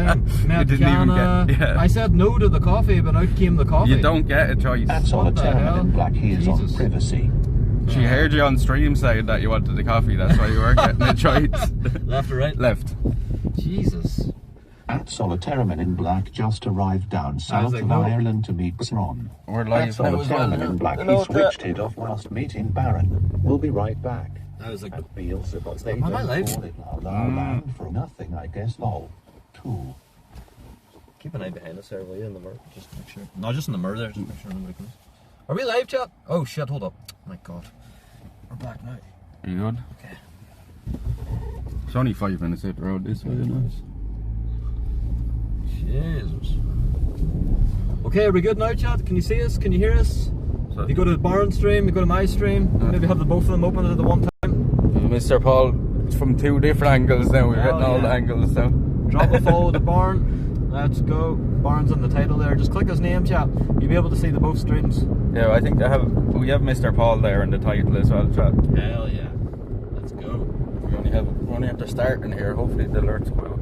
time. Met didn't even get, yeah. I said no to the coffee, but out came the coffee. You don't get a choice. That's all the term in black. He is on privacy. She heard you on stream saying that you wanted the coffee, that's why you weren't getting a choice. Left or right? Left. Jesus. At Solitarian in Black just arrived down south of Ireland to meet Ron. We're live. Solitarian in Black, he switched it off whilst meeting Baron. We'll be right back. I was like, At Beelzebub, they am I don't live? call it La La Land for nothing, I guess. Oh, two. Keep an eye behind us there, will you, in the mirror? Just make sure. No, just in the mirror there, just make sure nobody comes. Are we live, chat? Oh shit, hold up. Oh my god. We're back now. Are you good? Okay. It's only 5 minutes out the road this way, nice. Jesus. Okay, are we good now, chat? Can you see us? Can you hear us? So if you go to the Baron stream, you go to my stream, maybe have the both of them open at the one time. Mr. Paul, it's from 2 different angles now, we've written all the angles now. Drop a follow to Barn. Let's go. Barn's on the title there. Just click his name, chat. You'll be able to see the both streams. Yeah, I think we have Mr. Paul there in the title as well, chat. Hell yeah. Let's go. We only have to start in here. Hopefully the alerts go out.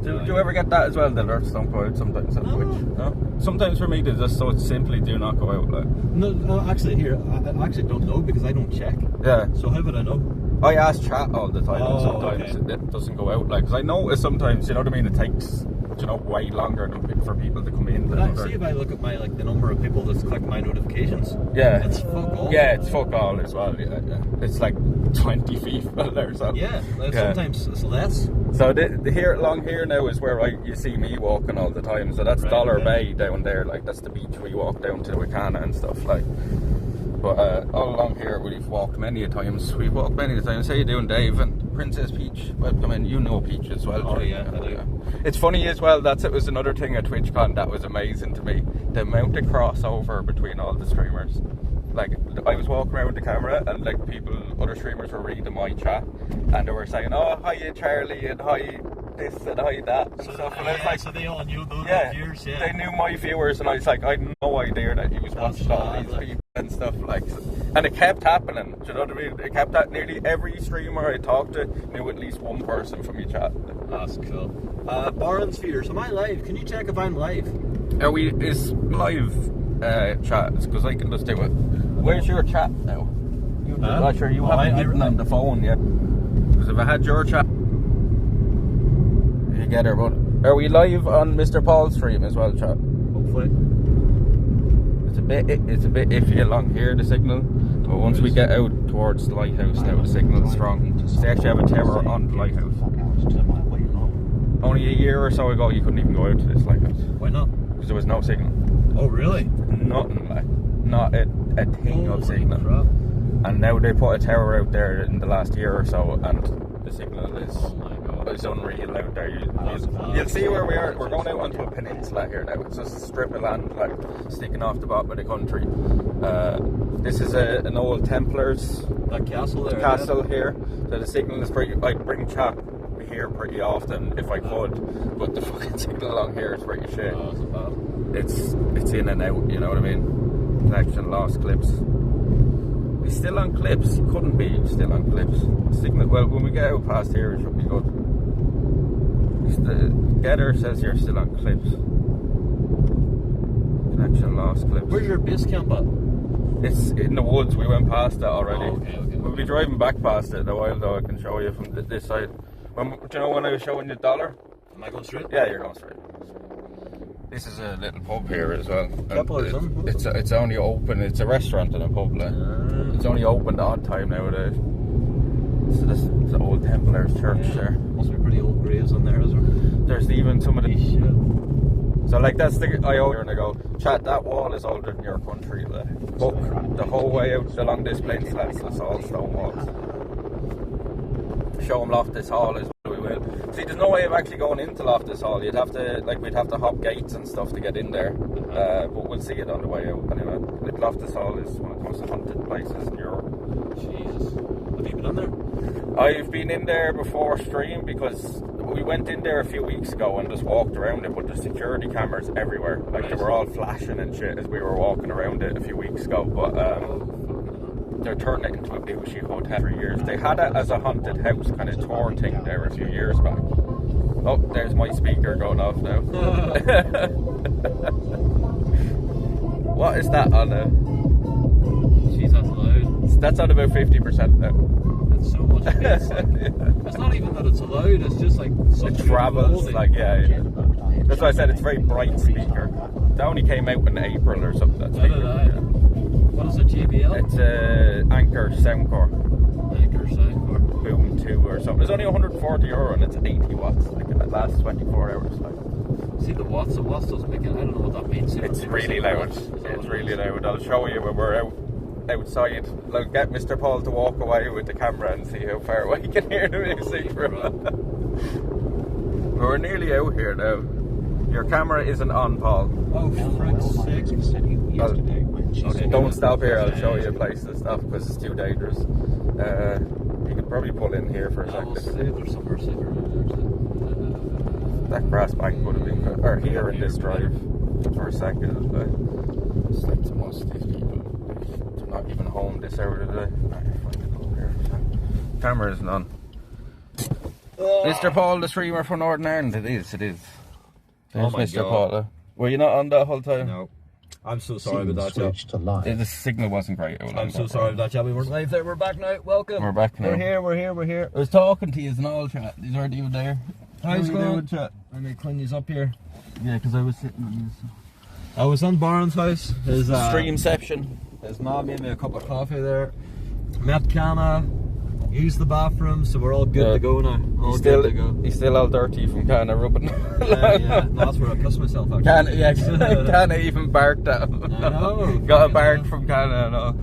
Do you ever get that as well? The alerts don't go out sometimes on Twitch? No? Sometimes for me they just so simply do not go out. Like. No, actually here, I actually don't know because I don't check. Yeah. So how would I know? I ask chat all the time and sometimes it doesn't go out. Like, because I notice sometimes, you know what I mean, it takes, you know, way longer than for people to come in. But I see if I look at my, like, the number of people that's clicked my notifications. Yeah. It's fuck all. Yeah, it's fuck all as well. Yeah. It's like 20 people there. So. Yeah, sometimes it's less. So here along here now is where you see me walking all the time. So that's Dollar Bay down there. Like, that's the beach we walk down to Wicana and stuff. Like. But all along here we've walked many a times. We've walked many a times. How you doing, Dave? And Princess Peach. Well, I mean, you know Peach as well. Oh yeah, I do. Yeah. It's funny as well. It was another thing at TwitchCon that was amazing to me. The amount of crossover between all the streamers. Like, I was walking around with the camera and like other streamers were reading my chat and they were saying, "Oh, hi Charlie," and "Hi this," and "Hi that," and stuff. And I was like, so they all knew those viewers. Yeah, they knew my viewers, and I was like, I had no idea that he was watching all these people and stuff like. And it kept happening. Do you know what I mean? It kept that nearly every streamer I talked to knew at least one person from your chat. That's cool. Baron Spheres, am I live? Can you check if I'm live? Is live chat? Because I can just do it. Where's your chat now? I'm not sure you haven't hidden on the phone yet. Because if I had your chat, you get her. But are we live on Mr. Paul's stream as well, chat? Hopefully. It's a bit iffy along here, the signal. But once we get out towards the Lighthouse now, the signal's strong. They actually have a tower on the Lighthouse. Only a year or so ago, you couldn't even go out to this Lighthouse. Why not? Because there was no signal. Oh, really? Nothing, like. Not a thing of signal. Crap. And now they put a tower out there in the last year or so, and the signal is it's unreal out there. You'll see where we are. We're going out onto a peninsula here now. It's just a strip of land like sticking off the bottom of the country. This is an old Templars castle here. So the signal is pretty. I'd bring chat here pretty often if I could, but the fucking signal along here is pretty shit. It's in and out. You know what I mean? Connection lost clips. We still on clips? Couldn't be still on clips. Signal. Well, when we get out past here, it should be good. The getter says you're still on clips. Connection lost clips. Where's your base camp at? It's in the woods. We went past it already. Oh, okay. We'll be driving back past it in a while, though. I can show you from this side. Do you know when I was showing you Dollar? Am I going straight? Yeah, you're going straight. This is a little pub here as well. It's only open. It's a restaurant and a pub. Like. It's only open the odd time nowadays. So this is the old Templars church there. Must be pretty old graves on there as well. There's even some of the so like that's the I over and I go, chat, that wall is older than your country. Like. Book the whole way out along this peninsula. It's all stone walls. Show them Loftus Hall as well, we will. See, there's no way of actually going into Loftus Hall. We'd have to hop gates and stuff to get in there. But we'll see it on the way out anyway. Loftus Hall is one of the most haunted places in Europe. Jesus. Have you been in there? I've been in there before stream because we went in there a few weeks ago and just walked around it, but there's security cameras everywhere. Like, they were all flashing and shit as we were walking around it a few weeks ago. But they're turning it into a bougie hotel for years. They had it as a haunted house kind of tour thing there a few years back. Oh, there's my speaker going off now. What is that on now? Jeez, that's loud. That's on about 50% now. It's so much bass. Like, it's not even that it's loud, it's just like It travels, like, yeah. That's why I said it's a very bright speaker. That only came out in April or something. That speaker. Yeah. What is it, JBL? It's a Anchor Soundcore. Anchor Soundcore. Boom 2 or something. It's only €140 and it's 80 watts. Like it lasts 24 hours. Like. See the watts doesn't make it. I don't know what that means. It's really loud. It's really loud. I'll show you when we're outside. I'll get Mr. Paul to walk away with the camera and see how far away you can hear the music from. We're nearly out here now. Your camera isn't on, Paul. Oh, frick's sake. Okay, don't stop here, I'll show you a place to stop because it's too dangerous. You could probably pull in here for a second. We'll see if there's somewhere safer. That grass bank would have been good. Or here in this drive for a second. It's like the most of these people, they're not even home this hour of the day. Camera isn't on. Mr. Paul, the streamer for Northern Ireland. It is. There's Mr. God. Paul. Were you not on that whole time? No. I'm so sorry about that, Switch to live. The signal wasn't great. I'm so sorry about that, Chad. We weren't live there. We're back now. Welcome. We're back now. We're here. I was talking to you in all chat. These aren't even there. How's it going? Chat? Let me clean these up here. Yeah, because I was sitting on this. I was on Baron's house. His Streamception. His mom made me a cup of coffee there. Met Kana. Used the bathroom, so we're all good to go now. All good to go. He's still all dirty from kind of rubbing. Yeah. No, that's where I pissed myself actually. Kind of even barked at him. I know. Got a bark from kind of.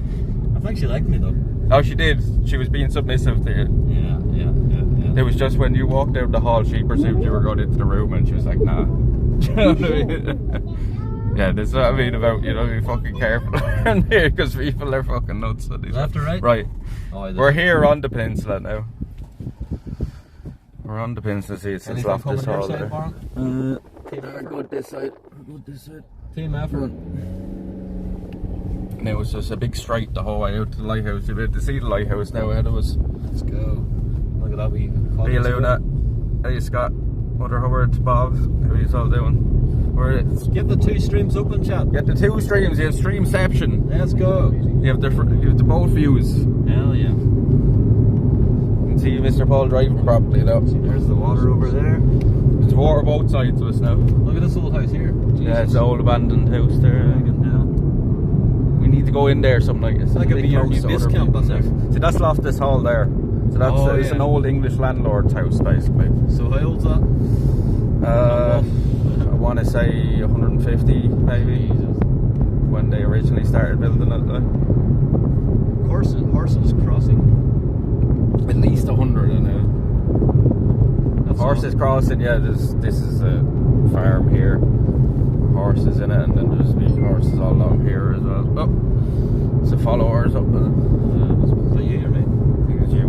I think she liked me though. Oh, she did. She was being submissive to you. Yeah. It was just when you walked out the hall, she perceived you were going into the room, and she was like, "Nah." Do you know what I mean? Yeah, that's what I mean about be fucking careful around here because people are fucking nuts. Left or right? Right. Oh, we're here on the peninsula now. We're on the peninsula. See, it's Anything left this coming hall your there. side, Baron? Go this side. Team effort. Now it's just a big straight the whole way out to the lighthouse. You'll be able to see the lighthouse now ahead of us. Let's go. Look at that wee. Hey Luna. Hey Scott. Mother Howard, Bob. How are you all doing? Get the two streams open, chat. Get the two streams. You have Streamception. Let's go. You have the both views. Hell yeah. You can see Mr. Paul driving properly now. There's the water over there. There's water both sides of us now. Look at this old house here. Jesus. Yeah, it's the old abandoned house there. We need to go in there some night. It's like a B&B discount bus there. See, that's Loftus Hall there. So that's it's an old English landlord's house basically. So how old's that? I want to say 150 maybe. Jesus. When they originally started building it. Like. Horses crossing. At least 100 in it. Horses crossing, yeah. This is a farm here. Horses in it, and then there's big horses all along here as well. Oh, so followers up there. Was that you or me? I think it's you.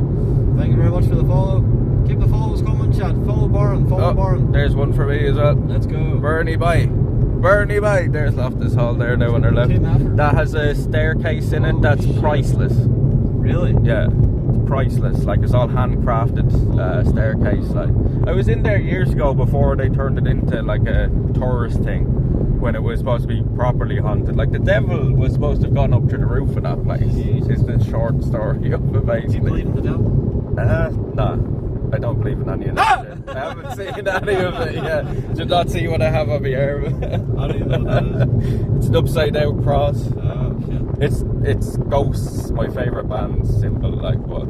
Thank you very much for the follow. Keep the follows coming, chat. Follow Baron. Follow Baron. There's one for me as well. Let's go. Bernie Bay. There's Loftus Hall there now on our left. That has a staircase in it that's priceless. Really? Yeah, it's priceless. Like it's all handcrafted staircase. Like I was in there years ago before they turned it into like a tourist thing. When it was supposed to be properly haunted. Like the devil was supposed to have gone up to the roof of that place. It's the short story of it basically. Do you believe in the devil? Nah. I don't believe in any of that shit. I haven't seen any of it yet. Did not see what I have on my arm. I don't even know what that is. It's an upside down cross. Oh shit. It's Ghosts, my favourite band symbol, like what?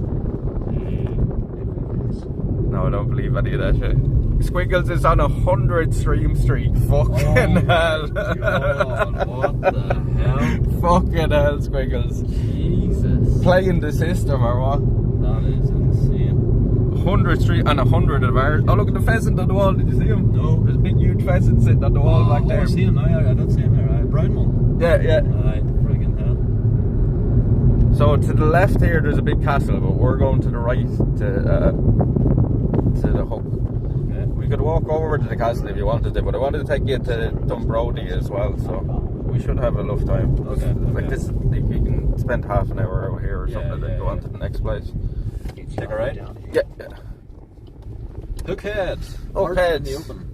No, I don't believe any of that shit. Squiggles is on 100 Stream Street. Fucking hell. God, what the hell? Fucking hell, Squiggles. Jesus. Playing the system or what? That is insane. 100 Street and 100 of ours. Oh, look at the pheasant on the wall. Did you see him? No. There's a big huge pheasant sitting on the wall back there. I see him now. I did see him there. Brown one. Yeah. Aye, friggin' hell. So to the left here, there's a big castle, but we're going to the right to the hook. Okay. We could walk over to the castle if you wanted to, but I wanted to take you to Dunbrody as well, so we should have enough time. Okay. Like this, you can spend half an hour out here or something, and then go on to the next place. Take a right? Yeah. Hookhead. Okay,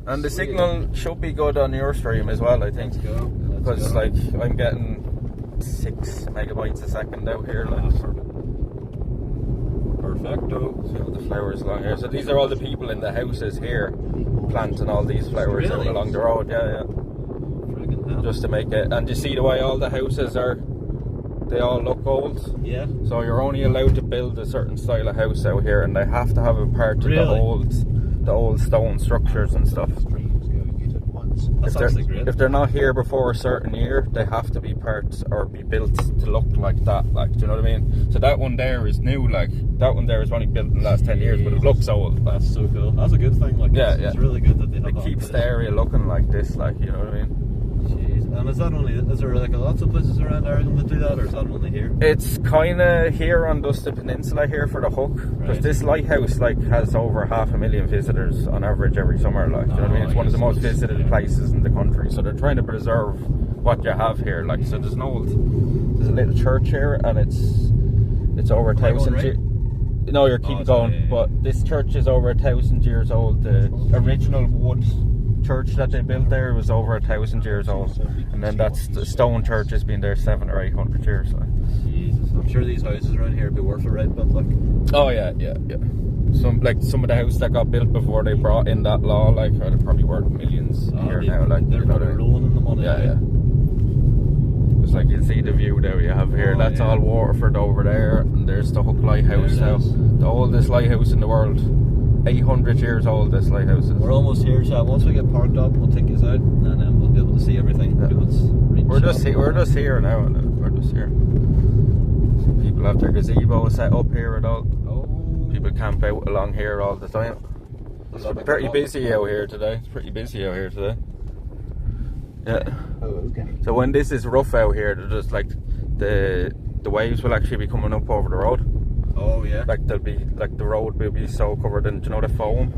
and the signal should be good on your stream as well, I think. Let's go. Because like I'm getting 6 megabytes a second out here. Like, perfecto. see all the flowers along here. So these are all the people in the houses here planting all these flowers out along the road. Yeah. Friggin' hell. Just to make it. And you see the way all the houses are. They all look old. Yeah. So you're only allowed to build a certain style of house out here, and they have to have a part of the old stone structures and stuff. That's actually great. If they're not here before a certain year, they have to be parts or be built to look like that. Like, do you know what I mean? So that one there is new. Like that one there is only built in the last 10 years, but it looks old. Like. That's so cool. That's a good thing. Like, it's really good that they have It keeps the area looking like this. Like, you know what I mean? Jeez. And is there like lots of places around Ireland that do that, or is that only here? It's kind of here on just the peninsula here for the hook, because this lighthouse like has over 500,000 visitors on average every summer. Like, do you know what I mean? It's one of the most visited places in the country, so they're trying to preserve what you have here. Like, so there's a little church here, and it's over 1,000 years. No, you're keeping going, but this church is over 1,000 years old. The original wood church that they built there was over 1,000 years old, and then that's the stone church has been there 700 or 800 years. Like. Jesus, I'm sure these houses around here would be worth a right bit. Like, oh yeah. Some of the houses that got built before they brought in that law, like, are probably worth millions here now. Like, they're probably rolling in the money. Yeah. It's like you see the view there you have here. That's all Waterford over there, and there's the Hook Lighthouse now, the oldest lighthouse in the world. 800 years old, this lighthouse is. We're almost here, chat. Once we get parked up, we'll take us out, and then we'll be able to see everything. Yeah. We're just here now, and we're just here. Some people have their gazebo set up here and all. People camp out along here all the time. It's pretty busy out here today. Yeah. So when this is rough out here, they're just like the waves will actually be coming up over the road. Oh yeah. Like they'll be like the road will be so covered in, do you know, the foam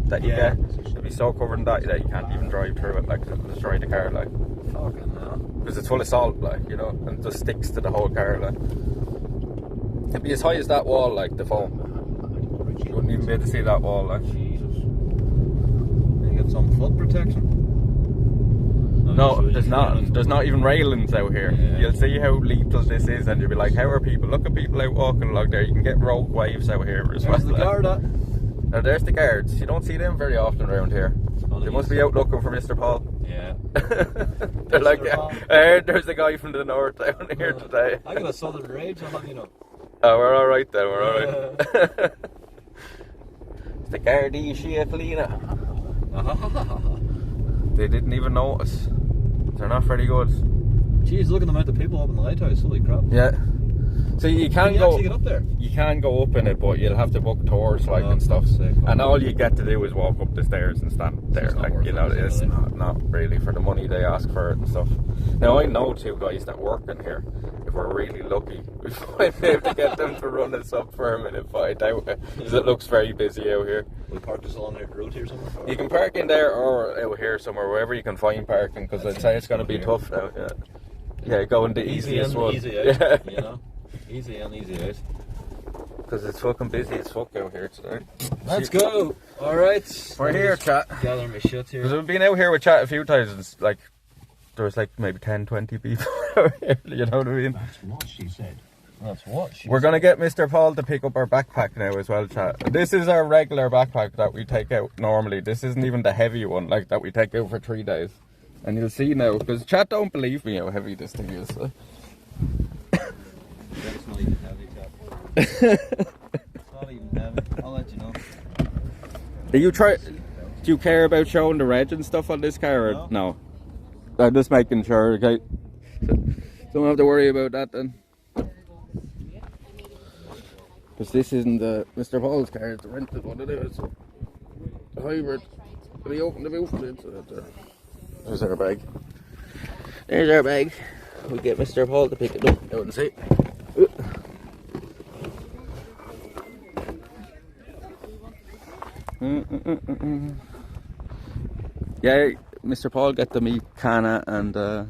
that you get? It'll be so covered in that you can't even drive through it. Like it'll destroy the car, like. Fucking hell. Because it's full of salt, like, you know, and it just sticks to the whole car, like. It'd be as high as that wall, like the foam. You wouldn't even be able to see that wall, like. Jesus. You get some flood protection. No, there's not. There's not even railings out here. Yeah. You'll see how lethal this is, and you'll be like, "How are people? Look at people out walking along there. You can get rogue waves out here as well." There's the guard at. Now there's the guards. You don't see them very often around here. They must be out looking for Mr. Paul. Yeah. They're like, I heard there's a guy from the north down here today. I got a southern rage, you know. Oh, we're all right then. We're all right. It's the Gardaí Sheaflina. They didn't even notice. They're not very good. Jeez, look at the amount of people up in the lighthouse. Holy crap. Yeah. So you can actually get up there? You can go up in it, but you'll have to book tours like and stuff. And all you get to do is walk up the stairs and stand there. Like, you know, it's not really for the money they ask for it and stuff. Now I know 2 guys that work in here. If we're really lucky, we might be able to get them to run us up for a minute, but I doubt it, because it looks very busy out here. We park this along the road here somewhere? You can park in there or out here somewhere, wherever you can find parking, because I'd say it's going to be tough now. Yeah, going the easiest one. Easy out, yeah. You know? Easy in, easy out. Because it's fucking busy as fuck out here today. Let's go! Alright. We're here, chat. Gathering my shit here. Because we've been out here with chat a few times, and it's like, there was like maybe 10, 20 people out here, you know what I mean? That's what she said. That's what she We're going to get Mr. Paul to pick up our backpack now as well, chat. This is our regular backpack that we take out normally. This isn't even the heavy one, like, that we take out for 3 days. And you'll see now, because chat don't believe me how heavy this thing is. So. It's not even heavy, chat. It's not even heavy. I'll let you know. Do you care about showing the reg and stuff on this car? Or no? I'm just making sure, okay? Don't have to worry about that then. Because this isn't Mr. Paul's car, it's the rented one it is. A hybrid. But he opened the boot for it. There's our bag. There's our bag. We'll get Mr. Paul to pick it up out and see. Yeah, Mr. Paul got to meet Kana, and my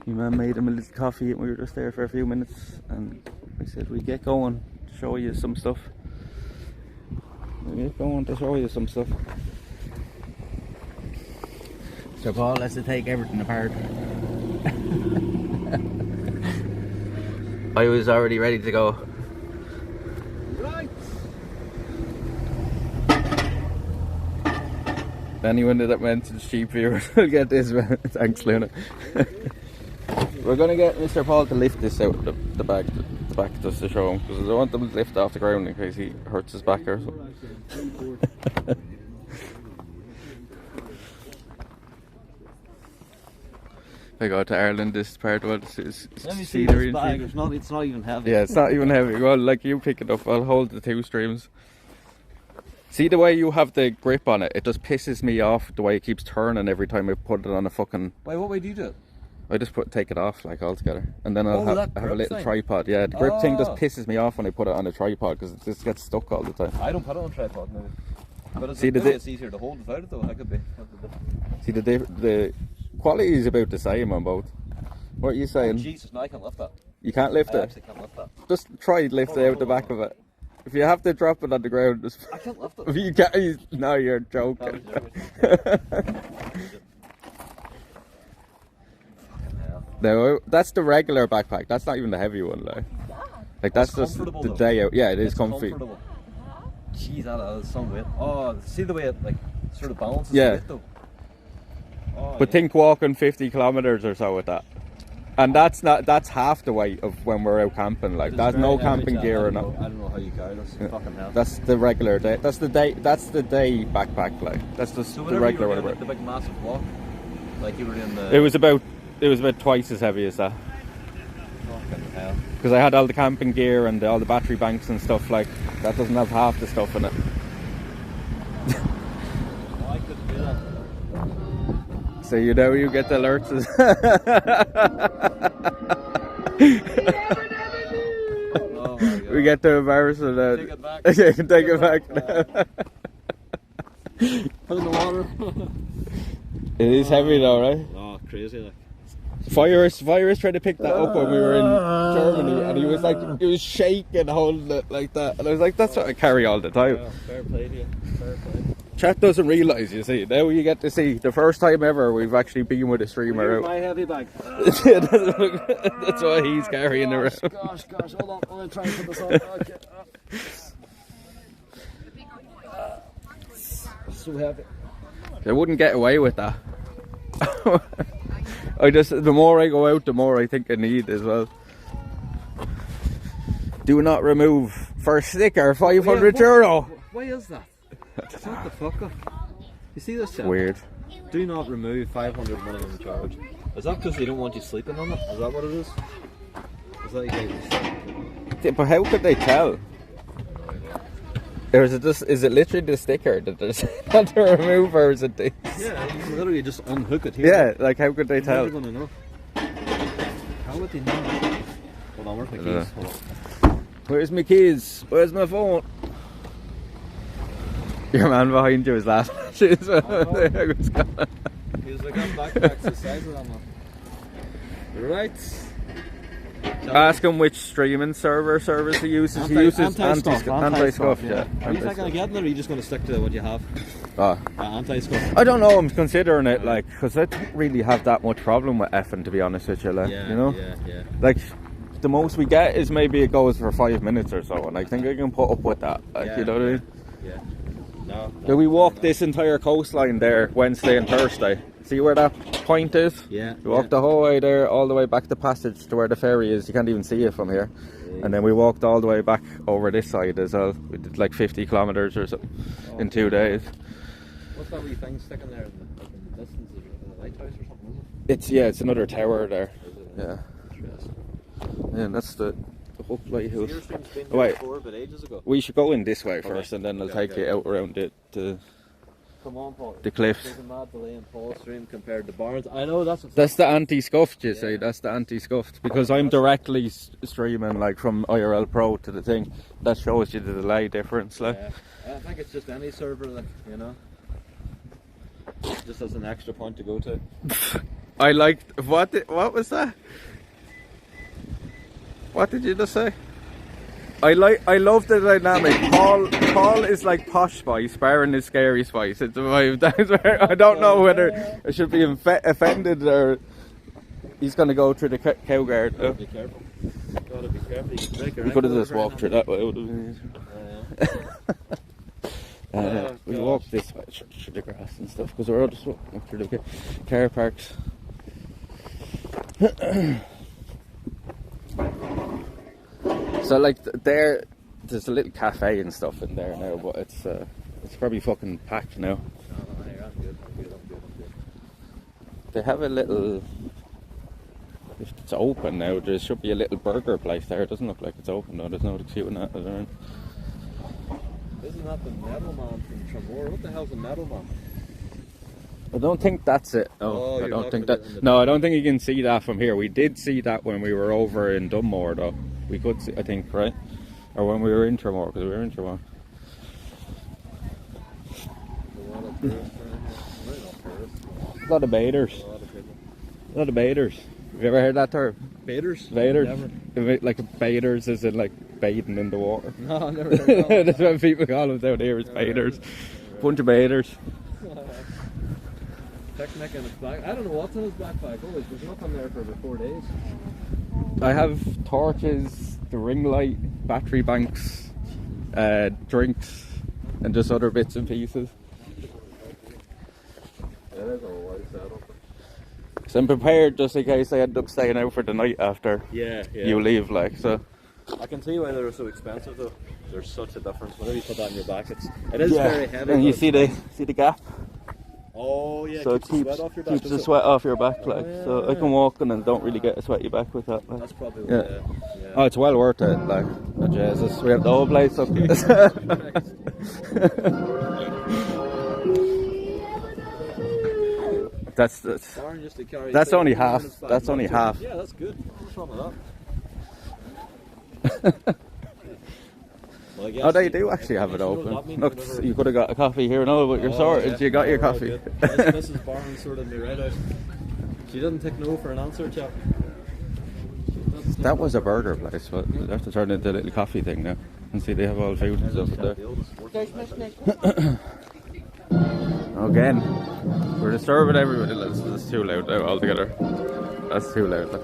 man made him a little coffee, and we were just there for a few minutes, and we said we'd get going to show you some stuff. Yeah, I want to show you some stuff. So Paul has to take everything apart. I was already ready to go. Right. Anyone that went to the cheap viewers will get this one. Thanks, Luna. We're gonna get Mr. Paul to lift this out the back just to show him, because I want him to lift off the ground in case he hurts his back or something. If I go to Ireland, this part of it is Let me see this bag. It's not even heavy. Yeah, it's not even heavy. Well, like, you pick it up, I'll hold the two streams. See the way you have the grip on it? It just pisses me off the way it keeps turning every time I put it on a fucking... Wait, what way do you do it? I just take it off, like, altogether. And then I'll have a little thing. tripod. Yeah, the grip thing just pisses me off when I put it on a tripod, because it just gets stuck all the time. I don't put it on a tripod now. But it's, See, it's easier to hold without it though. That could be. See, the quality is about the same on both. What are you saying? Oh, Jesus, no, I can't lift that. You can't lift I it? actually can't lift that. Just try and lift it out the back of it. If you have to drop it on the ground, just... I can't lift it. If you can't, no, you're joking. No, that's the regular backpack. That's not even the heavy one, like that's just the day out. Yeah, it is comfy. Jeez, that is some weight. Oh, see the way it like sort of balances Yeah. the weight though. Oh, But think walking 50 kilometers or so with that, and that's half the weight of when we're out camping. Like, that's no camping gear or no. I don't know how you carry this. Yeah. Fucking hell. That's the regular day. That's the day backpack. Like, that's just So the regular you were one. doing, like, the big massive walk, like you were in the. It was about twice as heavy as that. Fucking hell. Because I had all the camping gear and all the battery banks and stuff. Like, that doesn't have half the stuff in it. Oh, I couldn't do that. So you know you get the alerts. Oh my God. We get to embarrass it now. Take it back. Yeah, you can take it back now. Put it in the water. It is heavy though, right? Oh, crazy like. Virus tried to pick that up when we were in Germany, and he was shaking holding it like that, and I was like, that's what I carry all the time. Yeah, fair play to you. Fair play. Chat doesn't realise, you see. Now you get to see the first time ever we've actually been with a streamer Here's out. my heavy bag. That's what he's carrying around. Gosh, hold on. I'm gonna try and put this on. Okay. So heavy. They wouldn't get away with that. The more I go out, the more I think I need as well. Do not remove first sticker, €500. Why is that? What the fuck? You see this? Chat? Weird. Do not remove 500 minimum charge. Is that because they don't want you sleeping on it? Is that what it is? Is that you? But how could they tell? Or is it literally the sticker that there's not to remove, or is it this? Yeah, you can literally just unhook it here. Yeah, like how could they tell? How gonna know? How would they know? Hold on, where's my keys? Hold on. Where's my keys? Where's my phone? Your man behind you is laughing at you as well. He's like, I'm backpacks the size of that man. Right. Ask him which streaming service he uses. He uses anti-scuff. Yeah. Are you thinking of getting it, or are you just going to stick to what you have? Anti-scuff. I don't know. I'm considering it, like, because I don't really have that much problem with effing, to be honest with you. Like, Yeah, you know, yeah. like the most we get is maybe it goes for 5 minutes or so, and I think I can put up with that. Like, Yeah, you know what I mean? Yeah. No. We walked this entire coastline there Wednesday and Thursday. See where that point is? Yeah. We walked the whole way there, all the way back the passage to where the ferry is. You can't even see it from here. And then we walked all the way back over this side as well. We did like 50 kilometres or something in 2 days. What's that wee thing sticking there in the distance? Is it the lighthouse or something? Is It's another tower there. it? Yeah. Interesting. And that's the Hook Lighthouse. Your stream's been Oh, wait. here before, but ages ago. We should go in this way first, and then I'll Okay, take you out around the Come on, Paul. cliffs. There's a mad delay in Paul's stream compared to Barnes. I know that's. That's the anti-scuffed, you see. Yeah. That's the anti-scuffed, because I'm directly streaming like from IRL Pro to the thing. That shows you the delay difference, like. Yeah. I think it's just any server, like, you know. Just as an extra point to go to. I liked what was that? What did you just say? I love the dynamic. Paul is like posh spice, Baron is scary spice. It's a vibe. That's where I don't know whether I should be offended or he's gonna go through the cow guard. Gotta be careful. Gotta be careful. You can break your We could have ankle just over walked through that way. Would have been easier. We walked this way through the grass and stuff because we're all just walking up through the car parks. So like there's a little cafe and stuff in there now, but it's probably fucking packed now. I'm good. They have a little. If it's open now, there should be a little burger place there. It doesn't look like it's open though. There's no queuing at it. Isn't that the metal man from Tramore? What the hell's a metal man? I don't think that's it. Oh, I don't think that. No, I don't think you can see that from here. We did see that when we were over in Dunmore though. We could see, I think, right? Or when we were in Tramore, because we were in Tramore. A lot of baiters. A lot of baiters. Have you ever heard that term? Baiters? Baiters? Never. Like baiters is in like bathing in the water. No, I never heard that. That's what people call them down here, is baiters. Bunch of baiters. Picnic in his back. I don't know what's in his backpack. Oh, there's nothing there for about 4 days. I have torches, the ring light, battery banks, drinks, and just other bits and pieces. Yeah, there's a wide setup. So I'm prepared just in case I end up staying out for the night after you leave, like, so. I can see why they're so expensive though. There's such a difference. Whenever you put that in your back, it is very heavy. And you see the gap? Oh yeah, so keeps the sweat off your back. Keeps the sweat off your back, like. So I can walk and don't really get a sweaty back with that. Like. That's probably yeah. Oh, it's well worth it, like. Oh, Jesus, we have the whole place up here. That's only half. That's only half. Yeah, that's good. What's wrong with that? Well, they do actually have it open. Look, you could have got a coffee here and all, but you're sorted. Yeah. You got your coffee. Mrs. Barnes sorted me right out. She didn't take no for an answer, chap. That was a burger place, but they have to turn it into a little coffee thing now. And see, they have all the food and stuff there. Again, we're disturbing everybody. That's too loud now altogether. That's too loud.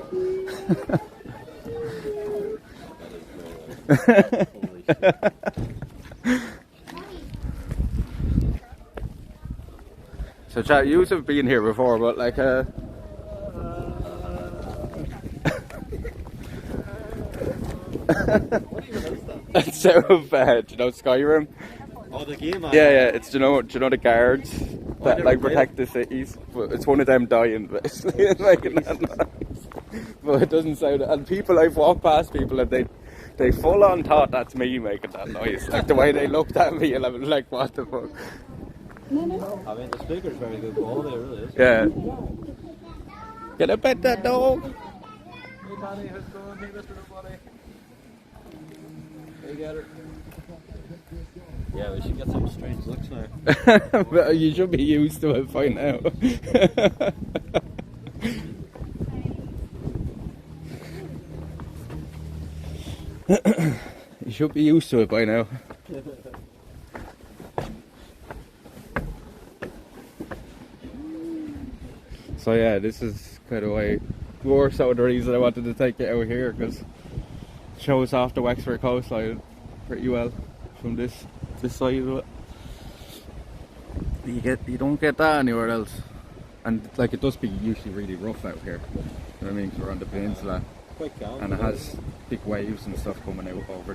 So chat, you have been here before, but like What even is that? it's out of you know, Skyrim. Oh, the game. Yeah. It's do you know the guards that like protect the cities. But it's one of them dying basically and making that noise. But it doesn't sound. And people, I've walked past people and they full on thought that's me making that noise. Like the way they looked at me and I was like, what the fuck? I mean, the speaker's very good quality, it really is. Yeah. Get a pet that dog. Hey, Danny, how's it going? Hey, Mr. Nobody. Hey, get her. Yeah, we should get some strange looks now. But you should be used to it by now. You should be used to it by now. So yeah, this is kind of why, more so the reason I wanted to take it out here, because it shows off the Wexford coastline pretty well from this side of it. You don't get that anywhere else, and like it does be usually really rough out here. You know what I mean? 'Cause we're on the peninsula, Quite calm, and it has big waves and stuff coming out over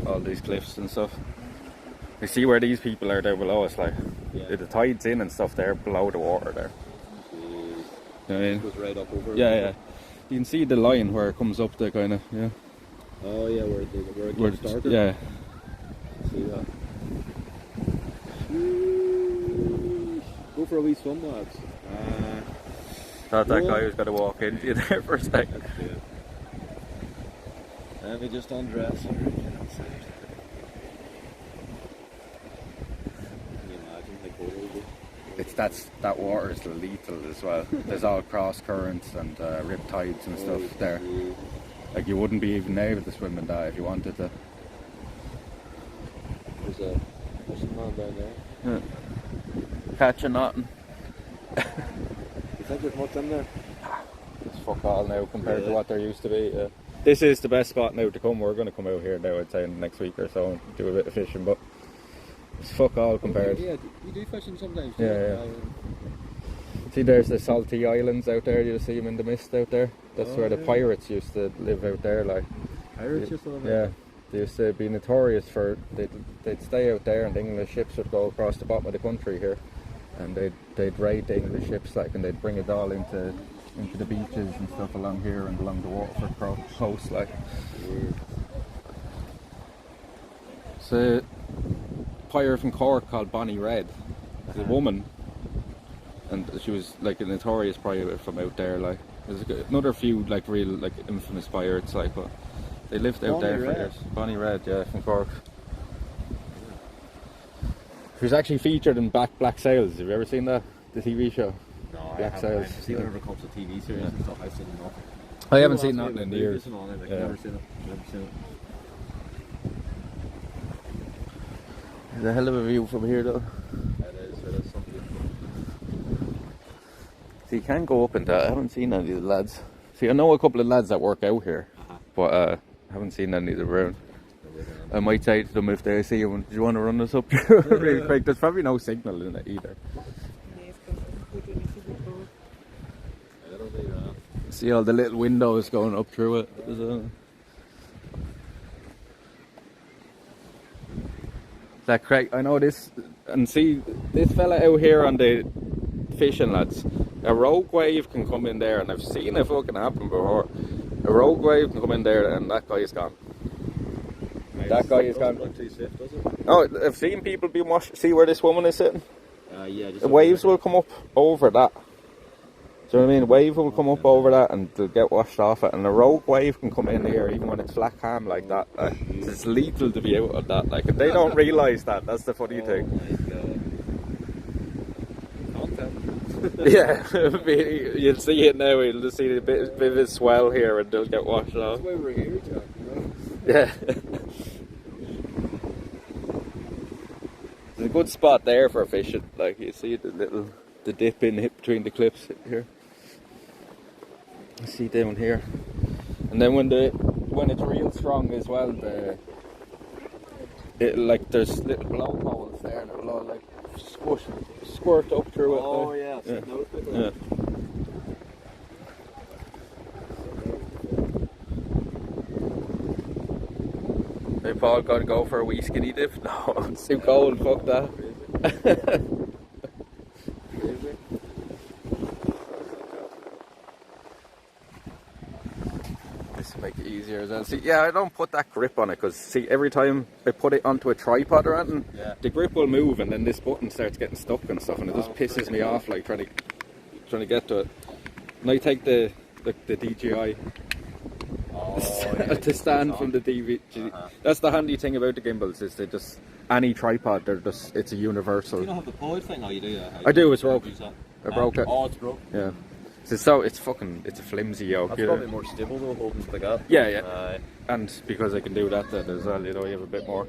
all these cliffs and stuff. You see where these people are there below us, like the tide's in and stuff there below the water there. You know what I mean? It goes right up over. Yeah. You can see the line where it comes up there, kind of. Yeah. Oh yeah, where it started. Yeah. See that? Go for a wee swim, lads. Thought that guy was going to walk into you there for a second. Let me just undress and get outside. Can you imagine how cold it would be? That water is lethal as well. There's all cross currents and rip tides and stuff there. Like you wouldn't be even able to swim in that if you wanted to. There's some man down there. Yeah. Catching nothing. You think there's much in there? It's fuck all now compared to what there used to be. This is the best spot now to come. We're going to come out here now, I'd say, next week or so and do a bit of fishing, but it's fuck all compared. Yeah, you do fishing sometimes. Yeah. See, there's the salty islands out there. You see them in the mist out there. That's where the pirates used to live out there. Like pirates used to live out there? there? They used to be notorious for they'd stay out there, and the English ships would go across the bottom of the country here, and they'd raid the English ships, like, and they'd bring it all into the beaches and stuff along here and along the Waterford coast, like. It's a pirate from Cork called Bonnie Red. She's a woman, and she was like a notorious pirate from out there. Like, there's another few like real like infamous pirates, like, but they lived out there for years. Bonnie Red, yeah, from Cork. She was actually featured in Black Sails. Have you ever seen that? The TV show? No, Black I haven't. Sails. I've seen it when it comes to TV series and stuff. I've seen enough. I haven't seen nothing in years. I've never seen it. There's a hell of a view from here, though. It is something. So you can go up in that. I haven't seen any of the lads. See, I know a couple of lads that work out here, but I haven't seen any of them around. I might say to them if they see you, do you want to run us up really quick? There's probably no signal in it either. See all the little windows going up through it. That crack, I know this, and see this fella out here on the fishing, lads. A rogue wave can come in there, and I've seen it fucking happen before. A rogue wave can come in there, and that guy is gone. That guy is gone. Oh, I've seen people being washed. See where this woman is sitting? Yeah. The waves will come up over that. Do you know what I mean? The wave will come up over that and they'll get washed off it. And a rogue wave can come in here even when it's flat calm like that. It's lethal to be out of that. Like, and they don't realise that. That's the funny thing. Yeah, you'll see it now. You'll just see a bit of a swell here and they'll get washed off. That's why we're here, Jack, you know? Yeah. There's a good spot there for fishing. Like, you see the dip in between the cliffs here. You see down here, and then when it's real strong as well, like there's little blowholes there, and it'll all like squirt up through it. Oh yeah, I've seen those bits. Yeah. Hey Paul, gotta go for a wee skinny dip? No, it's too cold, fuck that. This will make it easier as well. See, yeah, I don't put that grip on it because, see, every time I put it onto a tripod or anything, the grip will move and then this button starts getting stuck and stuff, and it just pisses me off, like trying to get to it. And I take the DJI. To stand from the TV. That's the handy thing about the gimbals, is they just, any tripod, it's a universal. You don't have the pod thing, or you do? I do, it's broke. I broke it. Oh, it's broke. Yeah. So it's a flimsy yoke. That's probably more stable though, holding like that. Yeah. And because I can do that then as well, you know, you have a bit more.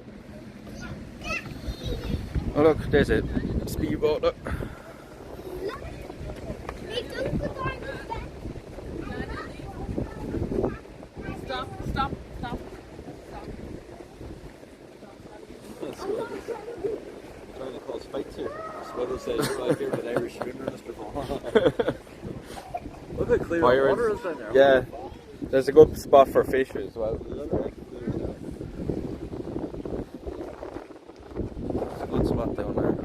Oh look, there's a speedboat, look. Stop. That's good. I'm trying to cause fights here. Sweater says you're like here with Irish schooner, Mr. Vaughan. Look how clear the water is down there. Yeah. There's a good spot for fish as well. There's a good spot down there.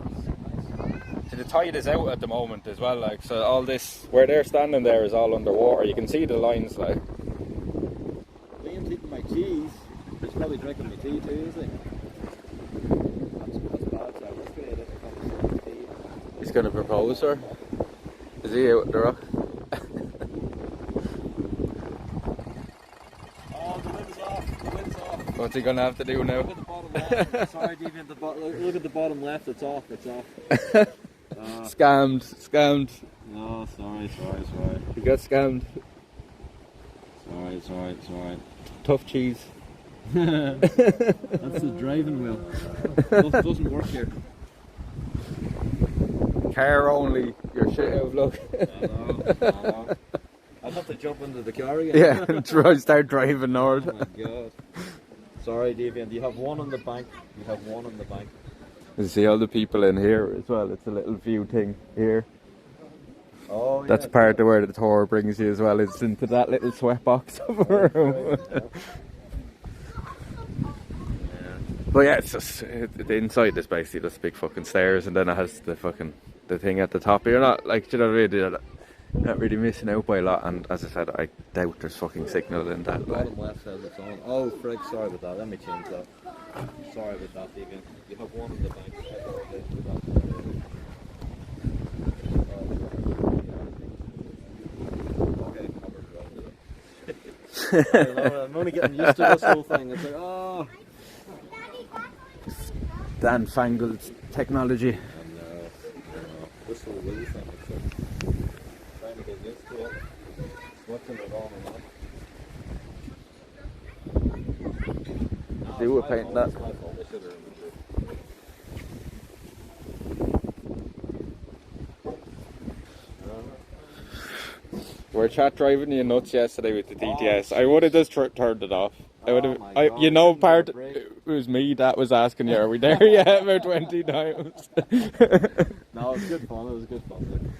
See, the tide is out at the moment as well, like, so all this, where they're standing there is all underwater. You can see the lines, like. Liam's eating my cheese. He's probably drinking my tea too, is he? That's bad, so let's get it. He's going to propose her. Is he out the rock? Oh, the wind's off. The wind's off. What's he going to have to do now? Look at the bottom left. Sorry, deviant. Look at the bottom left. It's off. It's off. Scammed. No, sorry. You got scammed. Sorry. Tough cheese. That's the driving wheel. Doesn't work here. Car only, you're shit out of luck. I know. I'd have to jump into the car again. Yeah, and start driving north. Oh my god. Sorry, Davian, you have one on the bank. You have one on the bank. You see all the people in here as well. It's a little view thing here. Oh, yeah. That's part of where the tour brings you as well. It's into that little sweatbox of a room. But yeah, it's just the inside is basically just big fucking stairs, and then it has the fucking the thing at the top. You're not like, you know, really not really missing out by a lot. And as I said, I doubt there's fucking signal in that. Like. Bottom left says it's on. Oh, Frig, sorry about that. Let me change that. Sorry about that, Davian. You have one in the bank. I don't know, I'm only getting used to this whole thing. It's like, oh. Dan fangled technology. And this whole wheel thing, it's like trying to get used to it. Switching it on and on. They were painting that. It's my fault. I should have remembered. We were chat driving you nuts yesterday with the DTS. I would have just turned it off. I would have, God, you know, it was me that was asking you, are we there yet? About 20 times. No, it was good fun. It was good fun.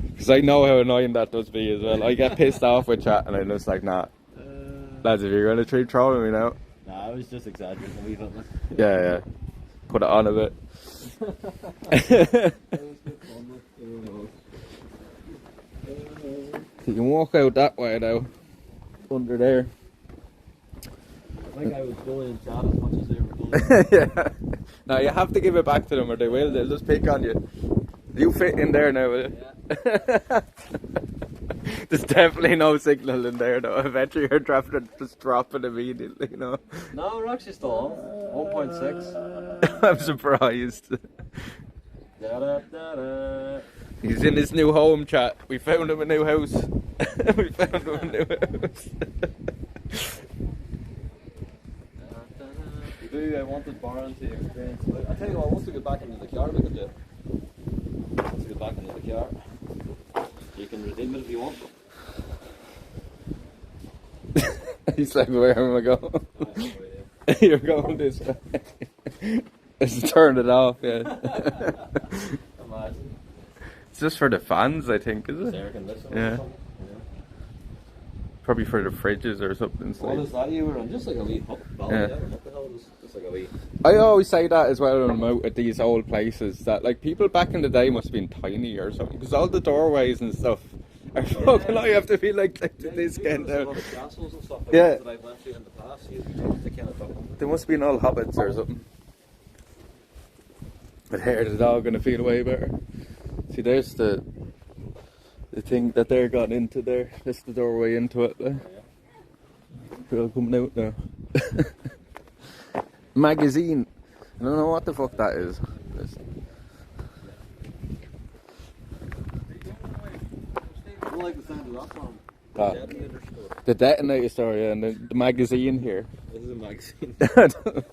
Because I know how annoying that does be as well. I get pissed off with chat and I'm just like, nah. Lads, if you're going to keep trolling me now. Nah, I was just exaggerating a wee bit. Yeah. Put it on a bit. It was good fun. You can walk out that way now. Under there. I think I was bullying chat as much as they were bullying. Yeah. No, you have to give it back to them or they will. They'll just pick on you. You fit in there now, will you? Yeah. There's definitely no signal in there though. Eventually your traffic will just drop it immediately, you know. No, we're actually still on. 1.6. I'm surprised. Da-da-da-da. He's in his new home, chat. We found him a new house. We found him a new house. You do, I wanted Baron to experience. I tell you what, once we get back into the car, we can do it. Once we get back into the car, you can redeem it if you want. He's like, where am I going? You're going this way. Just turn it off, yeah. Imagine. It's just for the fans, I think, is it? Air conditioning Yeah. or something. Probably for the fridges or something. What is that you were on? Just like a wee hut valley, Yeah. What the hell? Just like a wee... I always say that as well when I'm out at these old places, that like people back in the day must have been tiny or something, because all the doorways and stuff are fucking, I have to be like this kind of... of... castles and stuff like Yeah. that I went to in the past. You kind of They must have been all hobbits or something. But here, the dog gonna feel way better. See, there's the thing that they're got into there. That's the doorway into it. People coming out now. Magazine. I don't know what the fuck that is. I don't like the sound of that song. Ah. Detonator store. The detonator story, yeah, and the magazine here. This is a magazine. The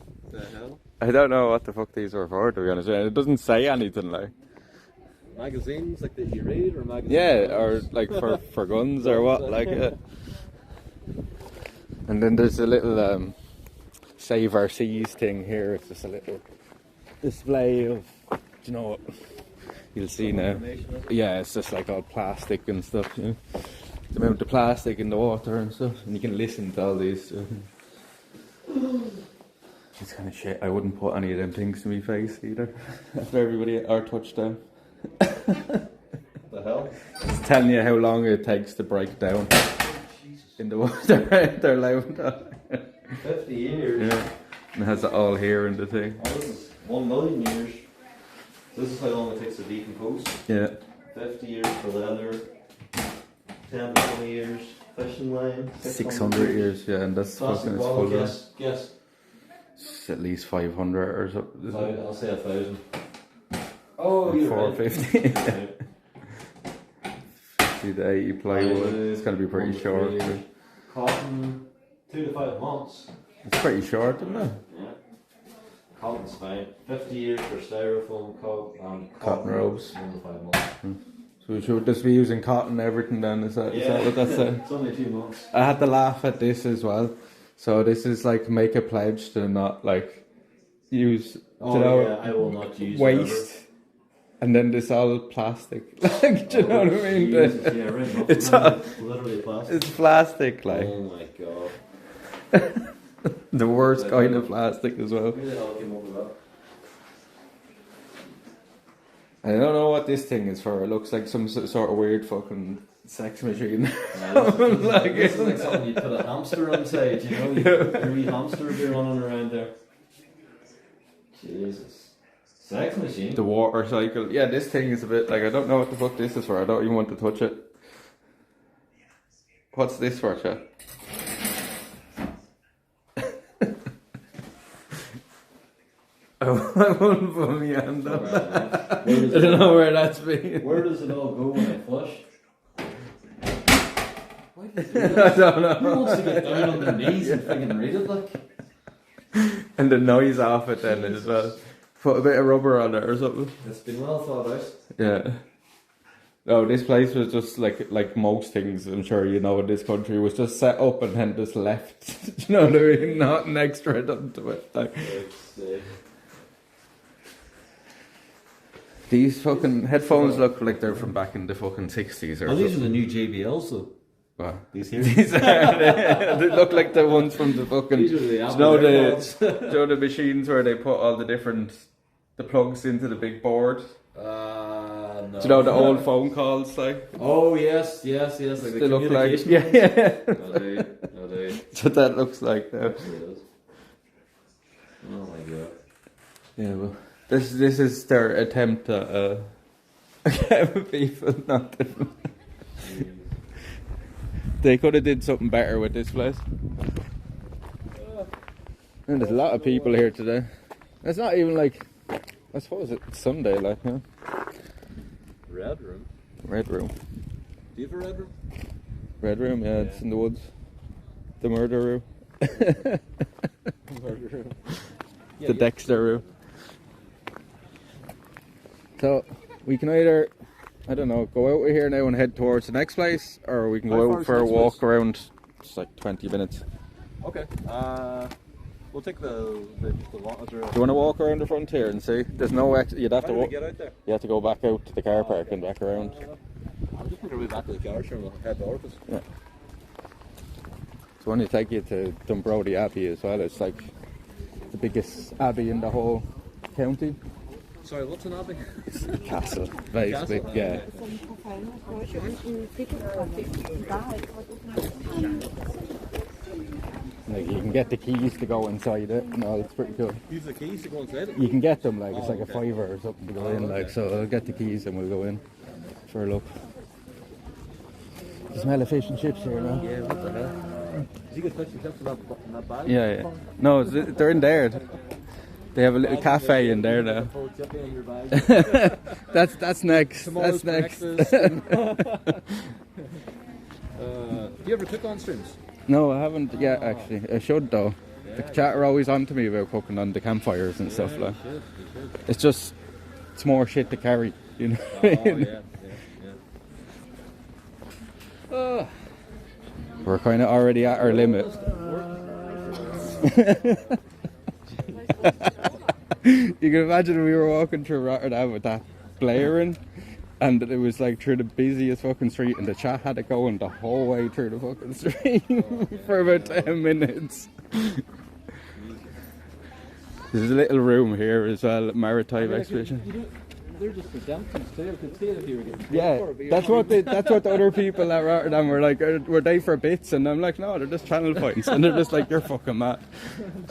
hell? I don't know what the fuck these were for, to be honest. It doesn't say anything like. Magazines like that you read, or magazines? Yeah, or like for guns or what, like. And then there's a little Save Our Seas thing here. It's just a little display of, do you know what? You'll see now. Yeah, it's just like all plastic and stuff. You know? The amount of plastic in the water and stuff, and you can listen to all these. It's kind of shit. I wouldn't put any of them things to my face either. After everybody at our touchdown. The hell? It's telling you how long it takes to break down in the water. They're loud. 50 years. Yeah. And it has it all here in the thing. Oh, this is 1 million years. This is how long it takes to decompose. Yeah. 50 years for leather. 10 to 20 years fishing line. 600 years, yeah, and that's Plastic fucking bottle, full. guess. It's at least 500 or something. I'll say 1,000. Oh, you're 450. right. See the 80 plywood. It's gonna be pretty short. Cotton, 2 to 5 months. It's pretty short, isn't it? Yeah. Cotton's fine. 50 years for styrofoam Cotton robes. 1 to 5 months. So we should just be using cotton everything then, is that what that's saying? It's only 2 months. I had to laugh at this as well. So this is like make a pledge to not like use I will not use waste. And then this all plastic. Like, do you know what I mean? Jesus, yeah, right. It's all, literally plastic. it's plastic, like. Oh my god. The worst kind of plastic as well. Who the hell came up with that? I don't know what this thing is for. It looks like some sort of weird fucking sex machine. This is like something you put a hamster inside, you know? You put a wee hamster be running around there. Jesus. Sex machine? The water cycle. Yeah, this thing is a bit like, I don't know what the fuck this is for. I don't even want to touch it. What's this for, chat? I wouldn't put my hand up. I don't know where that's been. Where does it all go when I flush? Why do you do I that? don't know. Who wants to get down on their knees and freaking read it like? And the noise off it then as well. Put a bit of rubber on it or something. It's been well thought out. Yeah. No, this place was just like most things, I'm sure you know, in this country, was just set up and then just left. Do you know what I mean? Not an extra done to it. Like. These fucking headphones look like they're from back in the fucking 60s or Oh, these are something. the new JBLs though. What? These here? These are, they look like the ones from the fucking, These are the do you Apple know AirPods. do you know the machines where they put all the different, the plugs into the big board? No. Do you know the old phone calls like? Oh yes, like the They look like, communication. yeah. No, they. That's what that looks like now. Actually it is. Oh my god. Yeah, well, this is their attempt at get people not to. They could have did something better with this place. And there's a lot of people here today. It's not even like, I suppose it's Sunday, like, yeah. Red room. Red room. Do you have a red room? Red room, yeah, it's in the woods. The murder room. Murder room. The Dexter room. So, we can either, I don't know, go out of here now and head towards the next place, or we can How go far out is for the a next walk place? around. It's like 20 minutes. Okay. We'll take the walk. Do you want to walk around the frontier and see? There's no you'd have How to do we walk. get out there? You have to go back out to the car park and back around. I'm just going to be back to the car show and we'll head to Orcus. Yeah. So when you take you to Dunbrody Abbey as well, it's like the biggest abbey in the whole county. Sorry, what's an abbey? It's a castle, basically. Castle, Yeah. Like you can get the keys to go inside it. No, it's pretty cool. Use the keys to go inside it? You can get them, like it's like okay. a fiver or something to go in. Like so, I'll get the keys and we'll go in for a look. You smell of fish and chips here now. Yeah, what the hell? Did you get fish and chips in that bag? Yeah. No, they're in there. They have a little cafe in there now. Full chippy in your bag. That's next. Tomorrow's That's next. breakfast. Do you ever cook on streams? No, I haven't yet actually. I should though. The chat are always on to me about cooking on the campfires and stuff like. You should. It's just, it's more shit to carry, you know. Oh, yeah. We're kind of already at our limit. You can imagine we were walking through Rotterdam with that blaring, and it was like through the busiest fucking street, and the chat had it going the whole way through the fucking street for about 10 minutes. There's a little room here as well, maritime exhibition. They're just redemptions too. You could see it if you were getting paid Yeah, for it, but that's what the other people at Rotterdam were like. Were they for bits? And I'm like, no, they're just channel points, and they're just like, you're fucking mad.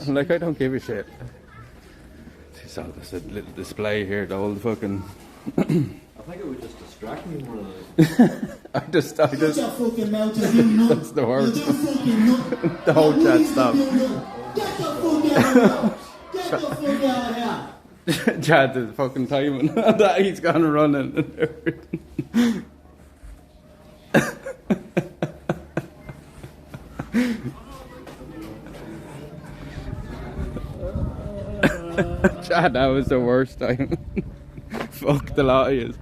I'm like, I don't give a shit. So there's a little display here, the whole fucking. I think it would just distract me more than anything. I just. Shut your fucking mouth if you know. That's the word. You fucking know. The whole chat stopped. Get the fuck out of here. Get the fuck out of here. Chad is fucking timing that he's gone running and everything. That was the worst time. Fuck the lot of yous.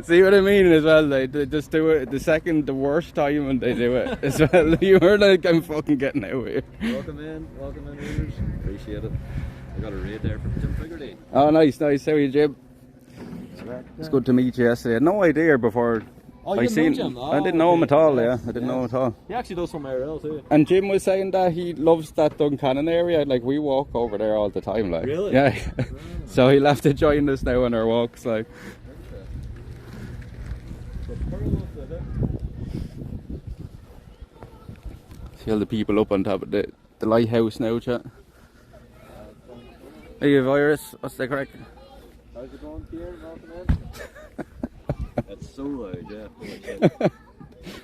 See what I mean as well? They just do it the worst time when they do it as well. You were like, I'm fucking getting out of here. Welcome in, readers. Appreciate it. I got a raid there from Jim Figurdy. Oh, nice. How are you, Jim? It's good to meet you yesterday. I had no idea before. Oh, you didn't know Jim? I didn't know him at all, yeah. I didn't know him at all. He actually does some IRL too. And Jim was saying that he loves that Duncannon area. Like, we walk over there all the time, like. Really? Yeah. So he'll have to join us now on our walks, like. See all the people up on top of the lighthouse now, chat. Hey, Virus, what's the crack? How's it going, Kieran? Welcome in. That's so loud, yeah.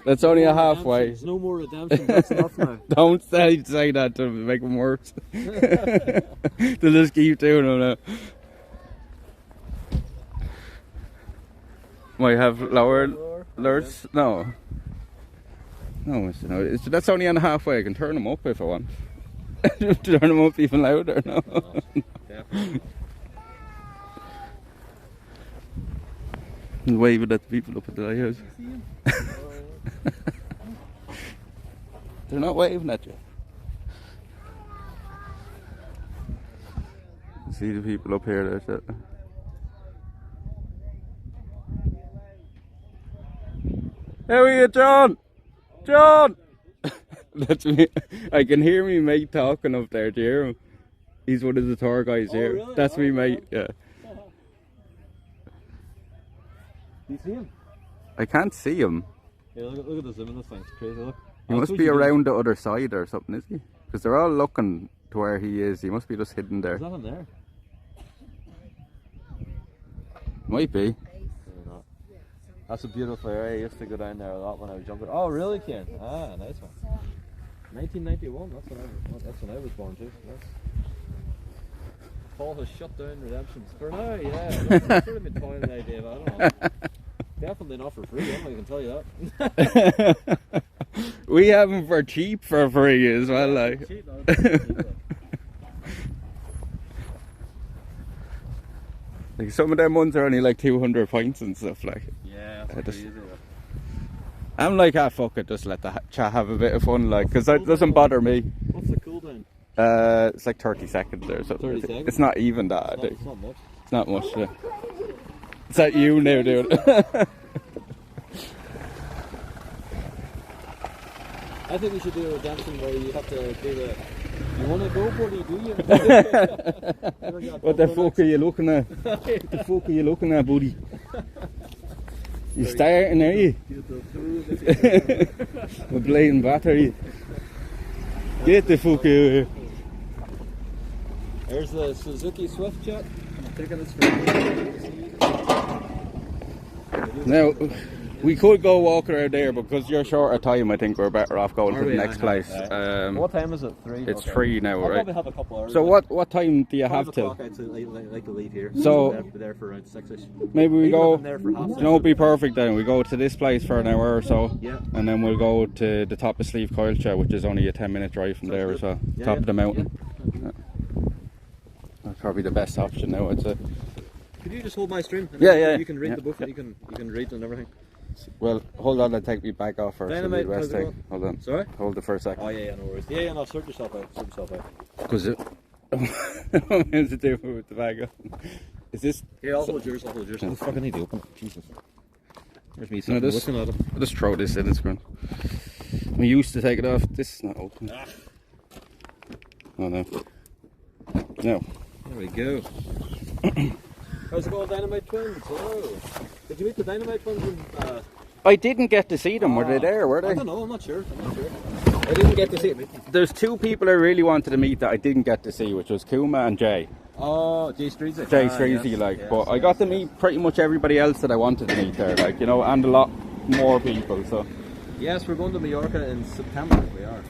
That's only a halfway. There's no more redemption, that's enough now. Don't say that to make them worse. They'll just keep doing them now. Might have lower alerts? No. No, that's only on halfway. I can turn them up if I want. Turn them up even louder, no. Definitely. Waving at the people up at the lighthouse. They're not waving at you. See the people up here there, shit. How are you, John? John! That's me. I can hear me mate talking up there, do you hear him? He's one of the tour guys here. Really? That's me mate, yeah. Do you see him? I can't see him. Yeah, look at the zoom in this thing, it's crazy, look. He must be around the other side or something, is he? Because they're all looking to where he is. He must be just hidden there. There's nothing there. Might be. That's a beautiful area. I used to go down there a lot when I was younger. Oh, really, Ken? Ah, nice one. 1991. That's when I was born too. Yes. Paul has shut down redemptions for now. Yeah, that's sort of been toying an idea, but I don't know. Definitely not for free. I can tell you that. We have them for cheap for free as well, like. Cheap, no, cheap, Like some of them ones are only like 200 points and stuff like. yeah, that's crazy. I'm like, ah, fuck it, just let the chat have a bit of fun, like, because that doesn't bother me. What's the cooldown? It's like 30 seconds or something. 30 seconds? It's not even that, I think. It's not much. It's not much, yeah. It's at you now, dude. I think we should do a redemption where you have to do the. You want to go, buddy? Do you? What the fuck are you looking at? What the fuck are you looking at, buddy? You starting, are you? We're playing battery. Get the fuck out of here. There's the Suzuki Swift jet. I'm taking this for Now, we could go walk around there, but because you're short of time, I think we're better off going to the next place. What time is it? 3? It's 3 now, I'll right? probably have a couple hours. So what time do you have 5 till? o'clock, I'd like to leave here. So Be there for around 6ish. maybe we Even go. if I'm there for half You six. know, it'd be perfect then. We go to this place for an hour or so, Yeah. and then we'll go to the top of Sleeve Coilcha, which is only a 10-minute drive from there as well. Yeah, Top yeah, of the mountain. Yeah. That's probably the best option now, I'd say. Could you just hold my stream? And Yeah, then yeah. You can read Yeah, the book. yeah. You can read and everything. Well, hold on, I'll take me back off first. Dynamite, Rest how's it thing. going? Hold on. Sorry? Hold it for a second. Oh yeah, no worries. Yeah, no, sort yourself out. Because it. What is it doing with the bag on? Is this. Here, I'll hold yours. I fucking need to open it. Jesus. There's me No, sitting this, looking at it. I'll just throw this in, it's going. We used to take it off. This is not open. Oh no. No. There we go. How's it going, Dynamite Twins? Hello. Did you meet the Dynamite Twins in, I didn't get to see them. Were they there? Were I they? don't know, I'm not sure. I didn't get to see it. There's 2 people I really wanted to meet that I didn't get to see, which was Kuma and Jay. Oh, Jay Streezy. Jay Streezy, but I got to meet pretty much everybody else that I wanted to meet there, like, you know, and a lot more people, so. Yes, we're going to Mallorca in September. We are.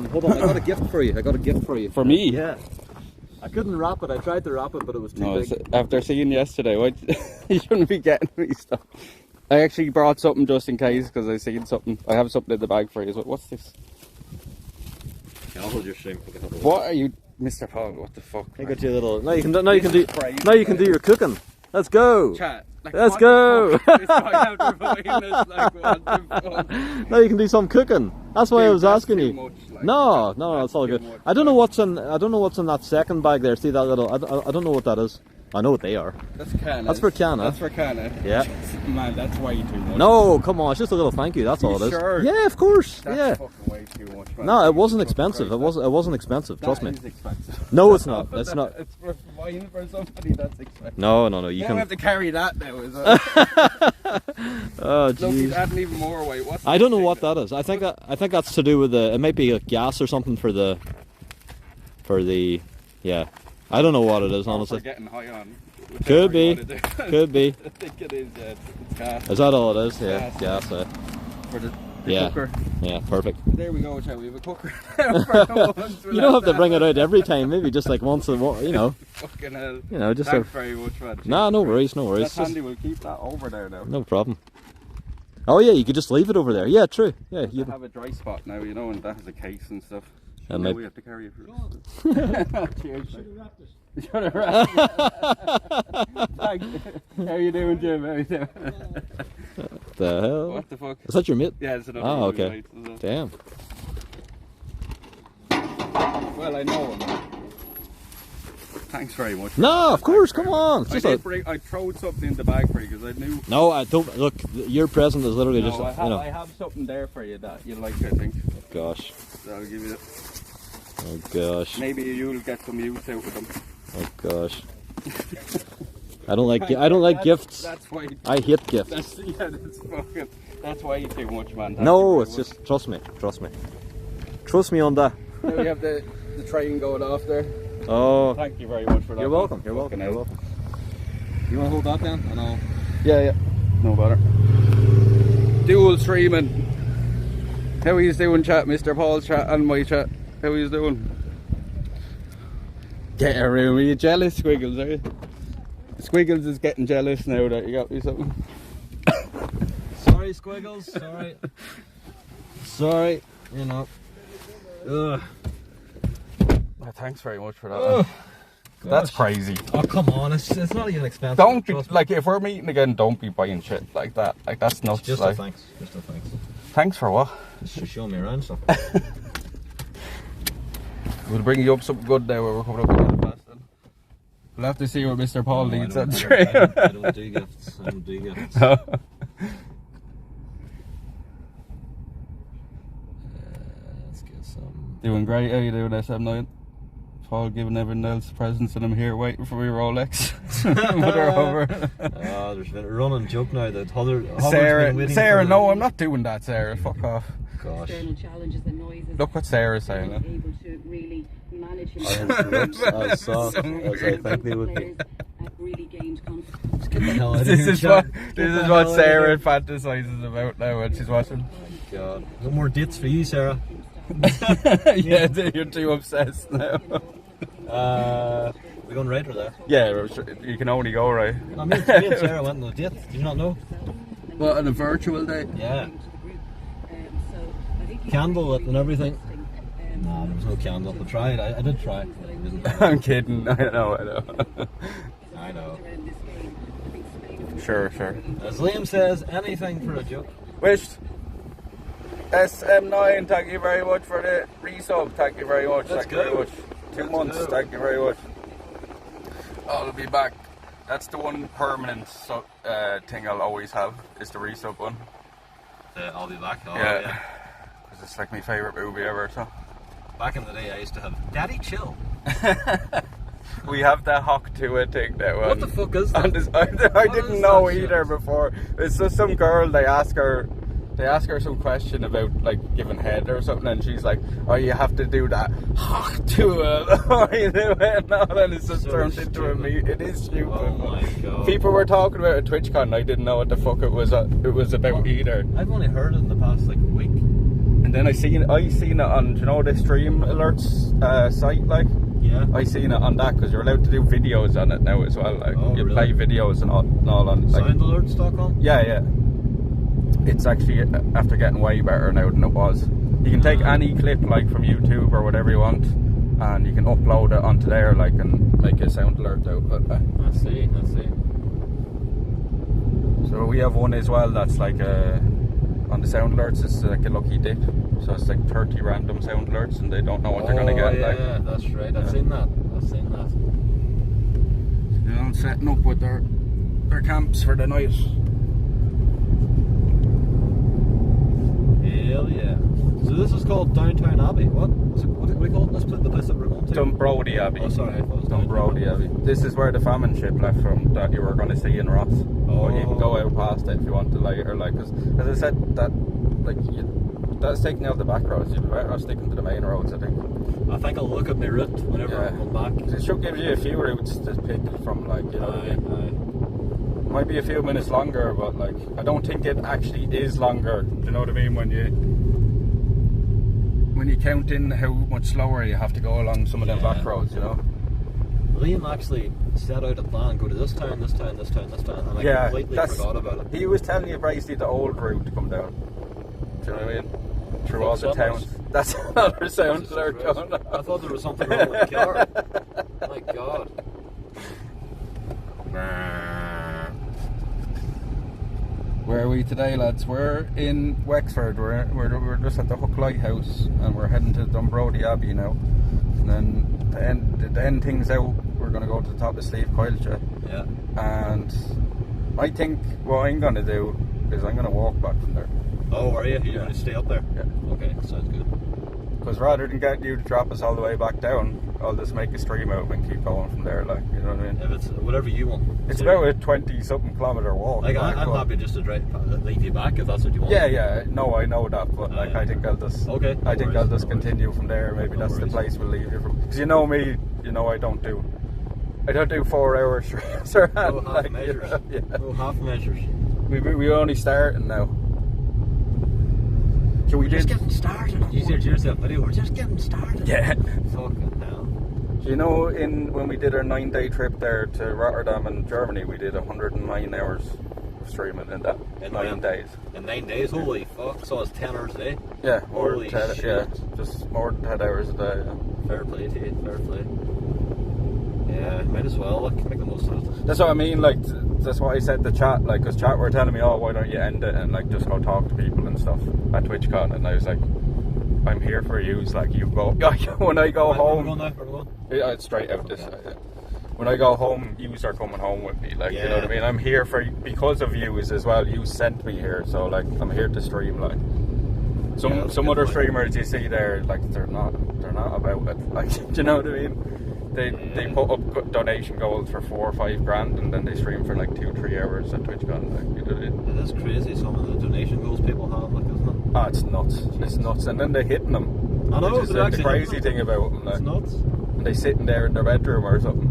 Hold on, I got a gift for you. For me? Yeah. I couldn't wrap it. I tried to wrap it, but it was too big. After seeing yesterday, you shouldn't be getting me stuff. I actually brought something just in case, because I seen something. I have something in the bag for you. What's this? Yeah, I'll hold your stream. What are you Mr. Paul, what the fuck? I got you a little. Now you can do your cooking. Let's go. Chat. Like, Let's go. Now you can do some cooking. That's why I was asking you. No, it's all good. I don't know what's in that second bag there. See that little? I don't know what that is. I know what they are. That's Canna. That's for Canna. That's for Canna. Yeah. Man, that's way too much. No, come on, it's just a little thank you. That's all it is. Sure? Yeah, of course. That's fucking way too much, man. No, it wasn't expensive. It wasn't expensive. Trust me. That is expensive. No, it's not. It's not. It's for buying for somebody that's expensive. No. You You don't can. have to carry that now, is it? Oh, Look, he's jeez. adding even more weight. What's I don't know this what thing that is. I think that's to do with the. It might be like gas or something for the. Yeah. I don't know what it is, For honestly. getting high on. Could be. Whichever you wanna do. Could be. I think it is. It's gas. Is that all it is? Yeah. Gas. Gas. For the Yeah. cooker. Yeah. Perfect. There we go, shall we have a cooker now for once. You don't have to bring it out every time. Maybe just like once a while. Fucking hell. Just. Thanks very much, man. Nah, no worries. No worries. That's handy, we'll keep that over there now. No problem. Oh yeah, you could just leave it over there. Yeah, true. Yeah, You have a dry spot now, and that has a case and stuff. And Now maybe- we have to carry it for Cheers. Thanks. How you doing, Jim? How you doing? the hell? What the fuck? Is that your mate? Yeah, it's another Oh, one, okay. right, is it? Damn. Well, I know him. Thanks very much. No, of course. Come on. It's I just did bring. I throwed something in the bag for you because I knew. No, I don't. Look, your present is literally just. No, I have something there for you that you like. I think. Gosh. So I'll give you it. Oh gosh. Maybe you'll get some use out of them. Oh gosh. I don't like gifts. That's why. I hate gifts. That's way too much, man. Thank you No, very it's much. just trust me. Trust me on that. Now we have the train going off there. Oh. Thank you very much for that. You're welcome. You're welcome. Fucking You're hell. welcome. You want to hold that down? And I'll. Yeah. No bother. Dual streaming. How are you doing, chat? Mr. Paul's chat and my chat. How are you doing? Get a room. Are you jealous, Squiggles? Are you? Squiggles is getting jealous now that you got me something. Sorry, Squiggles. Sorry. Sorry. You know. Ugh. Oh, thanks very much for that. That's crazy. Oh come on! It's not even expensive. Don't be Trust me. like if we're meeting again. Don't be buying shit like that. Like that's nuts. Just like, a thanks. Just a thanks. thanks for what? Just for showing me around stuff. We'll bring you up something good now where we're coming up with the fast then. We'll have to see what Mr. Paul needs on the train. I don't do gifts. I don't do gifts. Let's get some. Doing great. How you doing, SM9? Paul giving everyone else presents and I'm here waiting for my Rolex. But they're over. There's been a running joke now that Sarah, no, I'm not doing that, Sarah. Fuck off. Gosh. External challenges and noises. Look what Sarah's saying. Able to really manage I as I think they would be. players have really gained confidence. Get the hell out of This here, is Chad. what Get this the is hell what out of Sarah here. fantasizes about now when she's watching. God. No more dates for you, Sarah. Yeah, you're too obsessed now. We going right or there? Yeah, you can only go right. No, me and Sarah went on a date. Did you not know? What, on a virtual date? Yeah. Candle lit and everything. No, there was no candle. I tried. I did try. It didn't happen. I'm kidding. I know. I know. Sure. As Liam says, anything for a joke. Wished. SM9, thank you very much for the resub. Thank you very much. Let's Thank you very go. much. 2 Let's months. go. Thank you very much. I'll be back. That's the one permanent thing I'll always have. Is the resub one. I'll be back. Oh, Yeah. Because it's like my favourite movie ever. So Back in the day, I used to have Daddy Chill. we have the Hawk to it thing now. What the fuck is that? I What didn't is know that shit? either before. It's just some girl. They ask her some question about like giving head or something, and she's like, "Oh, you have to do that Hawk to it." And all, and it's just So turned into a stupid. meme. It is stupid. Oh my god. People were talking about it at TwitchCon. I didn't know what the fuck it was about either. I've only heard it in the past like week. And then I seen it on, do you know, the stream alerts site, like. Yeah. I seen it on that because you're allowed to do videos on it now as well. Like Oh, you really? play videos and all on. Like, Soundalerts.com? yeah. It's actually after getting way better now than it was. You can take any clip like from YouTube or whatever you want, and you can upload it onto there, like, and make a sound alert out of it. I see. So we have one as well that's like on the sound alerts, it's like a lucky dip. So it's like 30 random sound alerts, and they don't know what they're gonna get. Yeah, like, that's right. I've seen that. They're all setting up with their camps for the night. Hell yeah. So this is called Downtown Abbey. What do we call this place? The place that we're going to? Dunbrody Abbey. Oh, sorry. I thought it was Dunbrody Abbey. This is where the famine ship left from that you were going to see in Ross. But you can go out past it if you want to later. Like, cause, as I said, that's taking out the back roads. You'd be better off sticking to the main roads, I think. I'll look at my route whenever I come back. It should give you a few routes to pick from, like, you know what I mean? Might be a few minutes longer, but like, I don't think it actually is longer. Do you know what I mean? When you count in how much slower you have to go along some of them back roads, you know? Liam actually set out a plan, go to this town, and I completely forgot about it. He was telling you basically the old route to come down. Do you know what I mean? Through all the towns. That's another sound alert going on. I thought there was something wrong with the car. My God. Where are we today, lads? We're in Wexford. We're just at the Hook Lighthouse, and we're heading to Dunbrody Abbey now. And then to end things out, we're going to go to the top of Sleeve Coilcha. Yeah. And I think what I'm going to do is I'm going to walk back from there. Oh, are you? You're going to stay up there? Yeah. Okay, sounds good. Because rather than get you to drop us all the way back down, I'll just make a stream out and keep going from there, like, you know what I mean? If it's whatever you want. It's about a 20-something kilometre walk. Like, I'm happy just to leave you back if that's what you want. Yeah, no, I know that, but like, I think I'll just continue from there. Maybe that's the place we'll leave you from. Because you know me, you know I don't do 4-hour streams or no half measures. No half measures. We're only starting now. So we're just getting started. You said to yourself, video, we're just getting started. Yeah. Fucking hell. Do you know, when we did our 9-day trip there to Rotterdam in Germany, we did 109 hours of streaming in that 9 days. In 9 days? Holy fuck. So it's 10 hours a day? Yeah, holy shit. Yeah, just more than 10 hours a day. Yeah. Fair play to you, fair play. Yeah, might as well, like, make the most of it. That's what I mean, like, that's what I said to chat, like, because chat were telling me, oh, why don't you end it and, like, just go talk to people and stuff at TwitchCon, and I was like, I'm here for yous, like, you go, when I go home, yeah, it's straight out this side, yeah. When I go home, yous are coming home with me, like, you know what I mean, I'm here because of yous as well, you sent me here, so, like, I'm here to stream, like, some other streamers you see there, like, they're not about it, like, do you know what I mean? They put up donation goals for 4 or 5 grand, and then they stream for like 2-3 hours at TwitchCon. Like, you know, it is crazy some of the donation goals people have, like, isn't it? Oh, it's nuts. It's nuts, and then they're hitting them. I know. Which is the crazy thing about them. Like, it's nuts. And they sitting there in their bedroom or something.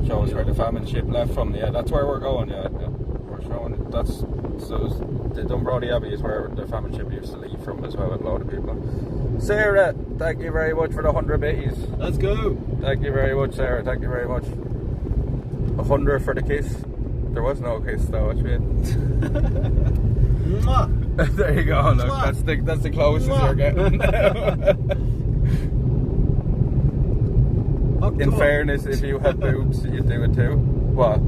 Shows where the famine ship left from. Yeah, that's where we're going. Yeah. We're showing the Dunbrody Abbey is where the famine ship used to leave from as well with a lot of people. Sarah, thank you very much for the 100 bitties. Let's go. Thank you very much, Sarah. Thank you very much. 100 for the kiss. There was no kiss though, which there you go. Look, that's the closest you're getting. In fairness, if you had boobs, you'd do it too. What?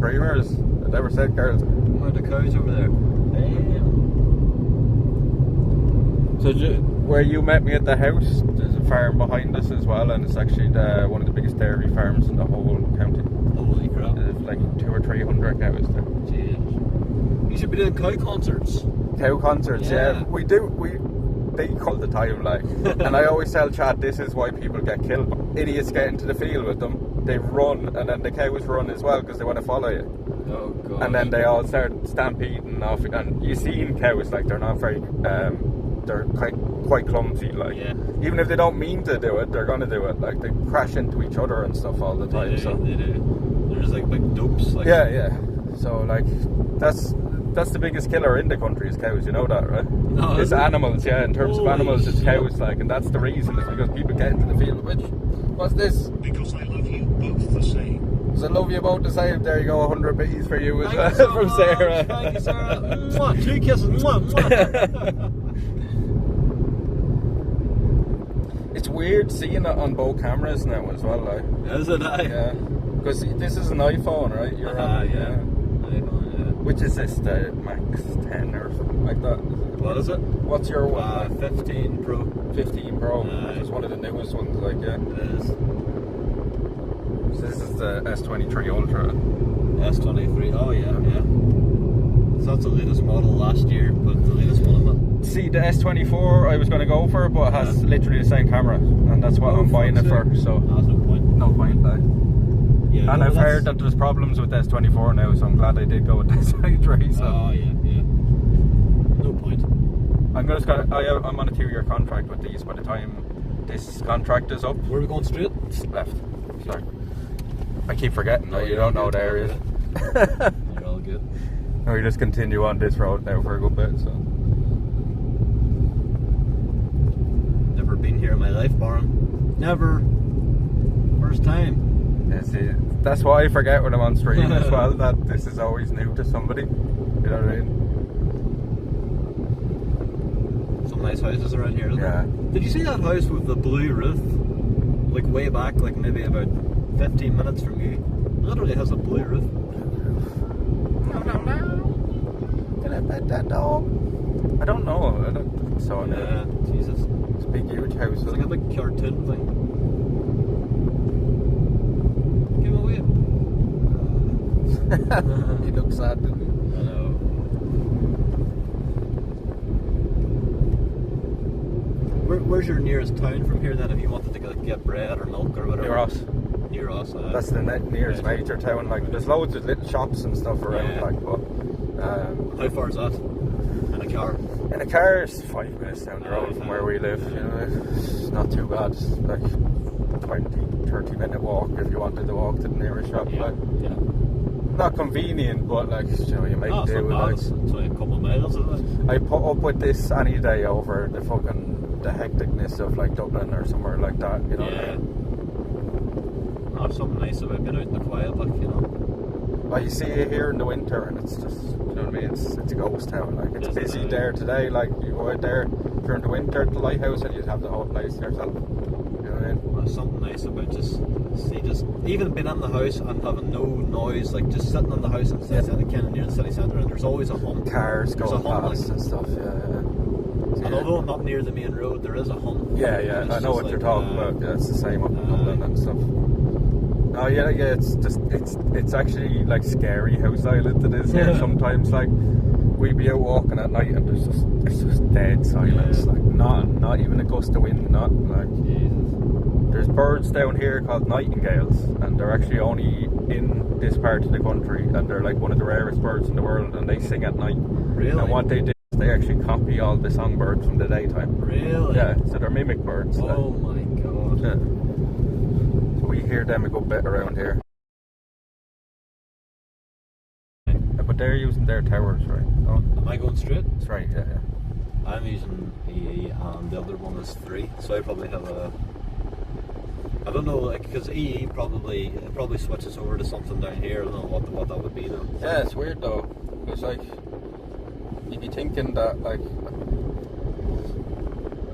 Dreamers? I never said girls. Oh, the cows over there. Damn. So where you met me at the house, there's a farm behind us as well, and it's actually one of the biggest dairy farms in the whole county. Holy crap. There's like 200 or 300 cows there. Jeez. You should be doing cow concerts. Cow concerts, yeah. We they call the time, like. And I always tell Chad, this is why people get killed. Idiots get into the field with them, they run, and then the cows run as well because they want to follow you. Oh god. And then they all start stampeding off, and you see in cows, like, they're not very, they're quite clumsy, like. Yeah. Even if they don't mean to do it, they're gonna do it. Like, they crash into each other and stuff all the time. They do. They're just like big dopes. Like. Yeah. So, like, that's the biggest killer in the country is cows, you know that, right? No, it's animals, yeah, in terms of animals, it's shit. cows, like, and that's the reason, is because people get into the field, which, what's this? Because I love you both the same. So love you both the same. There you go, 100 bitties for you as well from Sarah. Thank you, Sarah. Mwah, 2 kisses. Mwah, mwah. It's weird seeing it on both cameras now as well, like. Is it? Yeah. Because this is an iPhone, right? You're on, yeah. iPhone, yeah. Which is this, the Max 10 or something like that? What is it? What's your one? 15 Pro. 15 Pro, which is one of the newest ones, like, yeah. It is. So this is the S23 Ultra. S23, oh yeah, yeah. So that's the latest model last year, but the latest one of it. See, the S24 I was going to go for, but it has literally the same camera, and that's what I'm buying it for, so... That's no point. No point, like. Yeah, and I've heard that there's problems with the S24 now, so I'm glad I did go with the S23, so... Oh, yeah, yeah. No point. I'm on a 2-year contract with these by the time this contract is up. Where are we going straight? Left. Sorry. I keep forgetting that you don't know the area. You're all good. No, we just continue on this road now for a good bit, so. Never been here in my life, Baron. Never. First time. Yeah, see, that's why I forget when I'm on stream as well, that this is always new to somebody. You know what I mean? Some nice houses around here, isn't Yeah. there? Did you see that house with the blue roof? Like way back, like maybe about 15 minutes from you. It literally has a blue roof. Can I pet that dog? I don't know. I don't think so. Yeah, Jesus. It's a big, huge house. It's like a big cartoon thing. Give him away. He looks sad, didn't he? I know. Where's your nearest town from here then if you wanted to get bread or milk or whatever? Near us. Near us. That's the nearest major town. Like, there's loads of little shops and stuff around. Yeah. Like, but how far is that? In a car? in a car, it's 5 minutes down the road from where we live. You know, it's not too bad. It's like 20-30 minute walk if you wanted to walk to the nearest shop. Yeah. Like, Yeah. not convenient, but like, you know, you make No, it's do not with bad. like. It's only a couple of miles, isn't it? I put up with this any day over the hecticness of like Dublin or somewhere like that, you know. Yeah. Oh, there's something nice about being out in the quiet, like, you know. Well, you see it here in the winter, and it's just, you know what I mean. It's a ghost town. Like, it's busy there today. Like, you go out there during the winter at the Lighthouse, and you'd have the whole place to yourself. You know what I mean? Well, there's something nice about just even being in the house and having no noise, like just sitting in the house and sitting kind of near the city centre, and there's always a hum. Cars There's going a hum, past like, and stuff. Yeah. and although I'm not near the main road, there is a hum. Yeah, It's I know just what you're like, talking about. Yeah, it's the same up in Dublin and stuff. Oh yeah, it's just it's actually like scary how silent it is here sometimes. Like, we'd be out walking at night and it's just dead silence. Like, not even a gust of wind. Not like. Jesus. There's birds down here called nightingales, and they're actually only in this part of the country, and they're like one of the rarest birds in the world, and they sing at night. Really? And what they do is they actually copy all the songbirds from the daytime. Really? Yeah, so they're mimic birds. Oh my god. Yeah. So we hear them a good bit around here. Yeah, but they're using their towers, right? Oh, Am I going straight? that's right, yeah. I'm using EE and the other one is 3, so I probably have I don't know, like, because EE probably switches over to something down here. I don't know what that would be though. Yeah, it's weird though. It's like, you'd be thinking that, like,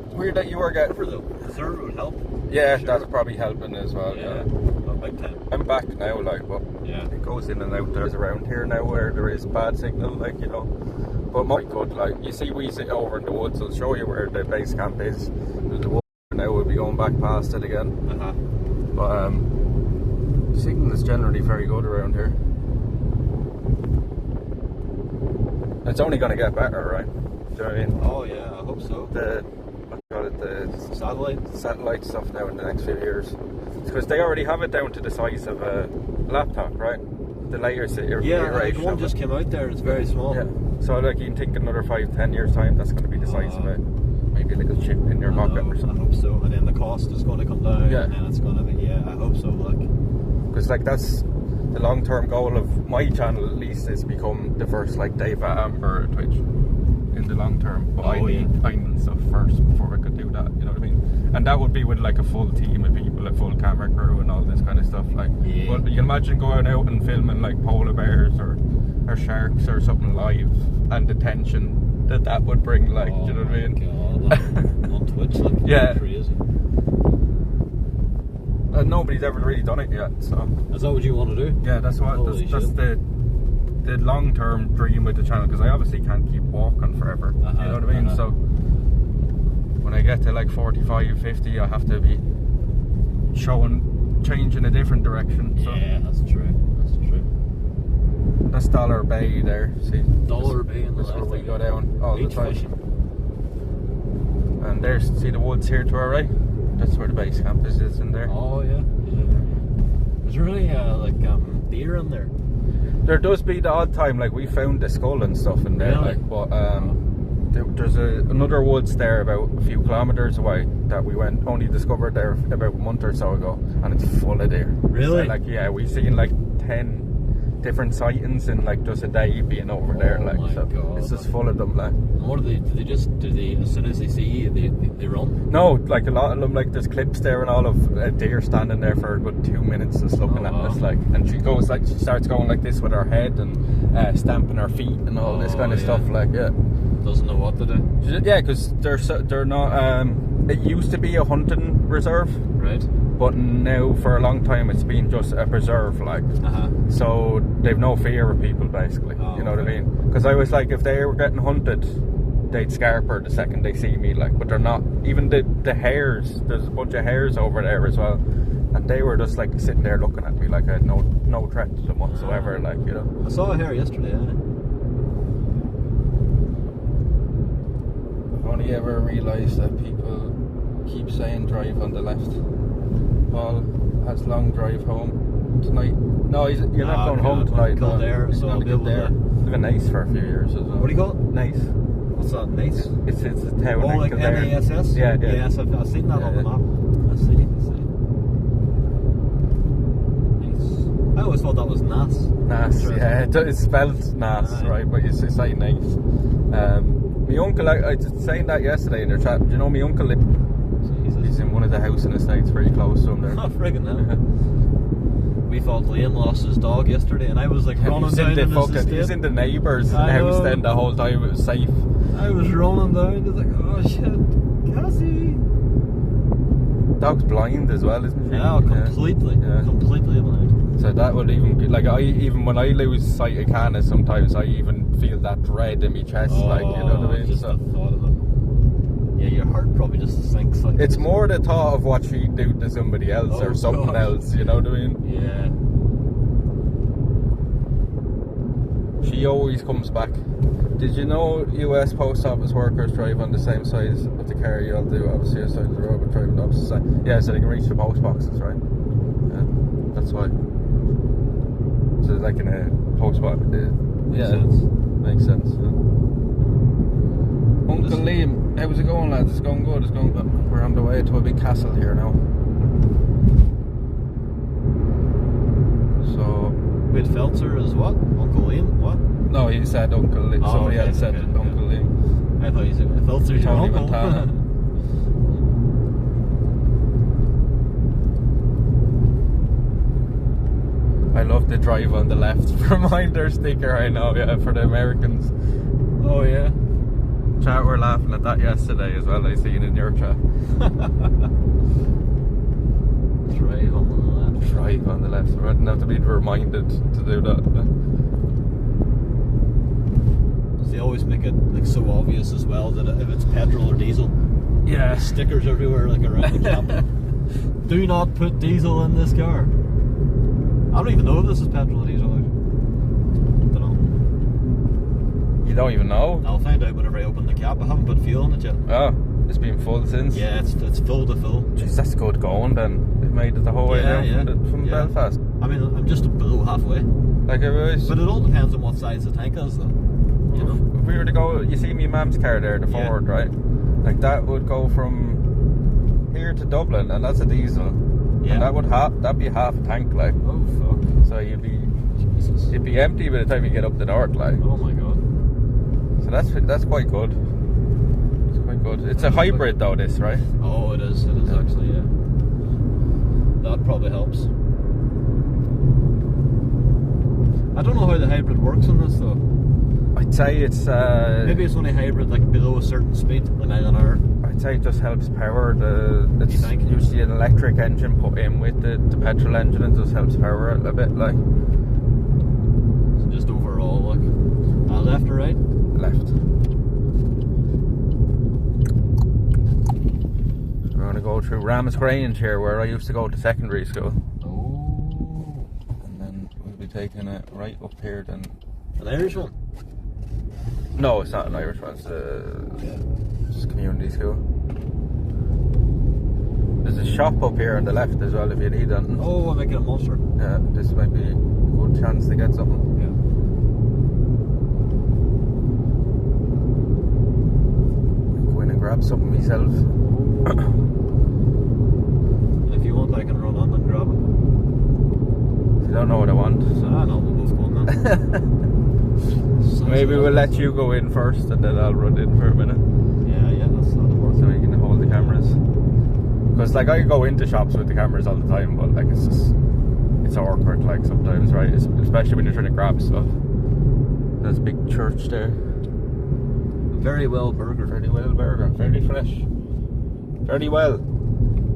it's weird that you were getting... though, the third would help. Yeah, Sure. that's probably helping as well. Yeah, big time. I'm back now, like, but Yeah. it goes in and out. There's around here now where there is bad signal, like, you know. But my good, like, you see, we sit over in the woods. I'll show you where the base camp is. There's the woods now. We'll be going back past it again. But the signal is generally very good around here. It's only going to get better, right? Do you know what I mean? Oh yeah, I hope so. The satellite stuff now in the next few years. Because they already have it down to the size of a laptop, right? The layers that you're Like one just came out there. It's very small. Yeah. So like, you can think another 5-10 years time, that's going to be the size of it. Maybe a little chip in your pocket or something. I hope so. And then the cost is going to come down. Yeah. And then it's going to be, I hope so. Like, because like, that's the long-term goal of my channel, at least, is become the first like Dave Amber at Twitch. You in the long term. But Oh, I need stuff first before I could do that. You know what I mean? And that would be with like a full team of people, a full camera crew, and all this kind of stuff. Like, Yeah. but you can imagine going out and filming like polar bears or sharks or something live, and the tension that would bring. Like, do you know what I mean? God, on Twitch, like, Yeah. crazy. And nobody's ever really done it yet. So Is that what you want to do? yeah, that's what Holy that's shit. the long term dream with the channel, because I obviously can't keep walking forever. You know what I mean? So when I get to like 45, 50, I have to be change in a different direction. So Yeah, that's true. That's true. that's Dollar Bay there. See, Dollar Bay in the that's where left. we go down all the Beach time. fishing. And there's, see the woods here to our right? That's where the base camp is in there. Oh yeah. Is there any deer in there? There does be the odd time, like we found the skull and stuff in there, Really? like, but there's another woods there about a few kilometers away that we only discovered there about a month or so ago, and it's full of deer. Really? So, like, yeah, we've seen like 10 different sightings in like just a day being over there, like, my so God. it's just full of them, like. And what do they? Do they? As soon as they see you, they run? No, like a lot of them, like there's clips there and all of a deer standing there for a good 2 minutes just looking at us, like, and she starts going like this with her head and stamping her feet and all this kind of stuff, like, yeah. Doesn't know what to do. Yeah, because they're not. It used to be a hunting reserve, Right. but now for a long time it's been just a preserve, like. So they've no fear of people, basically. Oh, you know what I okay. mean? Because I was like, if they were getting hunted, they'd scarp her the second they see me, like. But they're not. Even the hares. There's a bunch of hares over there as well, and they were just like sitting there looking at me like I had no threat to them whatsoever, like, you know. I saw a hare yesterday. I've only ever realised that people keep saying drive on the left. Paul has long drive home tonight. No, you're not going home tonight. Kildare, He's so going I'll to be able Kildare. to. Live in Nice for a few years as well. What do you call it? Nice. What's that? Nice. It's a town. Oh, like Kildare. NASS? Yeah. Yes, I've seen that on the Yeah. map. I see. Nice. I always thought that was NAS. Nice, yeah, it's spelled Nas, Aye. right? But it's like nice. My uncle, I was saying that yesterday in their chat. Do you know my uncle? He's in one of the house in the States, very close to him there. Oh, friggin' hell. We thought Liam lost his dog yesterday, and I was like running down in his He was in the neighbour's I house know. then the whole time. It was safe. I was running down, just like, oh shit, Cassie. Dog's blind as well, isn't she? Yeah, completely, Yeah. completely blind. So that would even be, like, even when I lose sight of Canis, sometimes I even feel that dread in my chest, like, you know what I mean? Just So the thought of it. Yeah, your heart probably just sinks. Like, it's more the thought of what she'd do to somebody else Oh, or something God. else, you know what I mean? yeah. She always comes back. Did you know US post office workers drive on the same side of the car you all do, obviously outside of the road, but drive on the opposite side? Yeah, so they can reach the post boxes, right? Yeah, that's why. So like in a post box. Makes sense. Makes sense. Yeah. Uncle Liam, how's it going, lads? It's going good, it's going good. We're on the way to a big castle here now. So... Wait, Feltzer is what? Uncle Liam? What? No, he said Uncle Liam. Oh, Somebody okay, else said okay, Uncle Liam. I thought you said Feltzer, your Tony uncle. Montana. I love the drive on the left reminder sticker, I know, yeah, for the Americans. Oh yeah. Chat, we're laughing at that yesterday as well, I seen in your chat. Drive on the left. Drive on the left. We wouldn't have to be reminded to do that. They always make it like so obvious as well that if it's petrol or diesel. Yeah. Stickers everywhere like around the cap. Do not put diesel in this car. I don't even know if this is petrol or diesel. Don't know. You don't even know? I'll find out whenever I open the cap. I haven't put fuel in it yet. Oh, it's been full since? Yeah, it's full to full. Jeez, that's good going then. It made it the whole way down from Belfast. I mean, I'm just below halfway. Like it was. But it all depends on what size the tank is, though. You know? If we were to go, you see me mum's car there, the Ford, right? Like that would go from here to Dublin, and that's a diesel. Yeah. And that'd be half a tank, like. Oh fuck. So Jesus. you'd be empty by the time you get up the north, like. Oh my god. So that's quite good. It's quite good. It's a hybrid though, this, right? Oh, it is. It is actually, yeah. That probably helps. I don't know how the hybrid works on this though. I'd say it's maybe it's only hybrid like below a certain speed, a mile an hour. I'd say it just helps power it's You think? usually an electric engine put in with the petrol engine. It just helps power it a bit, like. So just overall, like, left or right? Left. We're going to go through Ramsgrange here, where I used to go to secondary school. Oh. And then we'll be taking it right up here then. An Irish one? No, it's not an Irish one, it's a community school. There's a shop up here on the left as well if you need anything. Oh, I'm making a monster. Yeah, this might be a good chance to get something. Yeah. Go in and grab something myself. If you want, I can run on and grab it. If you don't know what I want. Ah, no, we'll both go on then. Maybe we'll let you go in first and then I'll run in for a minute. Yeah, that's not worth So we can hold the cameras. Because like I go into shops with the cameras all the time, but like it's awkward like sometimes, right? Especially when you're trying to grab stuff. There's a big church there. Very well burger. Very well burger. Very fresh. Very well.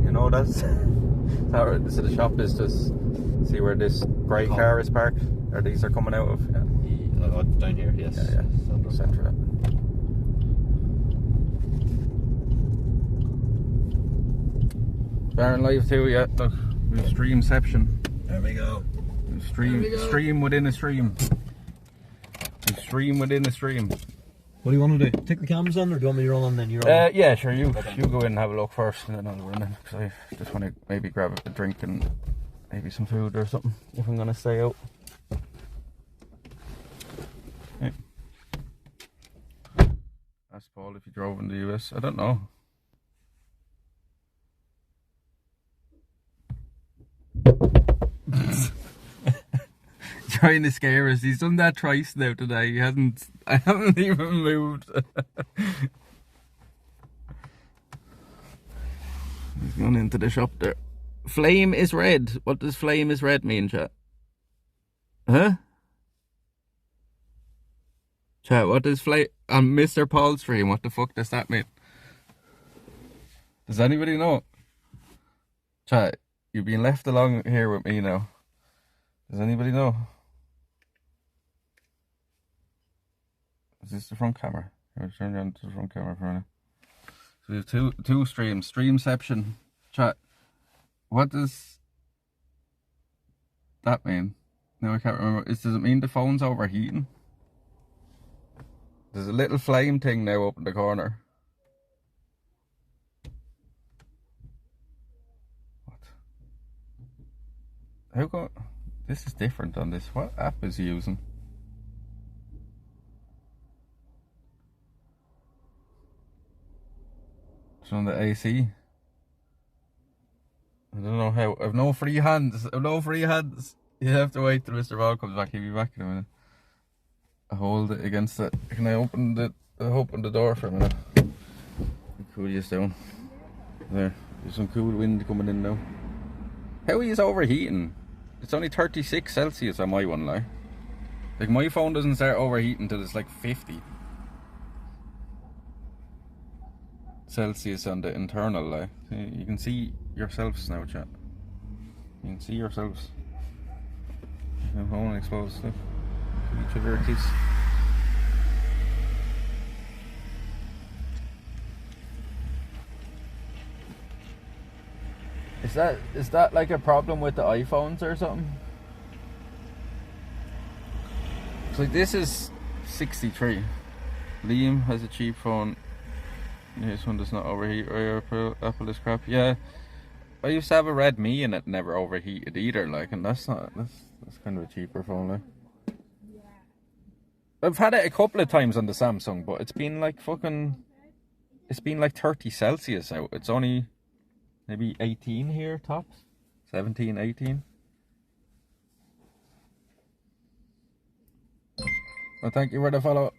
You know that's so the shop is just see where this grey car is parked. Or these are coming out of. Yeah. Down here, yes. Yeah. Centre up. Baron Live too, yeah. Look, we've streamception. There we go. Stream within a stream. Stream within a stream. What do you want to do? Take the cameras on, or do you want me to run on then? You're on. Yeah, sure. You go in and have a look first, and then I'll run in. Because I just want to maybe grab a drink and maybe some food or something if I'm gonna stay out. Okay. Ask Paul if he drove in the US. I don't know. Trying to scare us. He's done that twice now today. I haven't even moved. He's gone into the shop there. Flame is red. What does flame is red mean, chat? Huh? Chat, what does flame on Mr. Paul's stream? What the fuck does that mean? Does anybody know? Chat, you've been left along here with me now. Does anybody know? Is this the front camera? I'll turn around to the front camera for a minute. So we have two streams. Streamception. Chat. What does that mean? No, I can't remember. Does it mean the phone's overheating? There's a little flame thing now up in the corner. What? How go? This is different on this. What app is he using? It's on the AC. I don't know how. I've no free hands. You have to wait till Mr. Ball comes back. He'll be back in a minute. I hold it against it. Can I open the door for a minute? Cool you down. There's some cool wind coming in now. How is overheating? It's only 36 Celsius on my one, like my phone doesn't start overheating until it's like 50 Celsius on the internal, like. You can see yourselves now, chat. You can see yourselves. Your phone exposed, look. Each of your keys. Is that like a problem with the iPhones or something? It's like this is 63. Liam has a cheap phone. This one does not overheat. Or Apple is crap. Yeah, I used to have a Redmi and it never overheated either. Like, and that's kind of a cheaper phone. Like, I've had it a couple of times on the Samsung, but it's been like 30 Celsius out. It's only maybe 18 here tops. 17, 18. Well, thank you for the follow.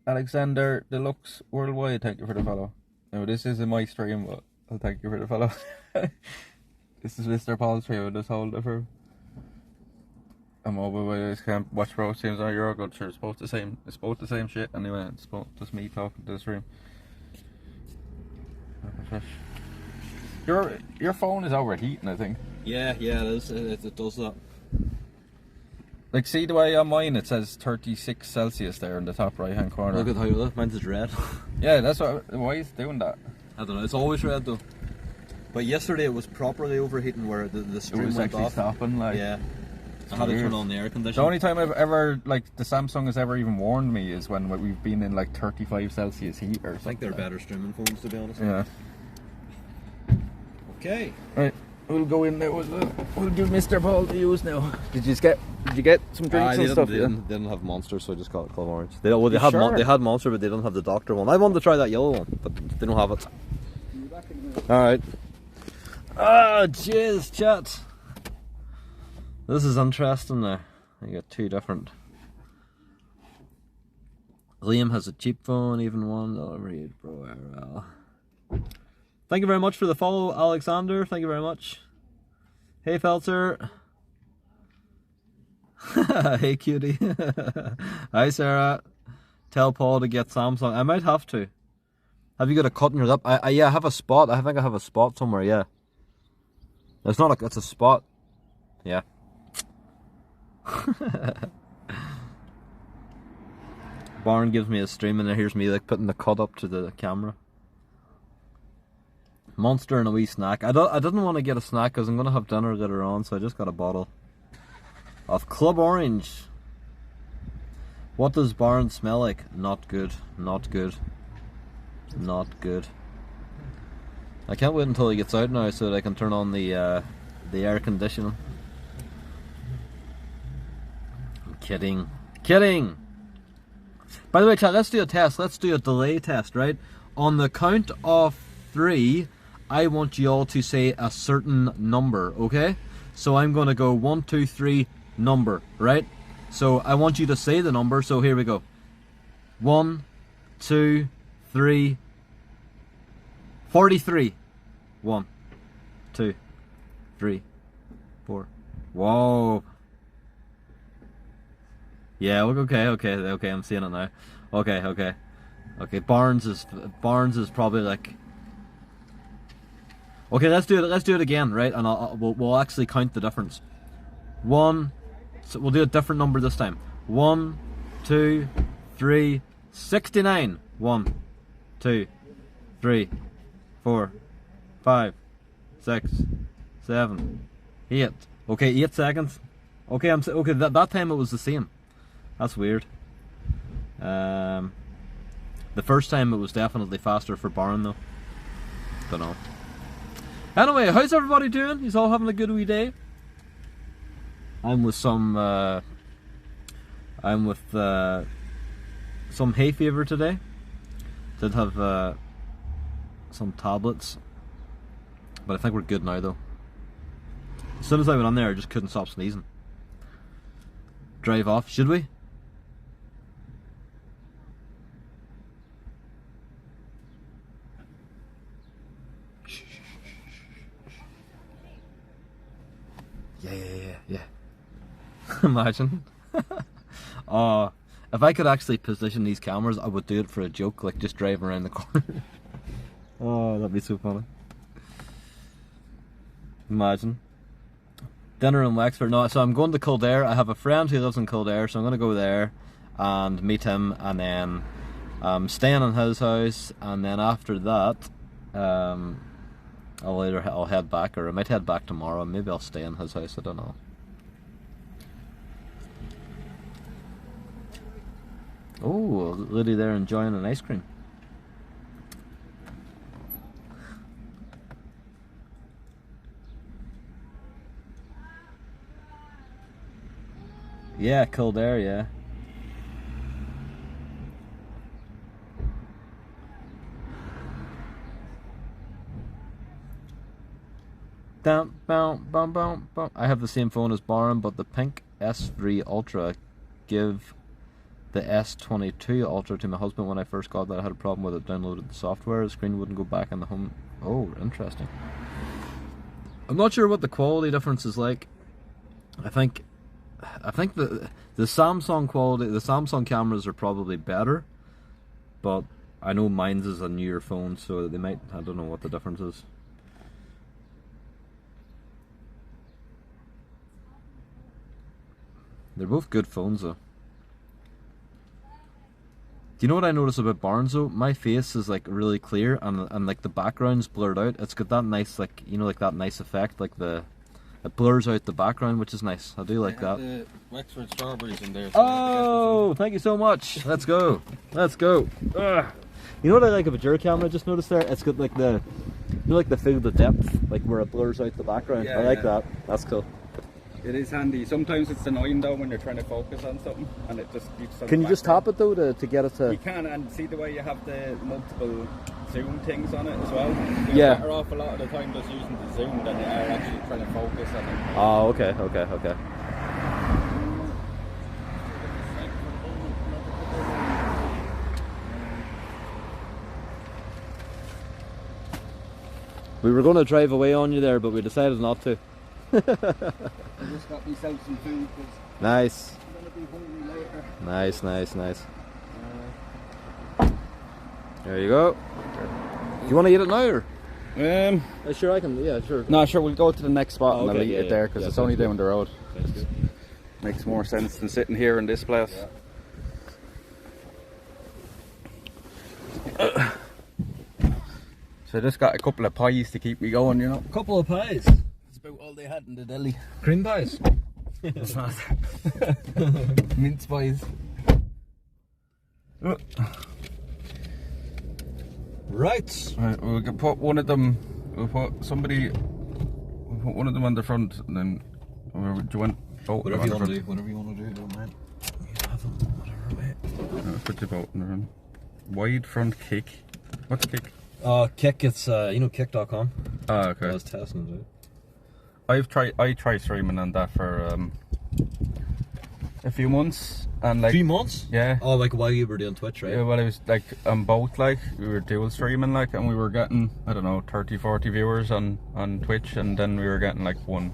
Alexander Deluxe Worldwide, thank you for the follow. Now this isn't my stream, but I'll thank you for the follow. This is Mr. Paul's stream, I just hold it for. I'm over by this can't watch pro streams on your good sure it's both the same shit anyway, it's both just me talking to the stream. Your phone is overheating, I think. Yeah, it is. It does that. Like, see the way on mine it says 36 Celsius there in the top right hand corner. Look at how you look. Mine's is red. Yeah, that's why is it doing that? I don't know. It's always red though. But yesterday it was properly overheating where the stream It was went actually off. stopping, like. Yeah. I had to turn on the air The conditioner. only time I've ever, like, the Samsung has ever even warned me is when we've been in like 35 Celsius heat or something. I think they're better streaming phones, to be honest. Yeah. Okay. Right, we'll go in there. We'll give Mr. Paul the use now. Did you get some drinks they and stuff? They didn't have Monster, so I just got it Club Orange. They had sure? they had Monster, but they didn't have the Doctor one. I wanted to try that yellow one, but they don't have it. All right. Cheers, chat. This is interesting now. I got two different. Liam has a cheap phone, even $1 Pro IRL. Thank you very much for the follow, Alexander. Thank you very much. Hey, Felter. Hey, cutie. Hi, Sarah. Tell Paul to get Samsung. I might have to. Have you got a cut in your lip? Yeah, I have a spot. I think I have a spot somewhere, yeah. It's not it's a spot. Yeah. Barn gives me a stream and here's me like putting the cut up to the camera. Monster and a wee snack. I didn't want to get a snack because I'm going to have dinner later on, so I just got a bottle of Club Orange. What does Barn smell like? Not good. Not good. Not good. I can't wait until he gets out now so that I can turn on the air conditioning. I'm kidding. Kidding! By the way, chat, let's do a test. Let's do a delay test, right? On the count of 3, I want you all to say a certain number, okay? So I'm going to go 1, 2, 3, number, right? So I want you to say the number, so here we go. 1, 2, 3, 43. 1, 2, 3, 4. Whoa. Yeah, okay, I'm seeing it now. Okay. Barnes is probably like. Okay, let's do it again, right? And we'll actually count the difference. 1, so we'll do a different number this time. 1, 2, 3, 69. 1, 2, 3, 4, 5, 6, 7, 8. Okay, 8 seconds. Okay, okay. That time it was the same. That's weird. The first time it was definitely faster for Barn though. Don't know. Anyway, how's everybody doing? He's all having a good wee day. I'm with some hay fever today. Did have some tablets, but I think we're good now though. As soon as I went on there, I just couldn't stop sneezing. Drive off, should we? Yeah. Imagine. If I could actually position these cameras, I would do it for a joke, like just driving around the corner. Oh, that'd be so funny. Imagine. Dinner in Wexford. No, so I'm going to Kildare. I have a friend who lives in Kildare, so I'm going to go there and meet him, and then staying in his house, and then after that, I'll head back, or I might head back tomorrow. Maybe I'll stay in his house. I don't know. Oh, lady there enjoying an ice cream. Yeah, Kildare, yeah. I have the same phone as Baron, but the pink S3 Ultra give the S22 Ultra to my husband when I first got that. I had a problem with it. Downloaded the software. The screen wouldn't go back in the home. Oh, interesting. I'm not sure what the quality difference is like. I think the Samsung quality, the Samsung cameras are probably better, but I know mine's is a newer phone, so they might. I don't know what the difference is. They're both good phones though. Do you know what I notice about Barnes though? My face is like really clear and like the background's blurred out. It's got that nice, like, you know, like that nice effect, like it blurs out the background, which is nice. I do like that. The Wexford strawberries in there. So Oh, thank you so much. Let's go. Let's go. Ugh. You know what I like about your camera? I just noticed there. It's got like the, you know, like the field of depth, like where it blurs out the background. Yeah, I like yeah. that. That's cool. It is handy. Sometimes it's annoying though when you're trying to focus on something and it just keeps on Can the you just background. tap it though to get it to? You can, and see the way you have the multiple zoom things on it as well. You're Yeah. better off a lot of the time just using the zoom than you are actually trying to focus on it. Oh, okay, okay, okay. We were going to drive away on you there, but we decided not to. I just got myself some food because Nice. I'm going to be hungry later. Nice, nice, nice. There you go. Do you want to eat it now or? Sure, I can. Yeah, sure. No, sure, we'll go to the next spot and okay, I'll eat yeah, it there yeah. because Yeah, it's sounds only good. down the road. Sounds good. Makes more sense than sitting here in this place. So I just got a couple of pies to keep me going, you know. Couple of pies. That's about all they had in the deli. Cream pies. It's not. Mince pies. Right. Right, we can put one of them. We'll put one of them on the front, and then do you want? Oh, Whatever on you the want to front. do. Whatever you want to do. Don't mind. You have them. Whatever way. Put the boat in the front. Wide front kick. What's kick? Kick. It's you know kick.com. Ah, I okay. was testing it out. I tried streaming on that for a few months, and like 3 months? yeah. Oh, like while you were doing Twitch, right? Yeah, well, it was like on both, like we were dual streaming, like, and we were getting, I don't know, 30-40 viewers on Twitch, and then we were getting like 1-2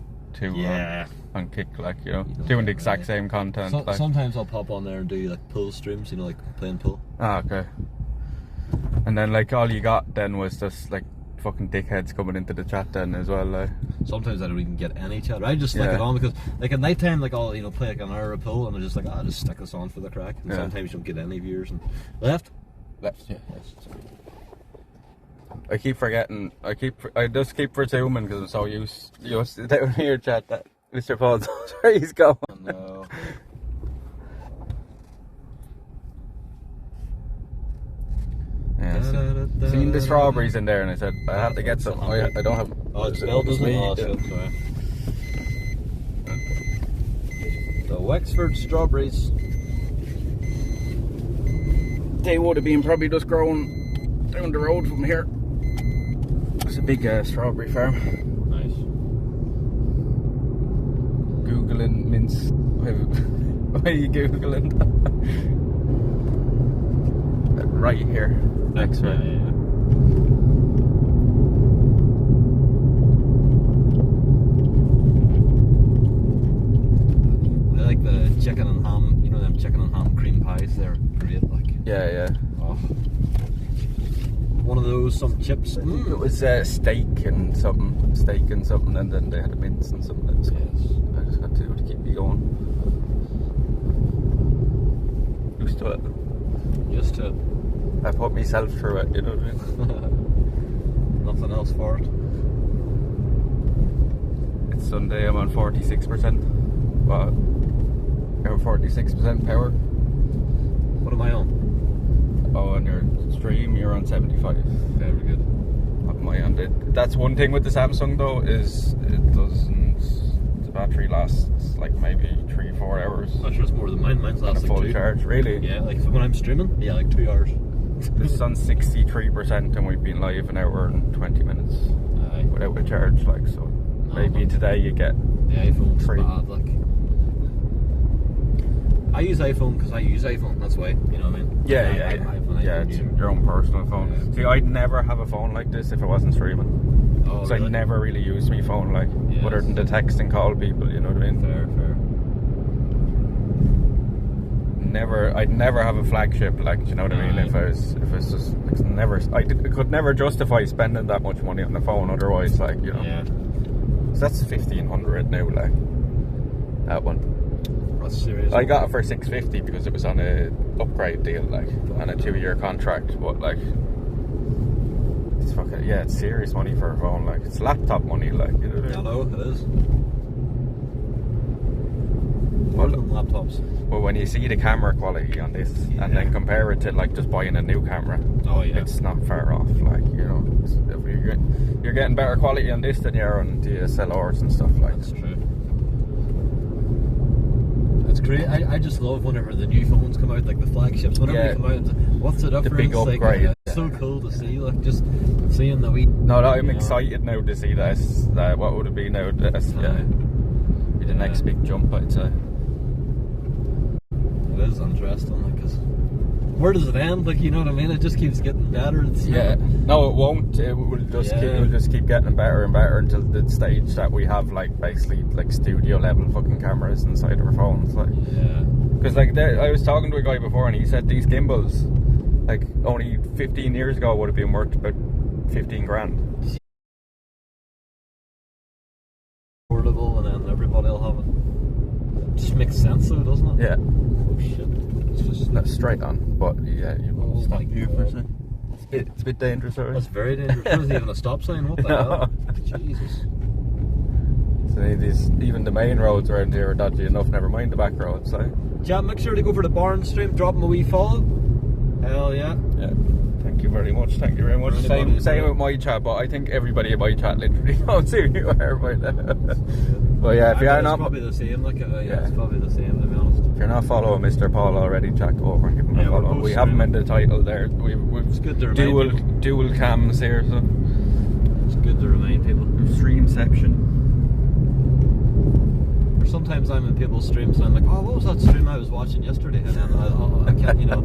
Yeah. on Kick, like, you know, doing the exact same content. Like. Sometimes I'll pop on there and do like pool streams, you know, like playing pool. Ah, okay. And then like all you got then was just like fucking dickheads coming into the chat then as well, like. Sometimes I don't even get any chat. I just stick Yeah. it on because, like, at night time, like, I'll, you know, play like an hour of pool and I'm just like, I'll just stick this on for the crack. And Yeah. sometimes you don't get any viewers. And left? Left, yeah. I keep forgetting. I just keep presuming because I'm so used to down here chat that Mr. Paul knows where he's going. No. Yeah, seen the strawberries in there, and I said I have to get some. I don't have. Oh, it's spelled, doesn't it? Oh, shit, sorry. The Wexford strawberries. They would have been probably just growing down the road from here. It's a big strawberry farm. Nice. Googling mince. Why are you googling? Right here. Next Yeah, right. yeah, yeah. I like the chicken and ham, you know, them chicken and ham cream pies, they're great, like. Yeah, yeah. Oh. One of those, some chips. It was steak and something, and then they had a mince and something else. Yes. I just had to keep me going. Used to it. Used to. I put myself through it, you know what I mean? Nothing else for it. It's Sunday, I'm on 46%. Well, I'm 46% power. What am I on? Oh, on your stream, you're on 75. Very good. What am I on? That's one thing with the Samsung though, is it doesn't, the battery lasts like maybe 3-4 hours. I'm sure it's more than mine. Mine's On a lasting full 2. charge, really? Yeah, like when I'm streaming, yeah, like 2 hours. This is on 63% and we've been live an hour and 20 minutes Aye. without a charge, like, so maybe man. today you get The iPhone's 3. bad, like. I use iPhone because I use iPhone. That's why. You know what I mean? Yeah, I- yeah, I- yeah. iPhone, Yeah, iPhone it's user. your own personal phone. Yeah. See, I'd never have a phone like this if it wasn't streaming. Oh, Because really? I never really used my phone, like, Yes. other than to text and call people, you know what I mean? Fair. I'd never have a flagship, like, you know what I mean? Aye. If it's just, it's never, I could never justify spending that much money on the phone otherwise, like, you know. Yeah. So that's 1,500 now, like, that one. That's serious. I got it for 650 because it was on a upgrade deal, like, and a 2-year contract, but, like, it's fucking, yeah, it's serious money for a phone, like, it's laptop money, like, you know what I I mean? know it is. More than laptops. But when you see the camera quality on this and then compare it to, like, just buying a new camera, Oh yeah. it's not far off, like, you know, if you're getting better quality on this than you are on DSLRs and stuff, like. That's true. It's great. I just love whenever the new phones come out, like the flagships. Whenever Yeah. they come out, what's the difference? big Like, upgrade. it's so cool to see. Like just seeing the wee. No, I'm you know. excited now to see this. What would it be now? This, yeah, be the next big jump, I'd say. It is interesting, like, cause where does it end? Like, you know what I mean? It just keeps getting better. It's, Yeah, no, it won't. It will just keep. It will just keep getting better and better until the stage that we have, like, basically, like, studio level fucking cameras inside our phones, like. Yeah. Because, like, I was talking to a guy before, and he said these gimbals, like, only 15 years ago would have been worth about 15 grand. Portable, and then everybody will have it. Just makes sense, though, doesn't it? Yeah, Oh shit! It's just that's straight on. But yeah, you Oh stop my you for a God. second. It's a bit dangerous, sorry. That's very dangerous. There's even a stop sign. What the hell? Jesus. So even the main roads around here are dodgy enough, never mind the back roads, like. Chat, make sure to go for the barn stream, drop them a wee follow. Hell yeah. Yeah. Thank you very much. Thank you very much. Anybody- Same with my chat, but I think everybody in my chat literally knows who you are by now. But yeah, if you are It's not, probably the same, like, yeah, Yeah. it's probably the same, to be honest. if you're not following Mr. Paul already, chat, go over and give him Yeah, a we're follow. both We have him in streaming. the title there. We've good to remind dual cams here, so It's good to remind people. streamception. Or sometimes I'm in people's streams and I'm like, oh, what was that stream I was watching yesterday? And then I can't, you know.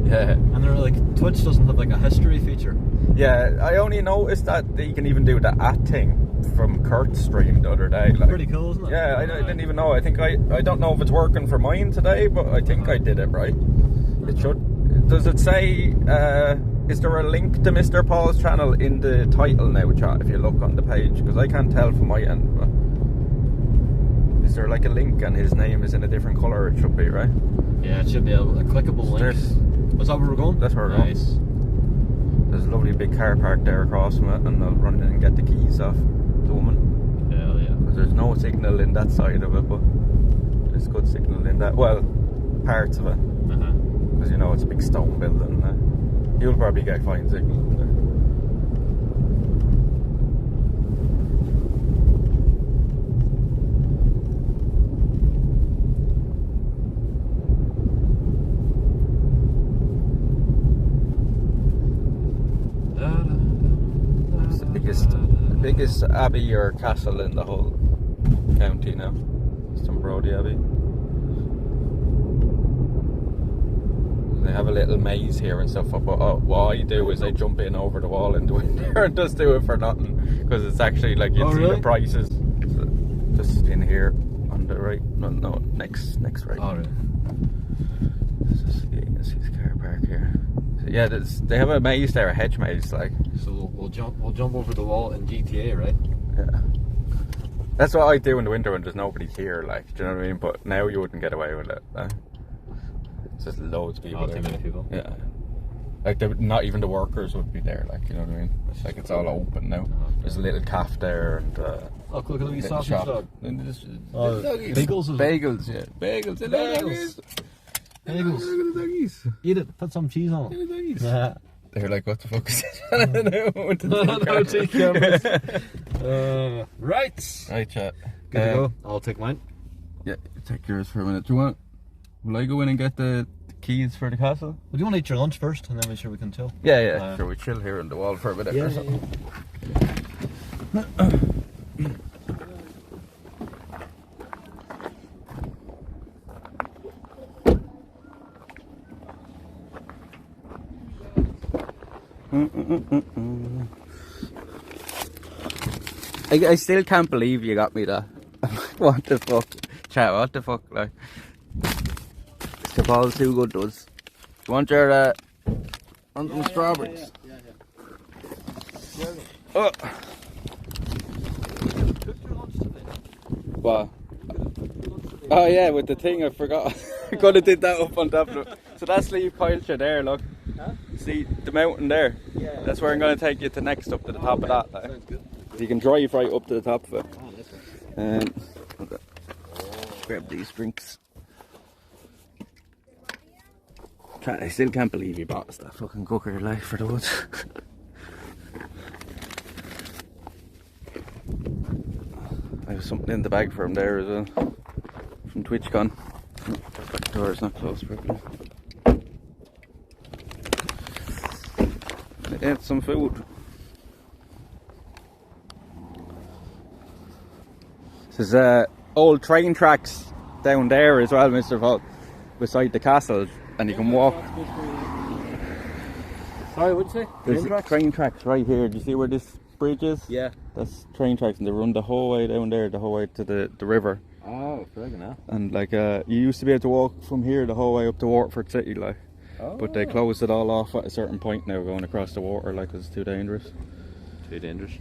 Yeah. And they're like, Twitch doesn't have like a history feature. Yeah, I only noticed that you can even do the @ thing from Kurt's stream the other day. Like, Pretty cool, isn't it? yeah, I didn't even know. I think I don't know if it's working for mine today, but I think I did it right. It should. Does it say? Is there a link to Mr. Paul's channel in the title now, chat? If you look on the page, because I can't tell from my end. But is there like a link and his name is in a different color? It should be, right? Yeah, it should be a clickable link. Was that where we're going? That's where we're going. Nice. There's a lovely big car park there across from it, and I'll run in and get the keys off the woman. Hell yeah. Because there's no signal in that side of it, but there's good signal in that. Well, parts of it. Because you know it's a big stone building. You'll probably get fine signal in there. It's the biggest abbey or castle in the whole county now. Brody Abbey. They have a little maze here and stuff, but what I do is I jump in over the wall and do it there and just do it for nothing, because it's actually like you see really? the prices. So just in here on the right, no, next right. All right. You see this car park here. So yeah, they have a maze there, a hedge maze, like. So we'll jump over the wall in GTA, right? Yeah. That's what I do in the winter when there's nobody here, like, do you know what I mean? But now you wouldn't get away with it. It's just loads of people Too there. many people. Yeah. Like, not even the workers would be there, like, you know what I mean? It's like, it's all open now. There's a little calf there and Look at the wee little sausage shop. dog. And there's Oh, doggies. bagels is- Bagels, yeah. Bagels. Hello, Bagels. doggies. Bagels. Look at the doggies. Eat it. Put some cheese on Look it. at the doggies. Yeah. They're like, what the fuck is this? No, take cameras. Right. Right, chat. Good to go. I'll take mine. Yeah, take yours for a minute. Do you want? Will I go in and get the keys for the castle? Well, do you want to eat your lunch first, and then make sure we can chill? Yeah. Sure, we chill here on the wall for a minute or something. I still can't believe you got me that. What the fuck? Chat, what the fuck? Like, the ball's too good to us. You want your, want some strawberries? Yeah. Oh. Cook your lunch today. What? Oh yeah, with the thing, I forgot. I could have did that up on top of it. So that's Leave Pileshire there, look. Huh? See the mountain there? Yeah. That's where I'm going to take you to next, up to the top of that. Like. Sounds good. You can drive right up to the top of it. Oh, that's right. Okay. Grab these drinks. I still can't believe you bought us that fucking cooker like for the woods. I have something in the bag for him there as well. From TwitchCon. Back door is not closed properly. They ate some food. There's old train tracks down there as well, Mr. Paul, beside the castle, and you can walk. Sorry, what'd you say? There's train tracks right here. Do you see where this bridge is? Yeah. That's train tracks, and they run the whole way down there, the whole way to the river. Oh, friggin' hell. And like, you used to be able to walk from here the whole way up to Waterford City, like. Oh. But they closed it all off at a certain point now, going across the water, like, 'cause it's too dangerous. Too dangerous.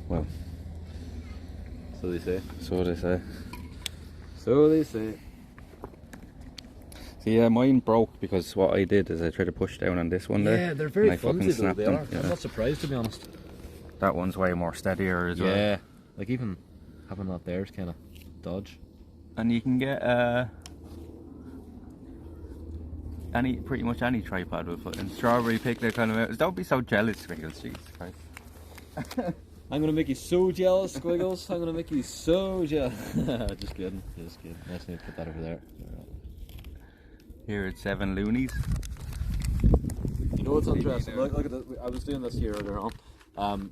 Well, So they say. so they say. So they say. See, yeah, mine broke because what I did is I tried to push down on this one there. Yeah, they're very and I fucking flimsy though, snapped they them. are. Yeah. I'm not surprised, to be honest. That one's way more steadier as well. Yeah. Like even having that there is kind of dodge. And you can get pretty much any tripod with it. And strawberry picnic kind of mountains. Don't be so jealous, Squiggles. Jesus Christ. I'm gonna make you so jealous, Squiggles. I'm gonna make you so jealous. Just kidding. Just kidding. I just need to put that over there. Here at 7 Loonies. You know what's interesting? Look at this. I was doing this here earlier on.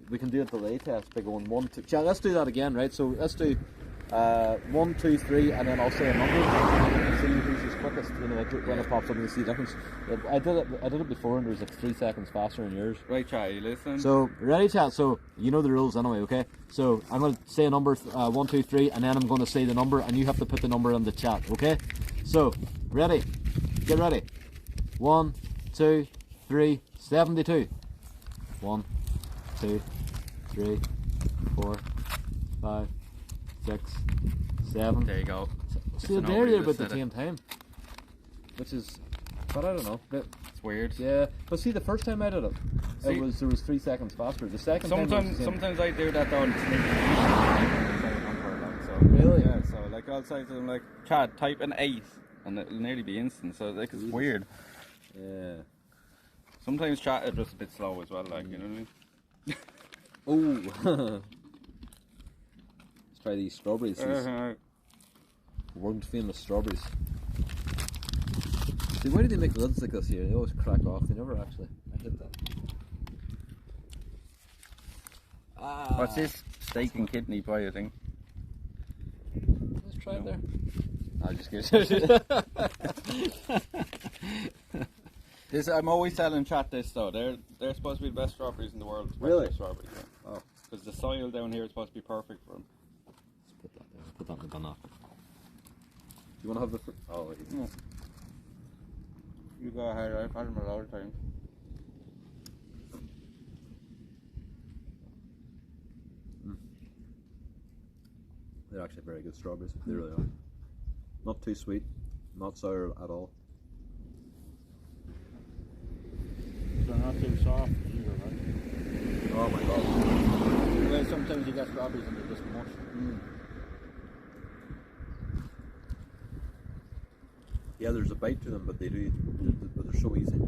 We can do it the lay test. Big one, 1, 2. Yeah, let's do that again, right? So let's do 1, 2, 3, and then I'll say a number. And see who's the quickest. You know, like when it pops up, you see the difference. I did it before, and there was like 3 seconds faster than yours. Right, chat, you listening? So ready, chat? So you know the rules anyway, okay? So I'm going to say a number, 1, 2, 3, and then I'm going to say the number, and you have to put the number in the chat, okay? So ready? Get ready. 1, 2, 3, 72. 1, 2, 3, 4, 5, 6, 7. There you go. See, an there overview about the set it. same time. Which is, but I don't know. It's weird. Yeah, but see, the first time I did it, See- there was 3 seconds faster. The second time, it was the same. Sometimes I do that though and sneak. Really? Yeah, so like I'll say to them like, Chad, type an 8 and it'll nearly be instant, so like it's weird. Yeah. Sometimes chat is just a bit slow as well, like, you know what I mean? Oh. Let's try these strawberries. These Uh-huh. world famous strawberries. See, why do they make lids like this here? They always crack off. They never actually. I hate that. What's this? Steak and kidney pie, I think. Let's try it there. I'll just give This, I'm always telling chat this though. They're supposed to be the best strawberries in the world. Really? Strawberries, yeah. Oh. Because the soil down here is supposed to be perfect for them. Let's put that there. Let's put that in the banana. Do you want to have the fruit? Oh, wait. No. You go ahead. I've had them a lot of times. They're actually very good strawberries. They really are. Not too sweet, not sour at all. They're not too soft either, right? Oh my god. Well, sometimes you get strawberries and they're just mush. Yeah, there's a bite to them, but they're so easy.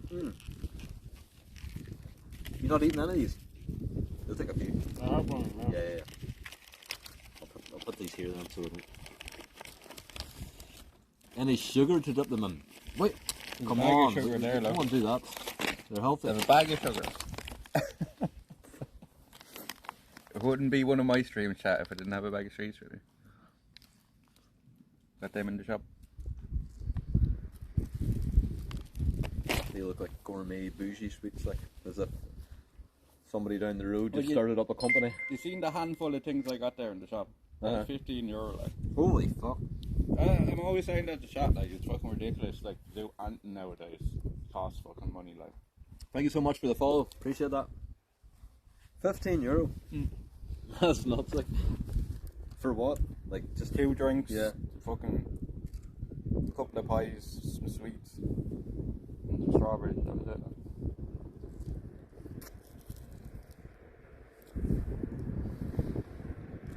You're not eating any of these? You'll take a few. I have one, yeah. Yeah. I'll put these here then so it don't... Any sugar to dip them in? Wait, come bag of on. sugar there, look. Come on, do that. They're healthy. They have a bag of sugar. It wouldn't be one of my streams, chat, if I didn't have a bag of streets really. Got them in the shop. look like gourmet bougie sweets, like as if somebody down the road Well, just you- started up a company. You seen the handful of things I got there in the shop? Uh-huh. €15, like. Holy fuck! I'm always saying that the shop, like, it's fucking ridiculous. Like, to do anything nowadays costs fucking money, like. Thank you so much for the follow. Appreciate that. €15. That's nuts. Like, for what? Like just 2 drinks, Yeah. fucking a couple of pies, some sweets, and some strawberries, that was it.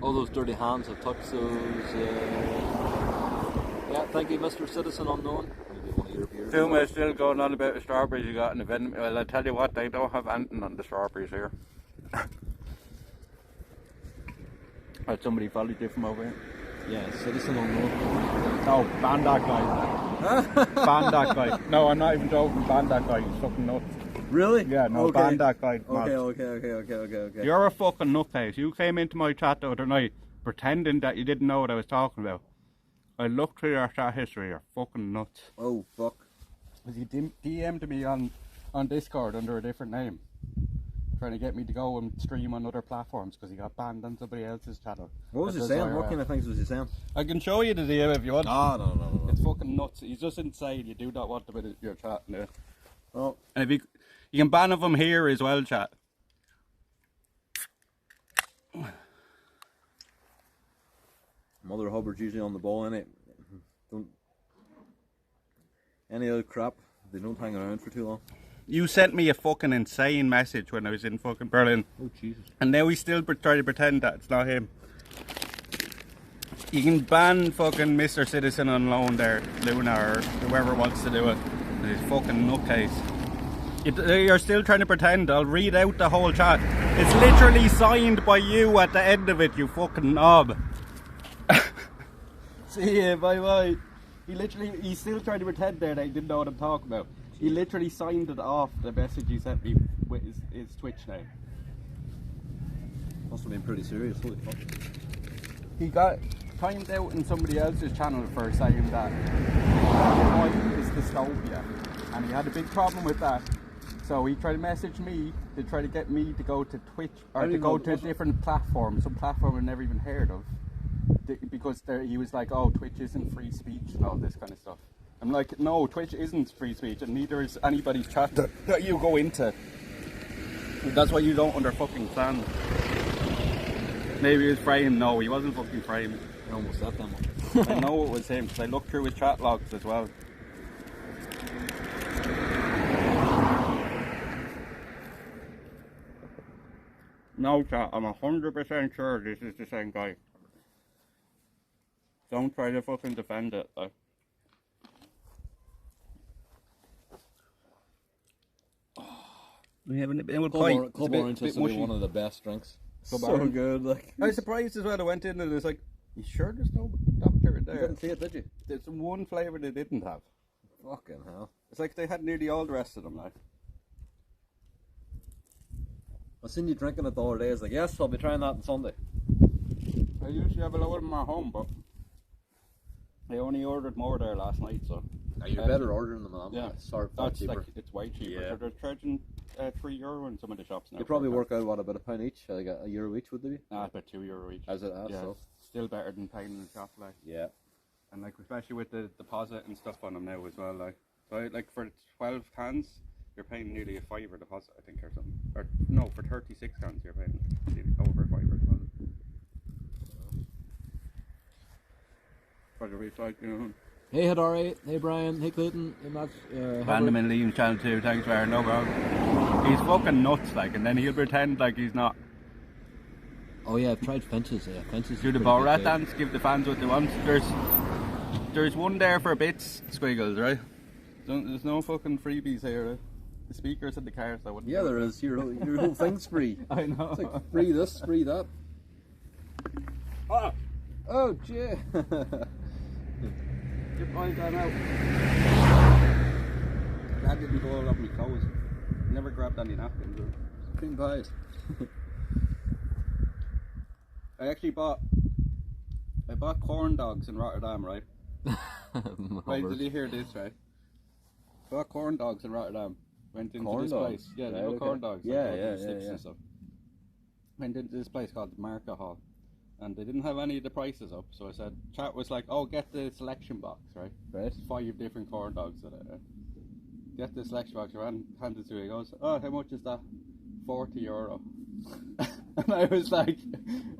all those dirty hands have touched those. Yeah, thank you, Mr. Citizen Unknown. Maybe one of your beers. Filma is still going on about the strawberries you got in the vending. Well, I tell you what, they don't have anything on the strawberries here. Had somebody followed you from over here? Yeah, Citizen Unknown. No, ban that guy. Ban that guy. No, I'm not even joking. Ban that guy. He's fucking nuts. Really? Yeah, no, Okay. ban that guy. Mad. Okay. You're a fucking nutcase. You came into my chat the other night pretending that you didn't know what I was talking about. I looked through your chat history. You're fucking nuts. Oh fuck. Because he DM'd me on Discord under a different name, trying to get me to go and stream on other platforms because he got banned on somebody else's channel. What was That he does saying? IRL. What kind of things was he saying? I can show you the DM if you want. No. It's fucking nuts. He's just insane. You do not want to be your chat now. Oh, And if you can ban of him here as well, chat. Mother Hubbard's usually on the ball, innit? Don't. Any other crap, they don't hang around for too long. You sent me a fucking insane message when I was in fucking Berlin. Oh Jesus. And now we still try to pretend that it's not him. You can ban fucking Mr. Citizen on loan there, Luna, or whoever wants to do it. He's fucking nutcase. You're still trying to pretend. I'll read out the whole chat. It's literally signed by you at the end of it, you fucking knob. See ya, bye bye. He's still trying to pretend there that he didn't know what I'm talking about. He literally signed it off, the message he sent me with his Twitch name. Must have been pretty serious. Holy fuck. He got timed out in somebody else's channel for saying that White is dystopia, and he had a big problem with that. So he tried to message me to try to get me to go to Twitch or to go to a different platform, some platform I've never even heard of, because he was like, "Oh, Twitch isn't free speech" and all this kind of stuff. I'm like, no, Twitch isn't free speech, and neither is anybody's chat that you go into. That's what you don't understand. Maybe he was framed. No, he wasn't fucking framed. I almost left them. I know it was him because I looked through his chat logs as well. No, chat, I'm 100% sure this is the same guy. Don't try to fucking defend it, like. We have an Club Orange is one of the best drinks. Club So Orange. good, like. I was surprised as well. I went in and it's like, you sure there's no doctor in You there? didn't see it, did you? There's one flavour they didn't have. Fucking hell. It's like they had nearly all the rest of them, like. I seen you drinking it the other day. I was like, yes, I'll be trying that on Sunday. I usually have a lot of them at home, but I only ordered more there last night, so. You're better ordering them than Yeah, Sorry, that's cheaper. like, it's way cheaper. Yeah. So they're charging €3 in some of the shops now. They probably work out, what, about £1 each? Like a euro each, would they be? Nah, about €2 each. As it has, Yeah, so. still better than paying in the shop, like. Yeah. And like, especially with the deposit and stuff on them now as well, like. So like for 12 cans, you're paying nearly a £5 deposit, I think, or something. Or no, for 36 cans, you're paying over a £5 deposit. For the recycling, you know. Hey Hidari, hey Brian, hey Clayton, hey Max. Random in Liam's channel too, thanks for no problem. He's fucking nuts, like, and then he'll pretend like he's not. Oh yeah, I've tried fences. Yeah, fences. Do the ball rat dance, give the fans what they want. There's one there for bits, squiggles, right? There's no fucking freebies here, right? The speakers in the cars, I wouldn't. Yeah, there is. Your whole thing's free. I know. It's like free this, free that. Ah! Oh, gee. Get mine gone out. That didn't go all over my clothes. Never grabbed any napkins. Clean pies. I actually bought corn dogs in Rotterdam, right? Right, did you hear this, right? Got corn dogs in Rotterdam. Went into Corn this dogs? place. Yeah, Right, they know okay. corn dogs. Yeah, like, yeah, sticks yeah. and stuff. Went into this place called the Market Hall. And they didn't have any of the prices up, so I said, chat was like, oh, get the selection box, right? Right. 5 different corn dogs in it, right? Get the selection box, I handed it to him, he goes, oh, how much is that? €40. And I was like,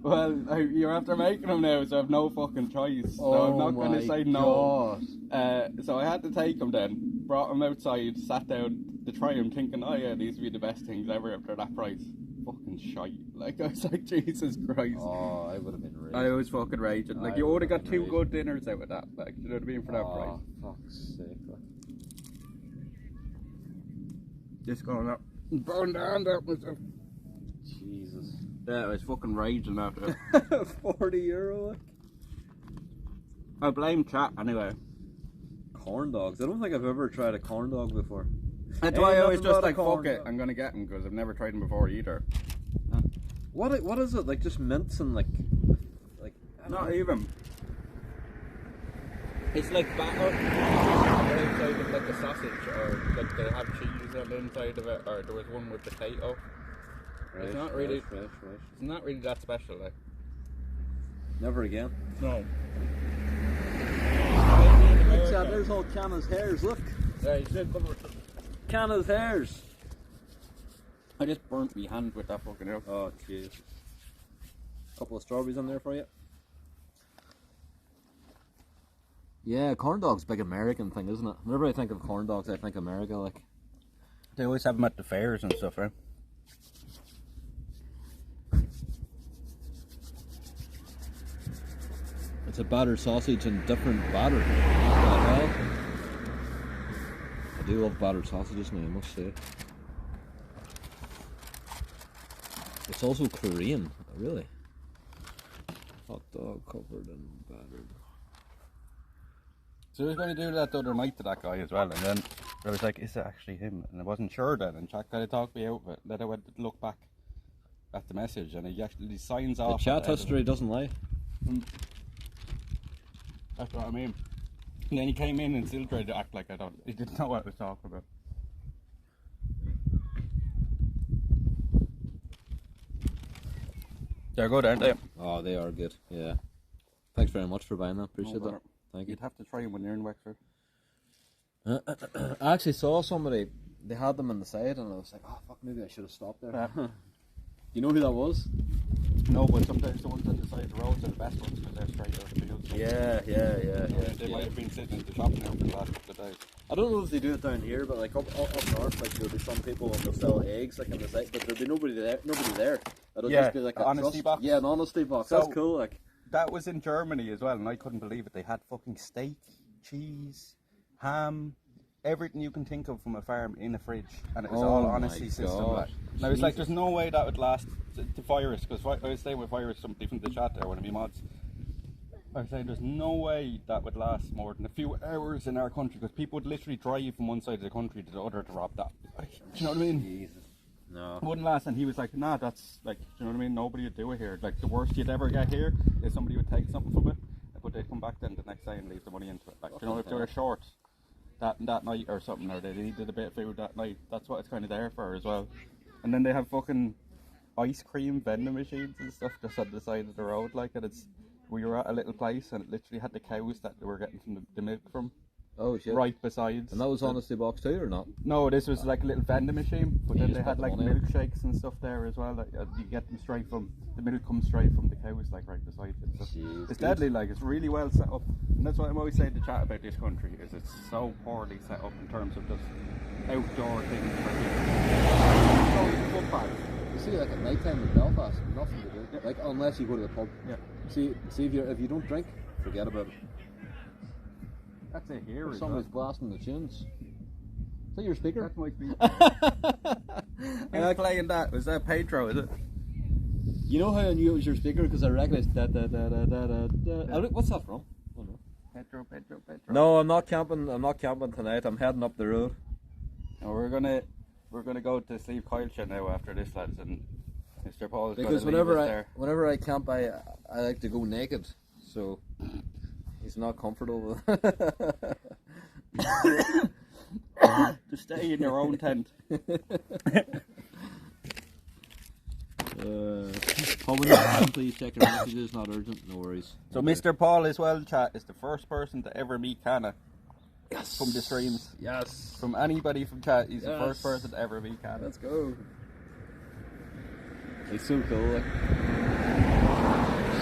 well, you're after making them now, so I have no fucking choice. So I'm not going to say no. So I had to take them then, brought them outside, sat down to try them, thinking, oh yeah, these would be the best things ever after that price. Fucking shite. Like, I was like, Jesus Christ. Oh, I would have been raging. I was fucking raging. Like, I you would have would've got been 2 good dinners out of that. Like, you know what I mean, for that price. Fuck's sake. Like. Just going up and burn down that myself. Jesus. Yeah, I was fucking raging after it. €40. I blame chat anyway. Corn dogs. I don't think I've ever tried a corn dog before. That's Ain't why I was nothing just but a like, corn fuck it, dog. I'm gonna get them because I've never tried them before either. What is it? Like just mints and like I don't Not know. even. It's like batter outside of like a sausage, or like they have cheese on the inside of it, or there was one with potato. It's not really. Right. It's not really that special, like. Never again. No. There's all Canna's hairs. Look, Yeah, you should come with. Canna's hairs. I just burnt my hand with that fucking hook. Oh jeez. Couple of strawberries on there for you. Yeah, corn dogs, big American thing, isn't it? Whenever I think of corn dogs, I think America. Like, They always have them at the fairs and stuff, right? it's a battered sausage and different batter. What the hell? I do love battered sausages now, I must say. It's also Korean, really. Hot dog covered in battered. So I was going to do that the other night to that guy as well, and then I was like, is it actually him? And I wasn't sure then, and Jack kind of talked me out of it. Then I went to look back at the message, and he actually signs The off. chat at the end of history doesn't lie. it. That's what I mean. And then he came in and still tried to act like he didn't know what I was talking about. They're good, aren't they? Oh, they are good, yeah. Thanks very much for buying that, appreciate that. Thank you. You'd have to try them when you're in Wexford. I actually saw somebody, they had them on the side, and I was like, oh fuck, maybe I should have stopped there. You know who that was? No, but sometimes the ones on the side of the roads are the best ones because they're straight out of the fields. Yeah. They might have been sitting in the shop now for the last couple of days. I don't know if they do it down here, but like up north, like there'll be some people and they'll sell eggs like on the side, but there'll be nobody there. It'll Yeah, just be like a honesty trust. box. Yeah, an honesty box. So- That's cool. Like, That was in Germany as well, and I couldn't believe it. They had fucking steak, cheese, ham, everything you can think of from a farm in a fridge, and it was all Oh honesty my system. God. Like. And I was like, there's no way that would last the virus, because I was staying with virus, somebody from the chat there, one of my mods. I was saying there's no way that would last more than a few hours in our country, because people would literally drive from one side of the country to the other to rob that. Like, do you know what I mean? Jesus. No. It wouldn't last, and he was like, nah, that's like, do you know what I mean? Nobody would do it here. Like, the worst you'd ever get here is somebody would take something from it, but they'd come back then the next day and leave the money into it. Like, do you know, if they were short that night or something, or they needed a bit of food that night, that's what it's kind of there for as well. And then they have fucking ice cream vending machines and stuff just on the side of the road, like, and we were at a little place and it literally had the cows that they were getting from the milk from Oh shit. right besides. And that was honesty box too, or not? No, this was like a little vending machine, but You then just they put had the like money in. milkshakes and stuff there as well. Like, you get them straight from the milk comes straight from the cows, like right beside it. So Jeez, it's good. deadly, like it's really well set up, and that's what I'm always saying to chat about this country is it's so poorly set up in terms of just outdoor things for people. Going to footpaths. You see, like at night time in Belfast, nothing to do. Yeah. Like unless you go to the pub. Yeah, See if you don't drink, forget about it. that's it here. If as somebody's well. blasting the tunes. Is that your speaker? That's my speaker. Who's playing that? Was that Pedro? Is it? You know how I knew it was your speaker because I recognized da da da da da da. Da. What's that from? Oh, no. Pedro. No, I'm not camping. I'm not camping tonight. I'm heading up the road. No, we're gonna go to sleep Kyle now after this, lads, and Mr. Paul is Because gonna leave us there. whenever I camp, I like to go naked. So he's not comfortable. to stay in your own tent. Please check your messages, not urgent, no worries. So Mr. Paul as well, chat, is the first person to ever meet Kana. Yes. From the streams. Yes. From anybody from chat, he's the first person to ever meet Kana. Let's go. He's so cool. Like.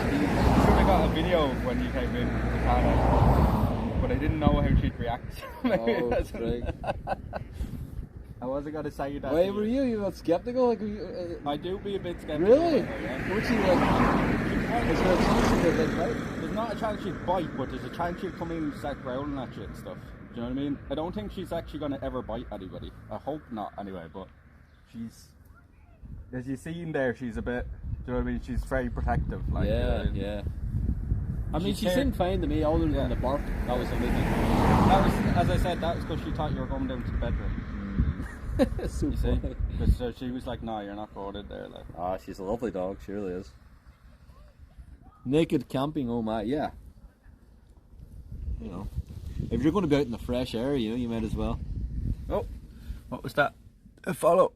Should have got a video of when you came in to Kana, but I didn't know how she'd react. Oh, that's right. I wasn't going to say that. Why were you? You got skeptical? Like, I do be a bit skeptical. really? Yeah. What's he like? Is there a chance you could like bite? There's not a chance she'd bite, but there's a chance she'd come in and start growling at you and stuff. Do you know what I mean? I don't think she's actually going to ever bite anybody. I hope not, anyway. But she's, as you see in there, she's a bit. Do you know what I mean? She's very protective. Like, Yeah. I mean, she seemed fine to me, other than the bark. That was the only thing. That was, as I said, that was because she thought you were going down to the bedroom. So You see? So she was like, "No, you're not going in there." Like, Ah, she's a lovely dog. She really is. Naked camping, oh my, yeah. You know, if you're going to be out in the fresh air, you know, you might as well. oh, what was that? A follow.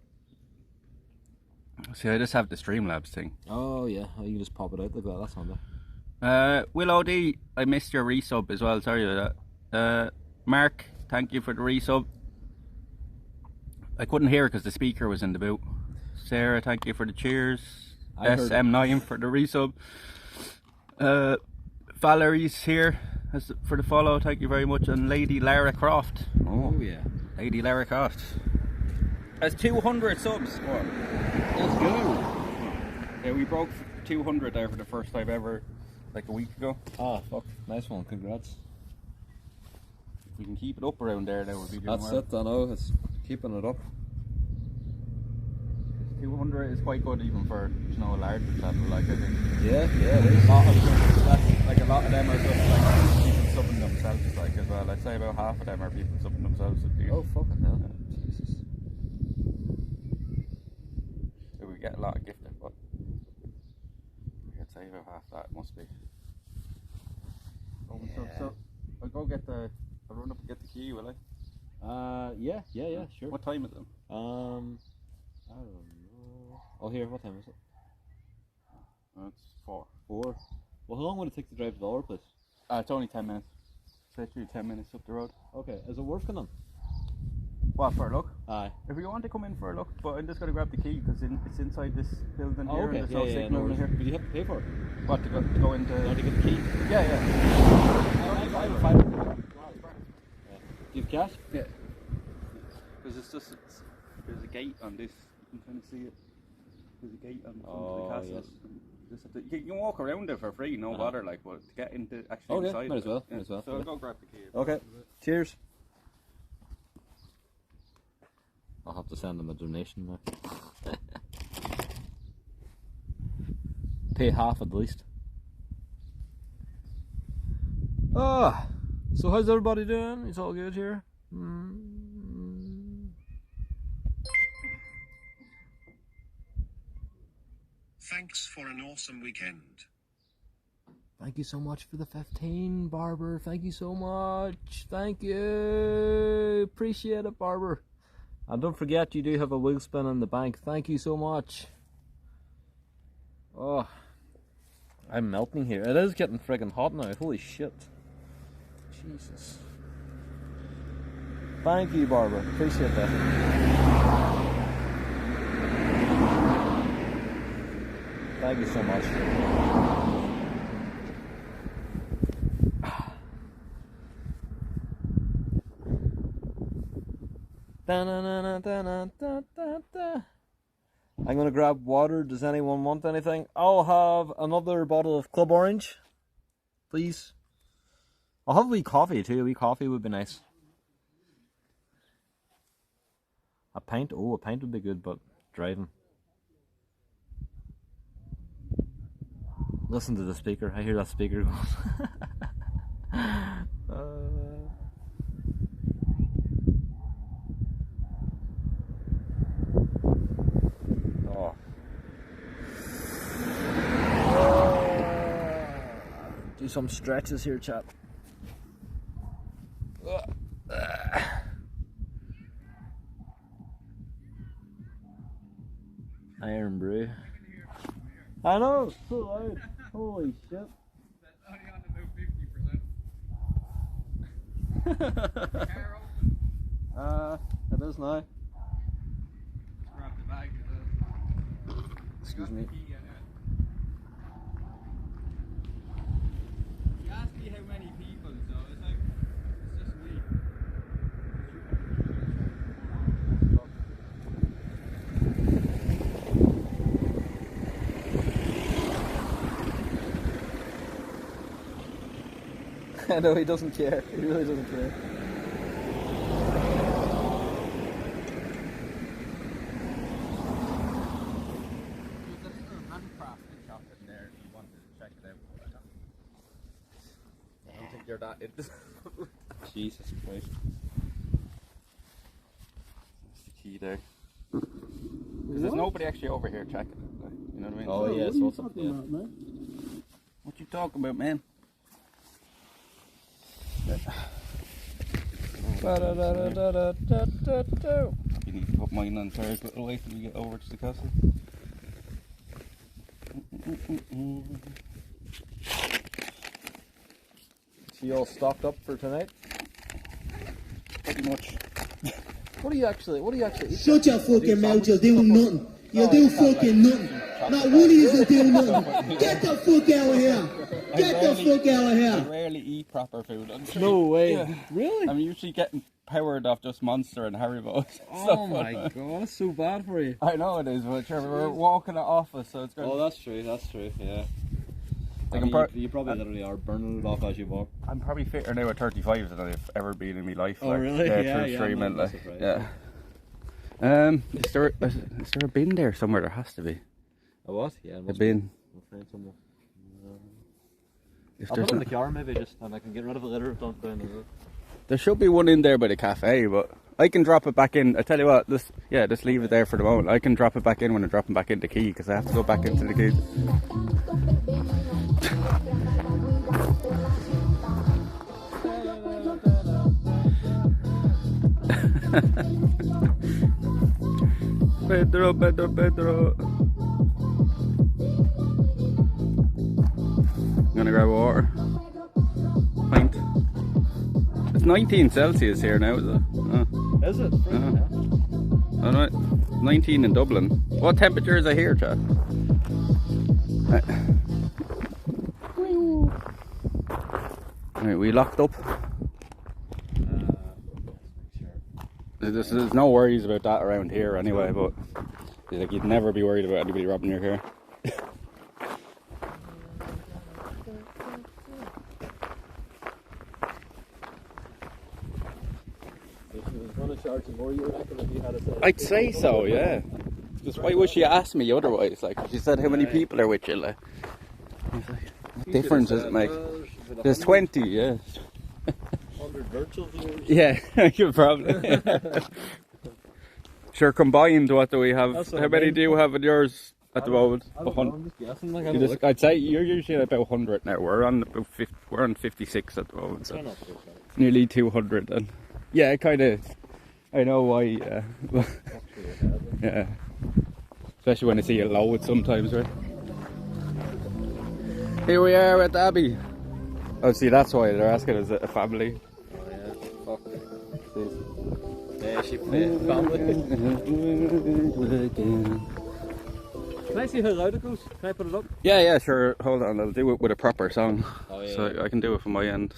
See, I just have the Streamlabs thing. Oh yeah, you can just pop it out like that. That's handy. Will OD, I missed your resub as well. Sorry about that. Mark, thank you for the resub. I couldn't hear because the speaker was in the boot. Sarah, thank you for the cheers. SM9 for the resub. Valerie's here for the follow. Thank you very much. And Lady Lara Croft. Oh yeah, Lady Lara Croft has 200 subs. What? let's go. Yeah, we broke 200 there for the first time ever, like a week ago. Ah, fuck, nice one. Congrats. If we can keep it up around there, then we'll be doing That's well. it. I know. It's keeping it up. 200 is quite good even for, you know, a larger channel, like, I think. Yeah, it is. Like a lot of them are just like people subbing themselves, like, as well. I'd say about half of them are people subbing themselves. Oh fucking hell! Jesus. So we get a lot of gifted, but I'd say about half that must be. So I'll go get I'll run up and get the key, will I? Yeah, sure. What time is it? I don't know. Oh, here, what time is it? It's 4. 4. Well, how long would it take to drive to the other place? It's only 10 minutes. It's literally 10 minutes up the road. Okay, is it working then? What, for a look? Aye. If you want to come in for a look, but I'm just going to grab the key because it's inside this building Oh, here okay. and there's no signal in here. But you have to pay for it. What, to go into... You want to get the key? Yeah. I have 5. Do you have cash? Yeah. Because there's a gate on this. You can kind of see it. There's a gate on the front of the castle. Yes. Just have to, you can walk around it for free, no bother, like, but to get into actually Okay, inside. might as well. Yeah. Might as well. So I'll go grab the key. Okay. Cheers. I'll have to send them a donation now. Pay half at least. So how's everybody doing? It's all good here? Thanks for an awesome weekend. Thank you so much for the 15, Barber. Thank you so much. Thank you. Appreciate it, Barber. And don't forget, you do have a wheel spin in the bank. Thank you so much. Oh, I'm melting here. It is getting friggin' hot now. Holy shit. Jesus. Thank you, Barber. Appreciate that. Thank you so much. I'm gonna grab water. Does anyone want anything? I'll have another bottle of Club Orange, please. I'll have a wee coffee too. A wee coffee would be nice. A pint? Oh, a pint would be good, but driving. Listen to the speaker. I hear that speaker going. Oh. Do some stretches here, chap. bro. I know, it's so loud. Holy shit. That's only on about 50%. It is now. Grab the bag. Excuse me. You asked me how many people, so it's like, it's just me. No, he doesn't care. He really doesn't care. There's a little handcrafted shop in there if you wanted to check it out. I don't think you're that into. Jesus Christ. That's the key there. Because there's nobody actually over here checking it. Like, you know what I mean? Oh, What yes, are you what's up, talking yeah. about, man? What you talking about, man? You need to put mine on third little way till we get over to the castle. So you all stocked up for tonight? Pretty much. What do you actually eat? Shut your fucking mouth, you'll do nothing. You'll do fucking nothing. Not one of you will do nothing. Get the fuck out of here. Get the fuck out of I here. rarely eat proper food. No way. Yeah. Really? I'm usually getting powered off just Monster and Haribo. Oh my god, that's so bad for you. I know it is, but sure, we're walking at office, so it's good. Oh, that's true, yeah. Like I mean, I'm you probably literally are burning it off as you walk. I'm probably fitter now at 35 than I've ever been in my life. Oh, like, really? Yeah, Yeah, through yeah, streaming, I'm not like, surprised. yeah. Is there a bin there somewhere? There has to be. A what? Yeah, A bin. We'll find someone. If I'll there's put it in no- the car maybe just, and I can get rid of it later down the road. There should be one in there by the cafe, but I can drop it back in. I tell you what, just leave it there for the moment. I can drop it back in when I'm dropping back in the key because I have to go back into the key. Pedro. I'm gonna grab water. Pint. It's 19 Celsius here now, is it? Oh. Is it? Oh no, 19 in Dublin. What temperature is it here, Chad? Right, we locked up. There's no worries about that around here anyway, but like you'd never be worried about anybody robbing your car. I'd say so, yeah. Because why would she ask me otherwise? Like, she said, how many people are with you? Like, I was like, what difference does it make? There's 20, yeah. 100 virtual viewers. Yeah, you probably. Sure, combined, what do we have? That's what How I many mean. do you have in yours at the moment? I don't know, I'm just guessing. Like, I don't look. I'd say you're usually at about 100 now. We're on about 50, we're on 56 at the moment, so Try not to go far. nearly 200. And yeah, kind of. I know why. Yeah, especially when I see it load sometimes, right? Here we are at Abbey. Oh, see, that's why they're asking us a family. Oh yeah, fuck. Yeah, she played family. Can I see how loud it goes? Can I put it up? Yeah, sure. Hold on, I'll do it with a proper song. Oh yeah. So I can do it from my end.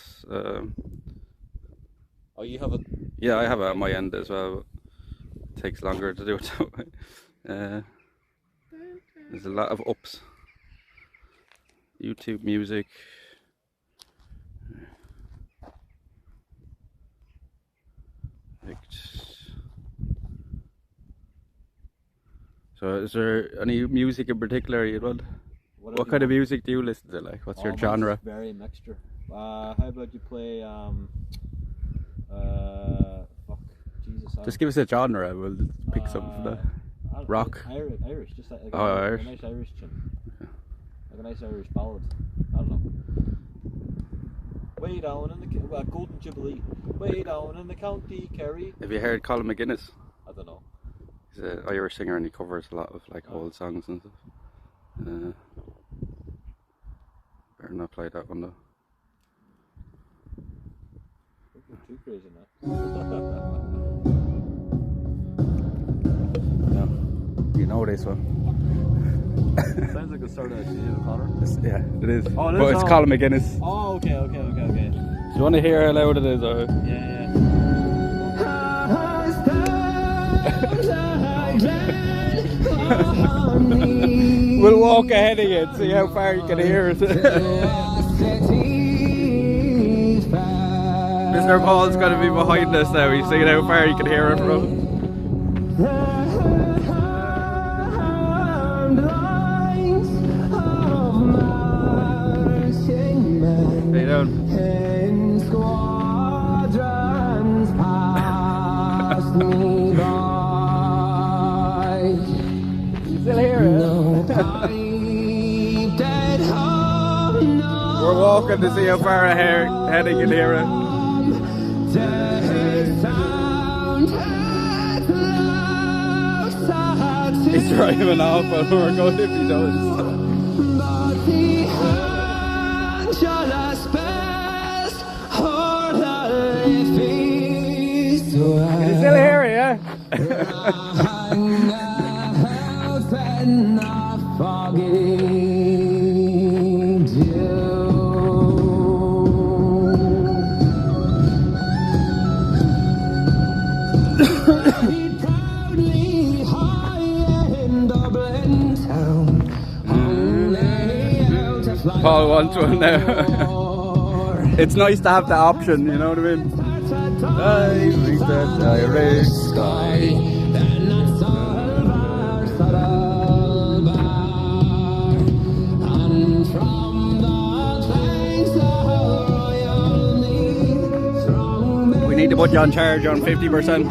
Oh, you have it. Yeah, I have it at my end as well. It takes longer to do it that way. There's a lot of ups. YouTube music. So is there any music in particular you'd want? What kind of music do you listen to? Like, what's your genre? Very mixture. How about you play fuck, Jesus. Just give us a genre, we'll pick something for that. Rock. Irish, just like Oh, Irish. a nice Irish tune. Like a nice Irish ballad. I don't know. Way down in the Golden Jubilee. Way down in the county Kerry. Have you heard Colin McGuinness? I don't know. He's an Irish singer and he covers a lot of like old songs and stuff. Better not play that one though. Too crazy now. No, you know this one. Sounds like the start of a Connor. Yeah, it is. Oh, it is? But it's Oh. Colin McGuinness. Oh, okay. Do you want to hear how loud it is? Or? Yeah. We'll walk ahead of you and see how far you can hear it. Mr. Paul's going to be behind us now. He's seeing how far you can hear it from. How you doing? Still here? We're walking to see how far ahead you can hear it. He's driving off while we're going if he does. Can you still hear it, yeah? Paul wants one now. It's nice to have the option, you know what I mean? I reach that Irish sky. We need to put you on charge on 50%.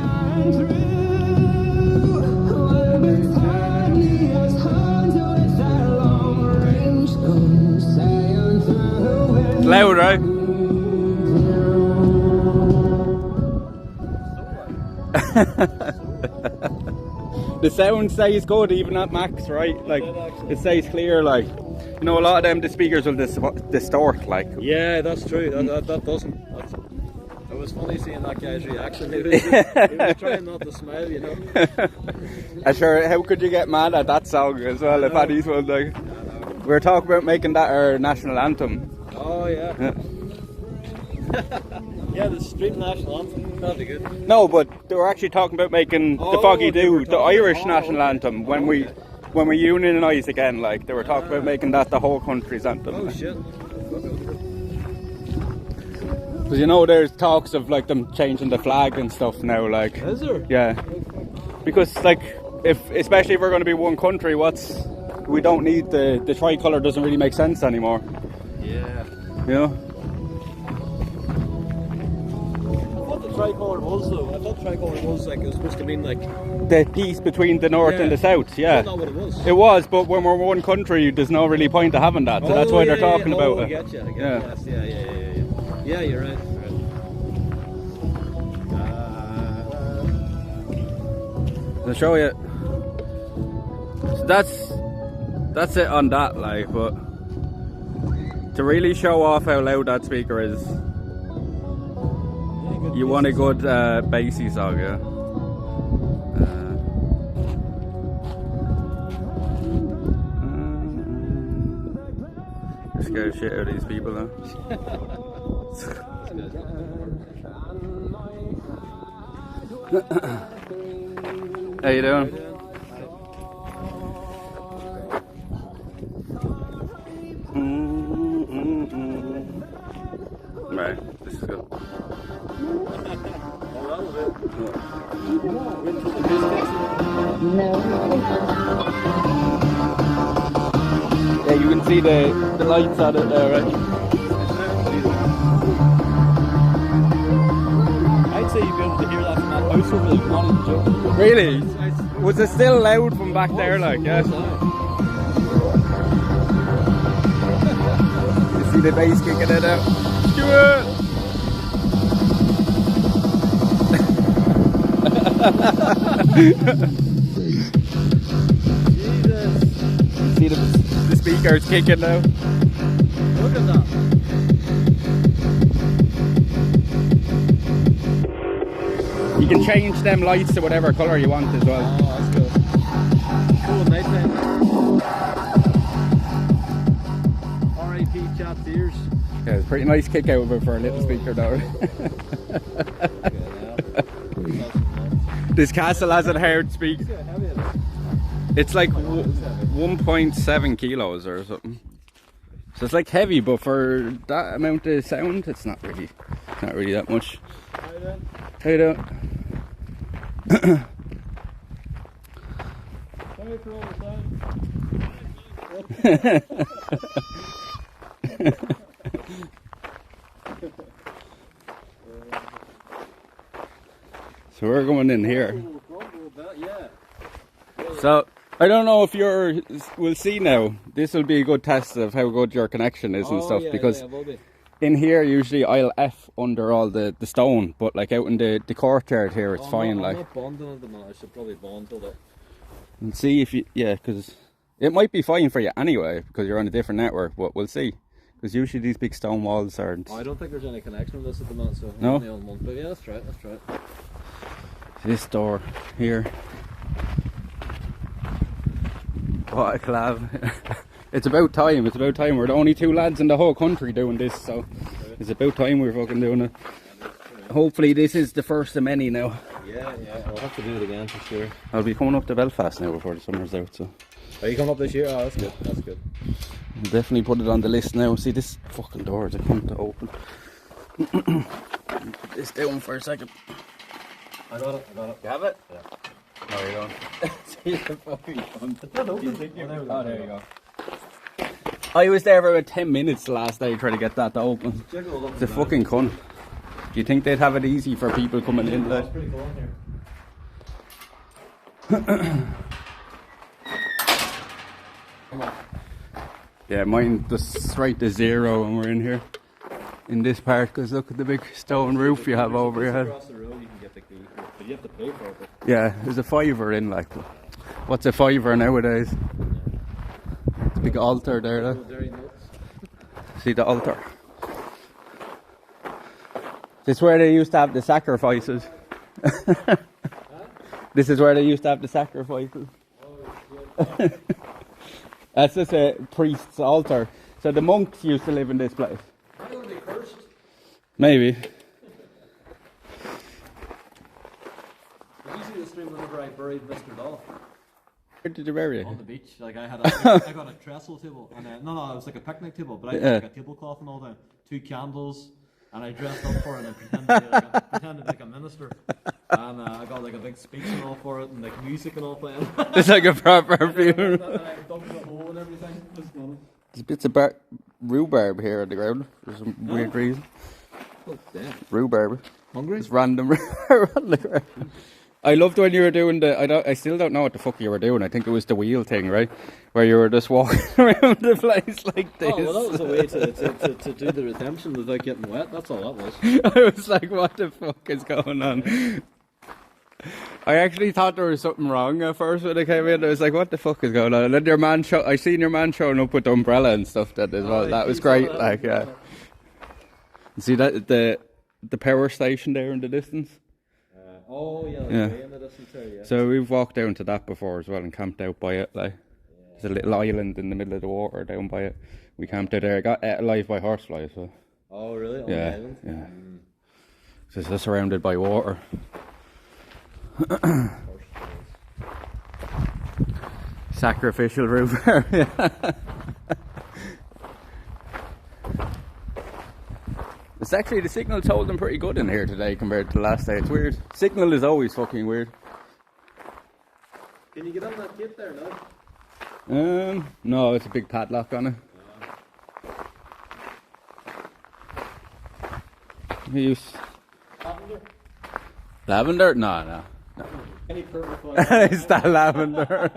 It's loud, right? The sound stays good even at max, right? Like it stays clear. Like you know, a lot of them the speakers will distort. Like Yeah, that's true. That doesn't. It was funny seeing that guy's reaction. He was trying not to smile, you know. I'm sure. How could you get mad at that song as well? If Annie's one like we were talking about making that our national anthem. Oh yeah. Yeah, the street national anthem. That'd be good. No, but they were actually talking about making the Foggy Doo, the Irish national anthem, when we unionise again. Like they were talking about making that the whole country's anthem. Oh shit. Because you know, there's talks of like them changing the flag and stuff now. Like, Is there? yeah, because like especially if we're going to be one country, we don't need the tricolour. Doesn't really make sense anymore. Yeah. You know. Tricolour was though. I thought tricolour was like it was supposed to mean like The peace between the north and the south, yeah. That's not what it was. It was, but when we're one country, there's no really point to having that, so that's why they're talking about I it. get you. Yeah. Yes, yeah. Yeah, you're right. I'll show you. So that's it on that, like, but to really show off how loud that speaker is, you want a good bassy song, yeah. Scare the shit out of these people now. How you doing? Right, this is good. Yeah, you can see the lights on it there, right? I'd say you'd be able to hear that from that house over there. Not even joking. Really? Was it still loud from back there, like, yeah? You see the bass kicking it out. Stuart! speaker's kicking now. Look at that. You can change them lights to whatever colour you want as well. Oh, that's cool. Cool night time. R.I.P. chat's ears. Yeah, it's a pretty nice kick out of it for a little speaker though. This castle has a hard speak. It's like 1.7 kilos or something. So it's like heavy, but for that amount of sound, it's not really that much. How you doing? Sorry for all the time. So we're going in here. So I don't know if we'll see now. This will be a good test of how good your connection is and stuff, because in here usually I'll F under all the stone, but like out in the courtyard here it's fine. I'm like not bonding at the moment. I should probably bond to that. And see if you, yeah, because it might be fine for you anyway because you're on a different network, but we'll see. Because usually these big stone walls aren't. I don't think there's any connection on this at the moment, so No? only on one. But yeah, let's try it. Let's try it. This door here. What a collab. It's about time. It's about time. We're the only two lads in the whole country doing this, so it's about time we're fucking doing it. Hopefully this is the first of many now. Yeah, I'll have to do it again for sure. I'll be coming up to Belfast now before the summer's out, so Are you coming up this year? Oh, that's good. That's good. I'll definitely put it on the list now. See, this fucking door is a cunt to open. Put this down for a second. I got it. You have it? Yeah. How are you going? See the fucking cunt. It's not open. Oh, there you go. I was there for about 10 minutes the last day trying to get that to open. It's a fucking cunt. Do you think they'd have it easy for people coming in? Like? That's pretty cool in here. Yeah, mine just straight to zero when we're in here. In this part, because look at the big stone roof you have over your head. Across the road you can get the key, but you have to pay for it. Yeah, there's a fiver in like. What's a fiver nowadays? It's a big altar there. Like. See the altar? This is where they used to have the sacrifices. This is where they used to have the sacrifices. That's just a priest's altar. So the monks used to live in this place. Maybe. Did you see the stream whenever I buried Mr. Doll? Where did you bury it? On the beach. Like I got a trestle table, and no, it was like a picnic table, but I had like a tablecloth and all that, 2 candles, and I dressed up for it and pretended like a minister, and I got like a big speech and all for it, and like music and all playing. It's like a proper funeral. And I dug the hole and everything. It was funny. There's bits of rhubarb here on the ground for some weird reason. Oh, damn. Rhubarb. Hungry? Just random rhubarb on the ground. I loved when you were doing I still don't know what the fuck you were doing. I think it was the wheel thing, right? Where you were just walking around the place like this. Oh, well, that was a way to do the redemption without getting wet. That's all that was. I was like, what the fuck is going on? I actually thought there was something wrong at first when I came in. I was like, what the fuck is going on? And then I seen your man showing up with the umbrella and stuff then as well. That was great. Like, yeah. See that the power station there in the distance? Oh yeah, way in the distance there, yeah. So we've walked down to that before as well and camped out by it. Like, there's a little island in the middle of the water down by it. We camped out there. I got ate alive by horseflies. So. Oh really? On yeah, the island? yeah. So it's just surrounded by water. Sacrificial rhubarb. Yeah. It's actually, the signal's holding pretty good in here today compared to the last day. It's weird. Signal is always fucking weird. Can you get on that gate there now? No, it's a big padlock on it. Use Lavender? Lavender? No. Any perfect one. It's that lavender.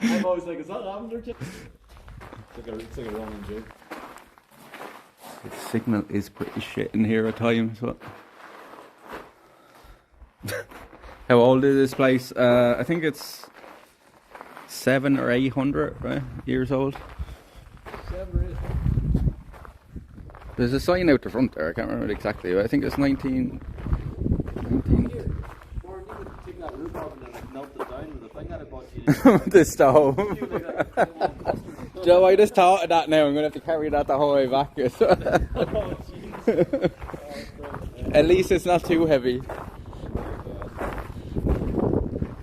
I'm always like, is that lavender? It's like a Roman joke. The signal is pretty shit in here at times. But how old is this place? I think it's 700 or 800 right? Years old. There's a sign out the front there, I can't remember exactly, but I think it's 19... Or you could take that roof off and then like, melt it down with the thing that I bought you. the stove. Do like a Joe, I just thought of that now, I'm going to have to carry that the whole way back. At least it's not too heavy.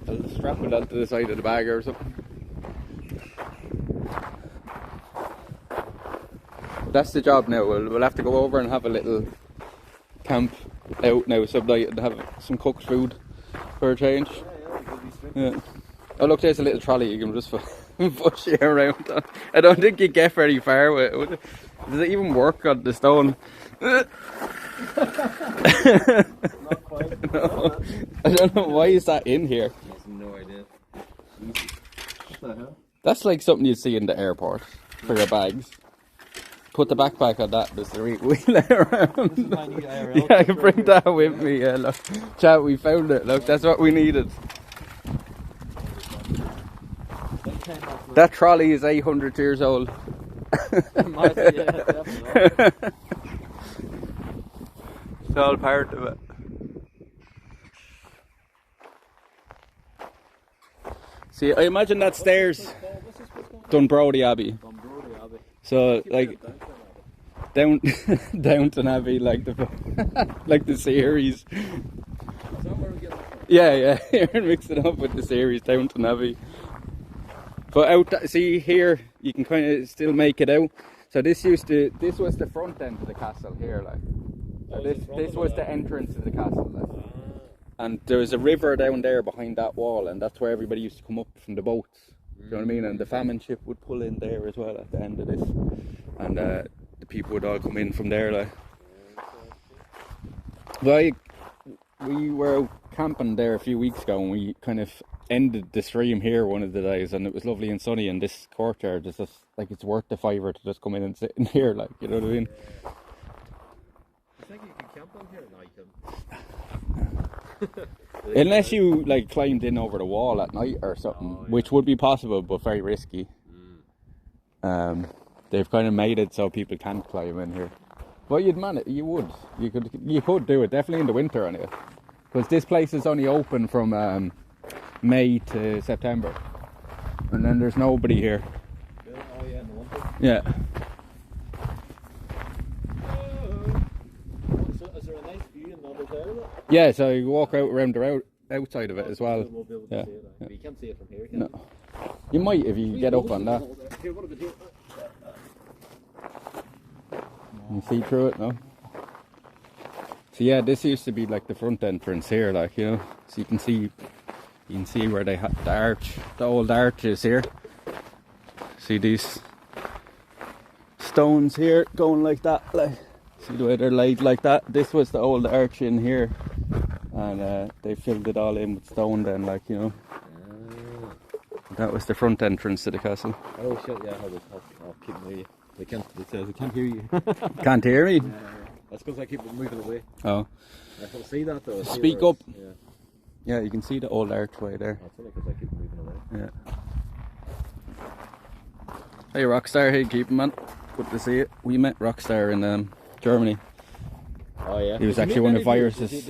I'll strap it onto the side of the bag or something. That's the job now. We'll have to go over and have a little camp out now some night and have some cooked food for a change. Yeah. Oh look, there's a little trolley you can just push you around on. I don't think you get very far with it, would it? Does it even work on the stone? Not quite. No. I don't know, why is that in here? I have no idea. What the hell? That's like something you'd see in the airport for your bags. Put the backpack on that, just wheel it around. This is my new IRL. Yeah, I can bring that with me. Yeah, look. Chat, we found it. Look, that's what we needed. That trolley is 800 years old. It's all part of it. See, I imagine that stairs Dunbrody Abbey. So like down Downton Abbey, like the like the series. Yeah, mix it up with the series Downton Abbey. But out, see here, you can kind of still make it out. So this was the front end of the castle here, like. So this was the entrance to the castle, like. And there was a river down there behind that wall, and that's where everybody used to come up from the boats. You know what I mean? And the famine ship would pull in there as well at the end of this, and the people would all come in from there, like. Well, we were out camping there a few weeks ago, and we kind of ended the stream here one of the days, and it was lovely and sunny. And this courtyard is just like, it's worth the $5 to just come in and sit in here, like, you know what I mean? I think you can camp on here? No, you can. Unless you like climbed in over the wall at night or something, which would be possible but very risky. They've kind of made it so people can't climb in here. But you'd manage, you could do it, definitely in the winter anyway. Because this place is only open from May to September. And then there's nobody here. Oh yeah, in the winter. Yeah. So is there a nice view in the other side of it? Yeah, so you walk out around the outside of it as well. We'll be able to Yeah. see it. But you can't see it from here, can No. You might if you get up on that. Here, what about here? You see through it, no? So yeah, this used to be like the front entrance here, like, you know. So you can see where they had the arch, the old arch is here. See these stones here going like that, like, see the way they're laid like that. This was the old arch in here, and they filled it all in with stone then, like, you know. That was the front entrance to the castle. Oh shit, yeah, I'll keep moving. They can't hear you. Can't hear me? That's because I keep moving away. Oh. I can see that though. Speak up. Yeah, you can see the old archway there. That's only because I keep moving away. Yeah. Hey Rockstar, how you keeping, man? Good to see you. We met Rockstar in Germany. Oh yeah. He was actually one of the viruses.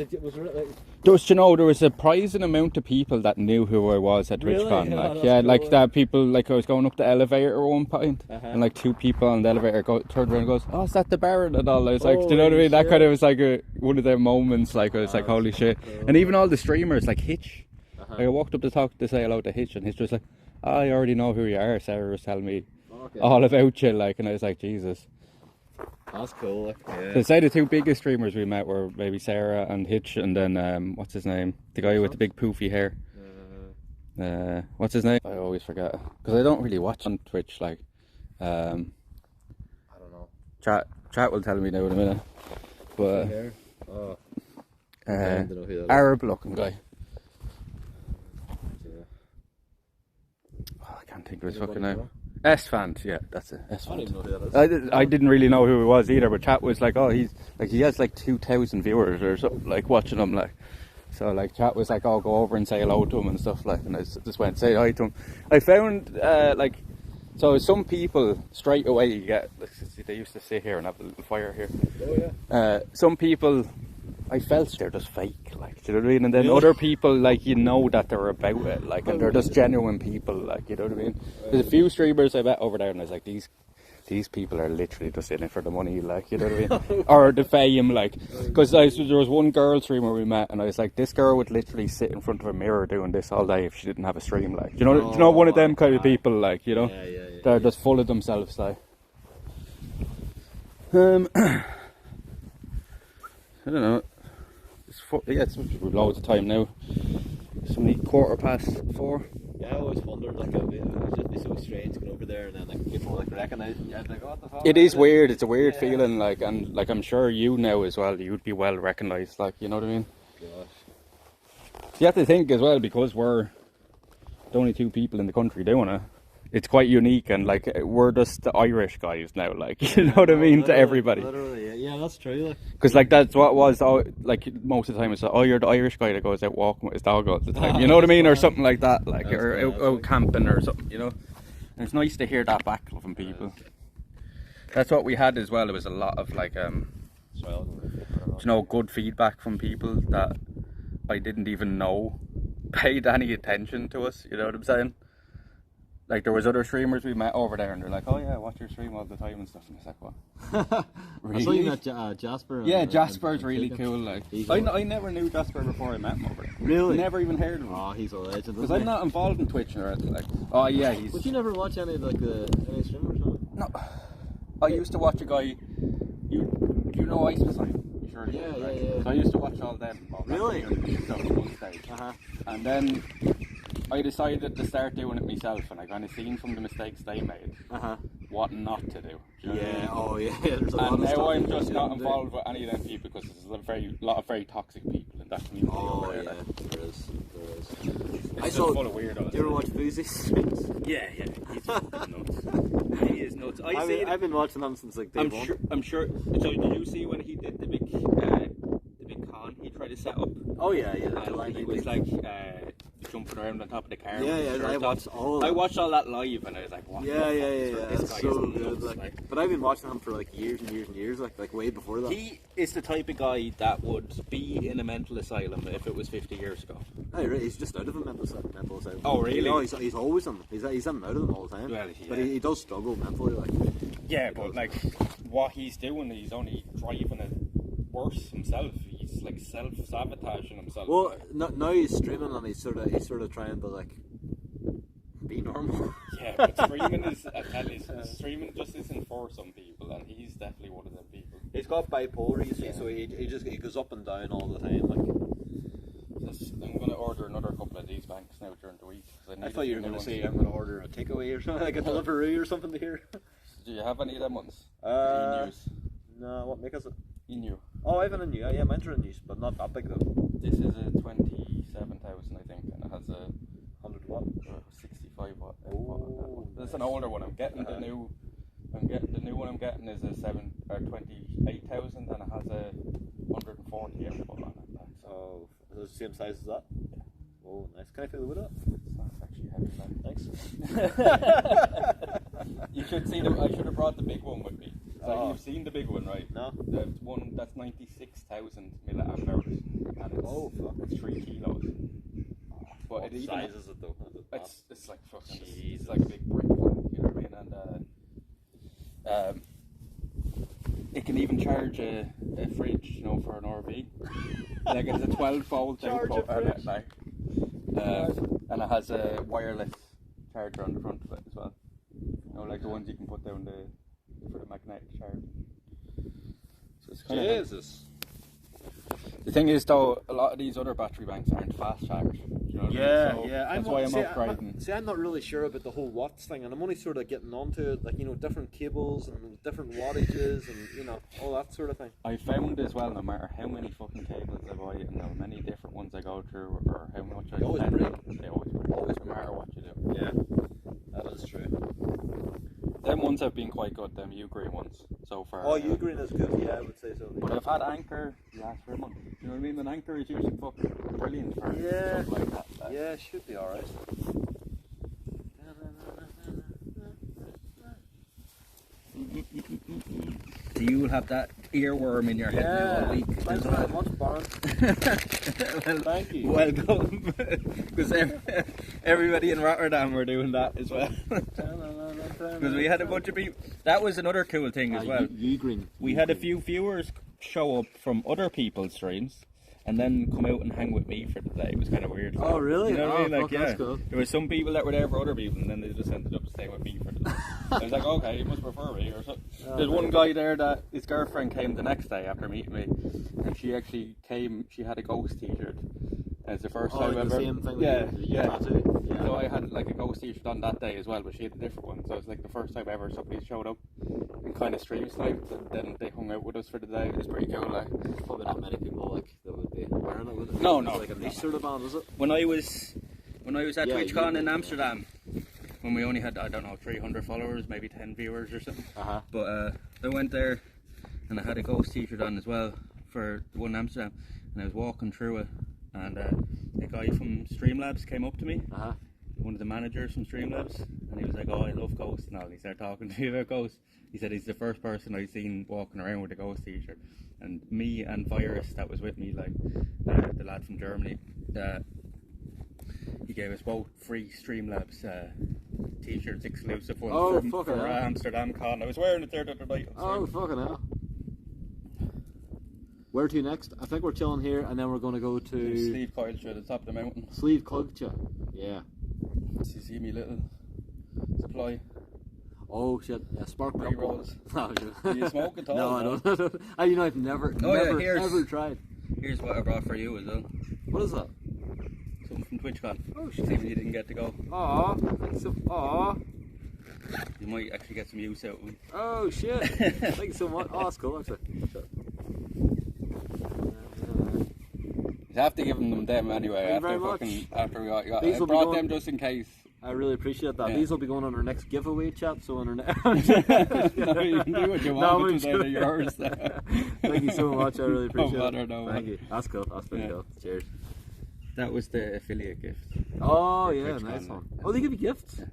There was a surprising amount of people that knew who I was at Really? TwitchCon. Yeah, Like, that's yeah, cool, like yeah. that people, like I was going up the elevator at one point, and like two people on the elevator turned around and goes, "Oh, is that the Baron?" and all. I was like, do you know what I mean? That kind of was like one of their moments. Like I was like, holy shit! Cool. And even all the streamers, like Hitch. Like, I walked up to talk to say hello to Hitch, and Hitch was like, "Oh, I already know who you are. Sarah was telling me all about you." Like, and I was like, Jesus. That's cool. Like, yeah. So say the two biggest streamers we met were maybe Sarah and Hitch, and then what's his name? The guy with the big poofy hair. What's his name? I always forget because I don't really watch on Twitch. Like, I don't know. Chat will tell me now in a minute. But Here. Oh. I don't know who that is. Arab-looking guy. Oh, I can't think of his fucking name. S-Fans, yeah, that's it. I don't even know who that is. I didn't really know who he was either, but chat was like, oh, he has like 2,000 viewers or something, like watching him, like. So like chat was like, oh, go over and say hello to him and stuff, like, and I just went say hi to him. I found like So some people straight away you get. They used to sit here and have a little fire here. Oh yeah. Some people, I felt they're just fake, like, do you know what I mean? And then other people, like, you know that they're about it, like, and they're just genuine people, like, you know what I mean? There's a few streamers I met over there, and I was like, these people are literally just in it for the money, like, you know what I mean? Or the fame, like, because there was one girl streamer we met, and I was like, this girl would literally sit in front of a mirror doing this all day if she didn't have a stream, like, do you know one of them kind of people, like, you know? Yeah. They're just full of themselves, like. I don't know. It's loads of time now. It's only 4:15. Yeah, I always wondered, like, it would just be so strange going over there and then, like, people, like, recognising you. I'd be like, what the fuck? It is weird. It's a weird feeling, like, and, like, I'm sure you now as well, you'd be well recognised, like, you know what I mean? Gosh. You have to think as well, because we're the only 2 people in the country doing it. It's quite unique, and, like, we're just the Irish guys now, like, you know what I mean, to everybody. Literally, yeah, that's true. Like. Because, like, that's what was, like, most of the time it's like, oh, you're the Irish guy that goes out walking with his dog all the time, you know what I mean, or something like that, like, or out camping or something, you know. And it's nice to hear that back from people. That's what we had as well. There was a lot of, like, good feedback from people that I didn't even know paid any attention to us, you know what I'm saying? Like, there was other streamers we met over there, and they're like, oh yeah, I watch your stream all the time and stuff, and it's like, what? Really? I saw you met Jasper. Yeah, Jasper's really cool, like. I never knew Jasper before I met him over there. Really? Never even heard of him. Oh, he's a legend. Because I'm not involved in Twitch or anything, like. Oh yeah, he's... But you never watch any, like, any streamers or something? No. I used to watch a guy, you know Ice Design? You sure? Yeah. So I used to watch all them. Really? And then I decided to start doing it myself, and I kind of seen from the mistakes they made what not to do. Do you know what I mean? There's a lot and of stuff now I'm you just don't not do. involved with any of them people because there's a lot of very toxic people in that community. Oh, over there, yeah, like. there is. It's I just saw. full of weirdos. Do you ever watch Boozy's streams? Yeah, he's fucking nuts. He is nuts. I've been watching them since, like, day one. I'm sure. So did you see when he did the big con he tried to set up? Oh yeah. And he was like jumping around on top of the car. Yeah, I watched all that. I watched all that live, and I was like, what? Yeah. This That's guy so is good. nuts, Like, but I've been watching him for, like, years and years, like way before that. He is the type of guy that would be in a mental asylum if it was 50 years ago. No, really, he's just out of a mental asylum. Oh, really? No, he's always in them. He's in and out of them all the time. Well, But he does struggle mentally, like. Yeah, but like what he's doing, he's only driving it worse himself. He's like self-sabotaging himself. Well, now he's streaming and he's sort of trying to, like, be normal. Yeah, but streaming just isn't for some people, and he's definitely one of them people. He's got bipolar, you see, so he goes up and down all the time, like. I'm going to order another couple of these banks now during the week. I thought you were going to say I'm going to order a takeaway or something, like a delivery or something to here. Do you have any of them ones? E-News. No, what make us it? E-New. Oh, I have an E-New. Yeah, mine's an E-News, but not that big though. This is a 27,000, I think, and it has a 100 watt? 65 watt. Oh, That's an older one. I'm getting the new one I'm getting is a 28,000, and it has a 140 output on it. So is it the same size as that? Yeah. Oh, nice. Can I feel with it? It's not actually heavy, man. Thanks. You should see I should have brought the big one with me. So you've seen the big one, right? No. The one that's 96,000 milliamp hours, and it's 3 kilos. But What size is it though? It's like fucking. It's like a big brick one, you know what I mean? And it can even charge a fridge, you know, for an RV. Like it's a 12-volt output on it, like. And it has a wireless charger on the front of it as well. You know, like the ones you can put down for the magnetic charge. So it's kind Jesus. The thing is, though, a lot of these other battery banks aren't fast charged. You know what I mean? So that's why I'm upgrading. See, I'm not really sure about the whole watts thing, and I'm only sort of getting onto it, like, you know, different cables and different wattages and, you know, all that sort of thing. I found as well, no matter how many fucking cables I buy and how many different ones I go through or how much I always spend, break. they always break. Always no matter what you do. Yeah, that is true. Them ones have been quite good, them Ugreen ones so far. Oh, Ugreen is good, yeah, I would say so. But I've had Anchor last for a month. You know what I mean? An Anchor is usually fucking brilliant for stuff like that. Yeah, it should be alright. So you will have that earworm in your head now all week. Thanks very much, Baron. Well, Thank you. welcome. Because everybody in Rotterdam were doing that as well. Because we had a bunch of people. That was another cool thing as well. We had a few viewers show up from other people's streams and then come out and hang with me for the day. It was kind of weird. Oh, really? You know what I mean? Like, fuck, yeah. that's cool. There were some people that were there for other people and then they just ended up staying with me for the day. I was like, okay, you must prefer me or something. There's one guy there that his girlfriend came the next day after meeting me, and she actually came, she had a ghost t-shirt. And it's the first time ever. Same thing Yeah. Yeah. So I had like a ghost t-shirt on that day as well, but she had a different one. So it's like the first time ever somebody showed up and kind of stream sniped, and then they hung out with us for the day. It was pretty cool. Like, There's probably not many people like that would be wearing it, would it? No, It's no. like a niche sort of band, is it? when I was at Yeah, TwitchCon you- in Amsterdam, when we only had, I don't know, 300 followers, maybe 10 viewers or something. But I went there and I had a ghost t-shirt on as well for the one in Amsterdam, and I was walking through it, and a guy from Streamlabs came up to me, one of the managers from Streamlabs, and he was like, oh, I love ghosts and all. He started talking to me about ghosts. He said he's the first person I've seen walking around with a ghost t-shirt, and me and Virus that was with me, like the lad from Germany, he gave us both free Streamlabs t-shirts, exclusive ones for Amsterdam Con. I was wearing it there the other night. Oh, fucking hell. Where to next? I think we're chilling here, and then we're going to go to Sleeve Culture at the top of the mountain. Sleeve Culture. Yeah. You see me little supply. Oh shit! Yeah, spark me up. Pre-rolls. No, Do you smoke at all? no, I don't. You know, I've never ever tried. Here's what I brought for you as well. What is that? Something from TwitchCon. Oh See when you didn't get to go. Aw, aw. You might actually get some use out of them. Oh shit! Thank you so much. Oh, that's cool actually. You have to give them anyway. Thank you very much. After we got These I will be brought going- them just in case. I really appreciate that. Yeah. These will be going on our next giveaway, chat. So on our No, you can do what you want, No, which is either yours. Thank you so much. I really appreciate bother, it. no Thank bother. you. That's cool. That's pretty Yeah. cool. Cheers. That was the affiliate gift. Oh For yeah, TwitchCon, nice one. yeah. Oh, they give you gifts. Yeah.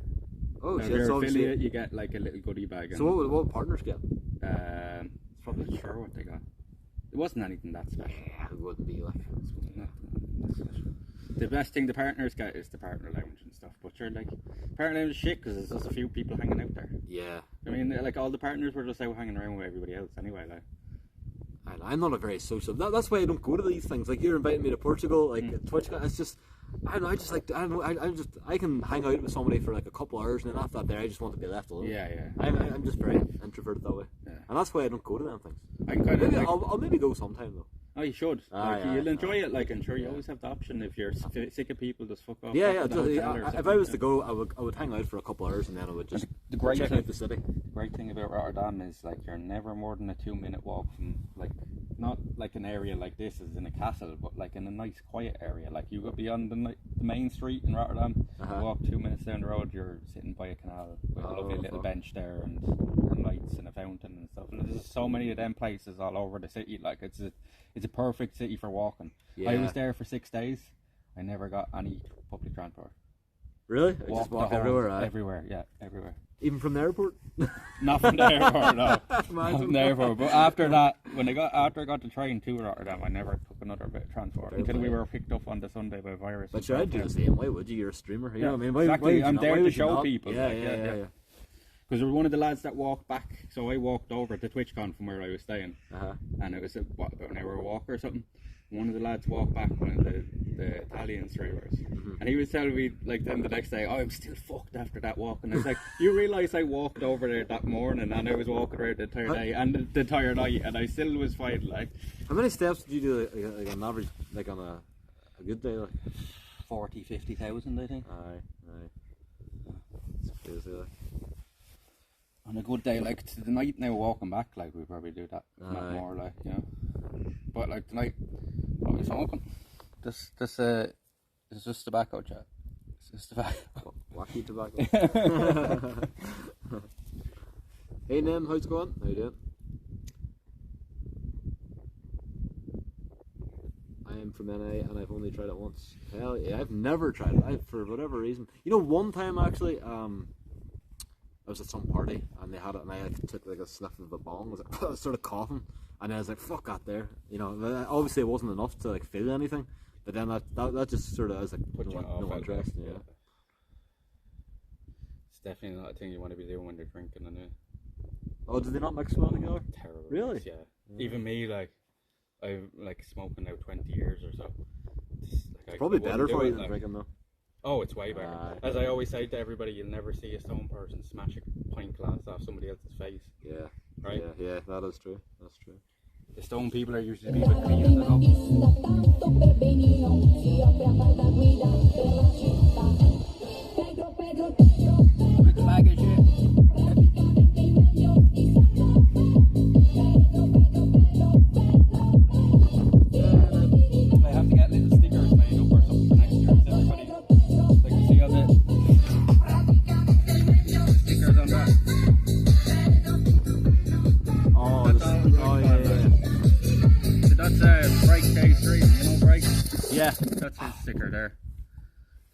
Oh Now, if shit! you're So affiliate, obviously, you get like a little goodie bag. so what would partners get? I'm probably not sure what they got. It wasn't anything that special. Yeah, it wouldn't be like. Not that special. The best thing the partners get is the partner lounge and stuff. But you're like, partner lounge is shit because there's just a few people hanging out there. Yeah. I mean, like all the partners were just out hanging around with everybody else anyway. Like, I'm not a very social. That's why I don't go to these things. Like you're inviting me to Portugal, like Twitch. It's just, I don't know. I just like, I don't know. I can hang out with somebody for like a couple hours, and then after that, there, I just want to be left alone. yeah. I'm just very introverted that way, Yeah. and that's why I don't go to them things. I can kind Maybe of. Like, I'll maybe go sometime though. oh, you should. Like, Aye, you'll aye, enjoy aye. it. Like, and sure, you always have the option if you're sick of people, just fuck off. Yeah, back to the hotel or if something, I was yeah. to go, I would hang out for a couple hours, and then I would just The great check thing, out the city. great thing about Rotterdam is like you're never more than a 2-minute walk from like not like an area like this is in a castle, but like in a nice quiet area. Like you go beyond the main street in Rotterdam, walk 2 minutes down the road, you're sitting by a canal with a lovely little fuck. bench there and lights and a fountain and stuff. And there's so many of them places all over the city. Like it's a perfect city for walking. I Yeah. was there for 6 days. I never got any public transport. Really? I just the walk whole- everywhere. everywhere, yeah, everywhere. Even from the airport. Not from the airport, no. Not Imagine. from the airport. But after that, after I got the train to Rotterdam, I never took another bit of transport Fair until play. we were picked up on the Sunday by Virus. But sure, I'd do the same. Why would you? You're a streamer. You know what I mean? Why, exactly. why would you I'm not? there Why to would you show not? people. Yeah, like, yeah. Because there was one of the lads that walked back, so I walked over to TwitchCon from where I was staying, Uh-huh. and it was about an hour walk or something. One of the lads walked back, one of the Italian streamers, and he was telling me like then the next day, oh, I'm still fucked after that walk, and I was like, you realise I walked over there that morning and I was walking around the entire day and the entire night, and I still was fine. Like, How many steps do you do like on average, like on a good day? Like? 40,000-50,000, I think. Aye. It's crazy. Like. On a good day, like to the night now walking back, like we probably do that, if not Aye. more, like, you know. But like tonight, what are we smoking? This is just tobacco, chat. It's just tobacco. Wacky tobacco. Hey Nim, how's it going? How you doing? I am from NA and I've only tried it once. Hell yeah, I've never tried it. For whatever reason. You know, one time actually, I was at some party and they had it, and I like, took like a sniff of a bong. I was like, I was sort of coughing, and then I was like, fuck that there, you know. Obviously it wasn't enough to like feel anything, but then that just sort of, I was like, Put you off, no interest. Yeah. It's definitely not a thing you want to be doing when you're drinking, and Oh, did they not mix well together? terrible. Really? Yeah. Even me, like, I've like smoking now 20 years or so. Like, Probably I wouldn't better do for it, you than like- drinking though. Oh, it's way better. Aye. As I always say to everybody, you'll never see a stone person smash a pint glass off somebody else's face. Yeah. Right? Yeah, that is true. That's true. The stone people are usually people cleaning it up. With the bag of shit. I have to get little stickers made up or something for next year. So everybody, like you see all the stickers on that. Oh, yeah. So that's Break Day Street, you know Break? Yeah. That's his sticker there.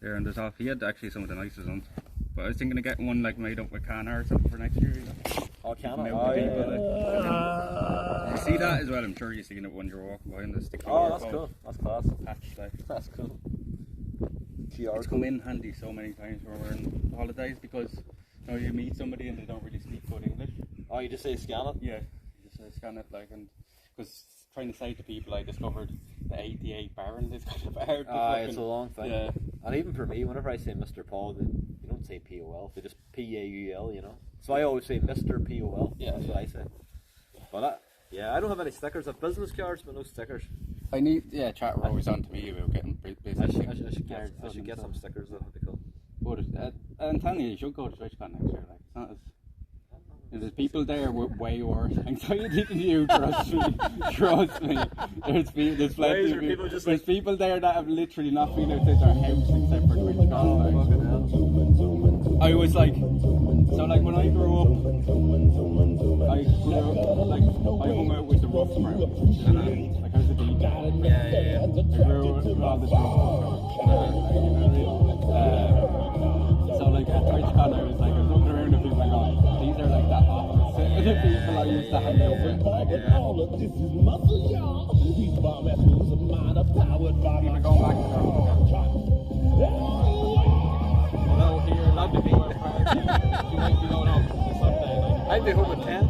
There and there's off. He had actually some of the nicest ones. But I was thinking of getting one like made up with can art or something for next year. You know? Oh, can I? Made with people, like. You see that as well? I'm sure you've seen it when you're walking by and the sticker. Oh, that's cool. That's class. Patch, like. That's cool. It's come in handy so many times when we're on holidays because you know you meet somebody and they don't really speak good English. Oh, you just say scan it? Yeah, you just scan it like, and because trying to say to people I discovered the 88 Baron is kind of hard. It's a long thing. Yeah. And even for me, whenever I say Mr. Paul, you don't say P-O-L, they just P-A-U-L, you know. So I always say Mr. P-O-L. Yeah, That's what I say. But I don't have any stickers. I have business cards, but no stickers. I need, chat were always on to me about getting business. I should get some stickers, though. That'd be cool. But I'm telling you should go to TwitchCon next year. Like, it's not as. There's people there with way worse anxiety than you, trust me. Trust me. There's plenty of people. There's people there that have literally not been outside their house except for TwitchCon. I was like, so like when I grew up, I hung out with the rough crowd. Like I was a DJ. Yeah. I grew up with all the so like at TwitchCon I was looking around at people like, oh, these are like the opposite of the people I used to hang out with. Like, People going back to their Hello here, love to be with you might be going home Sunday. Like, I'd be home at 10.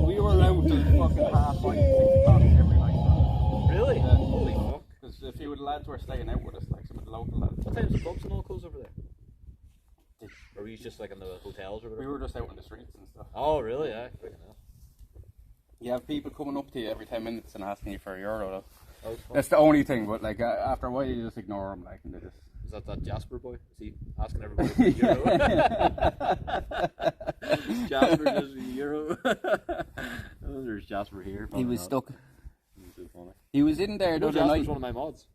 We were out till fucking 5:30, 6 o'clock every night. Really? Yeah. Holy fuck. Because a few of the lads were staying out with us, like some of the local lads. What time's the pubs and all close over there? Or were you just like in the hotels or whatever? We were just out on the streets and stuff. Oh, really? Yeah. Freaking hell. You have people coming up to you every 10 minutes and asking you for a euro though. Oh, That's the only thing, but like after a while you just ignore them, like, and they just. Is that Jasper boy? Is he asking everybody for a euro? Jasper does a euro. Oh, there's Jasper here. He was not. stuck. He's so funny. He was in there the other Jasper's night. one of my mods.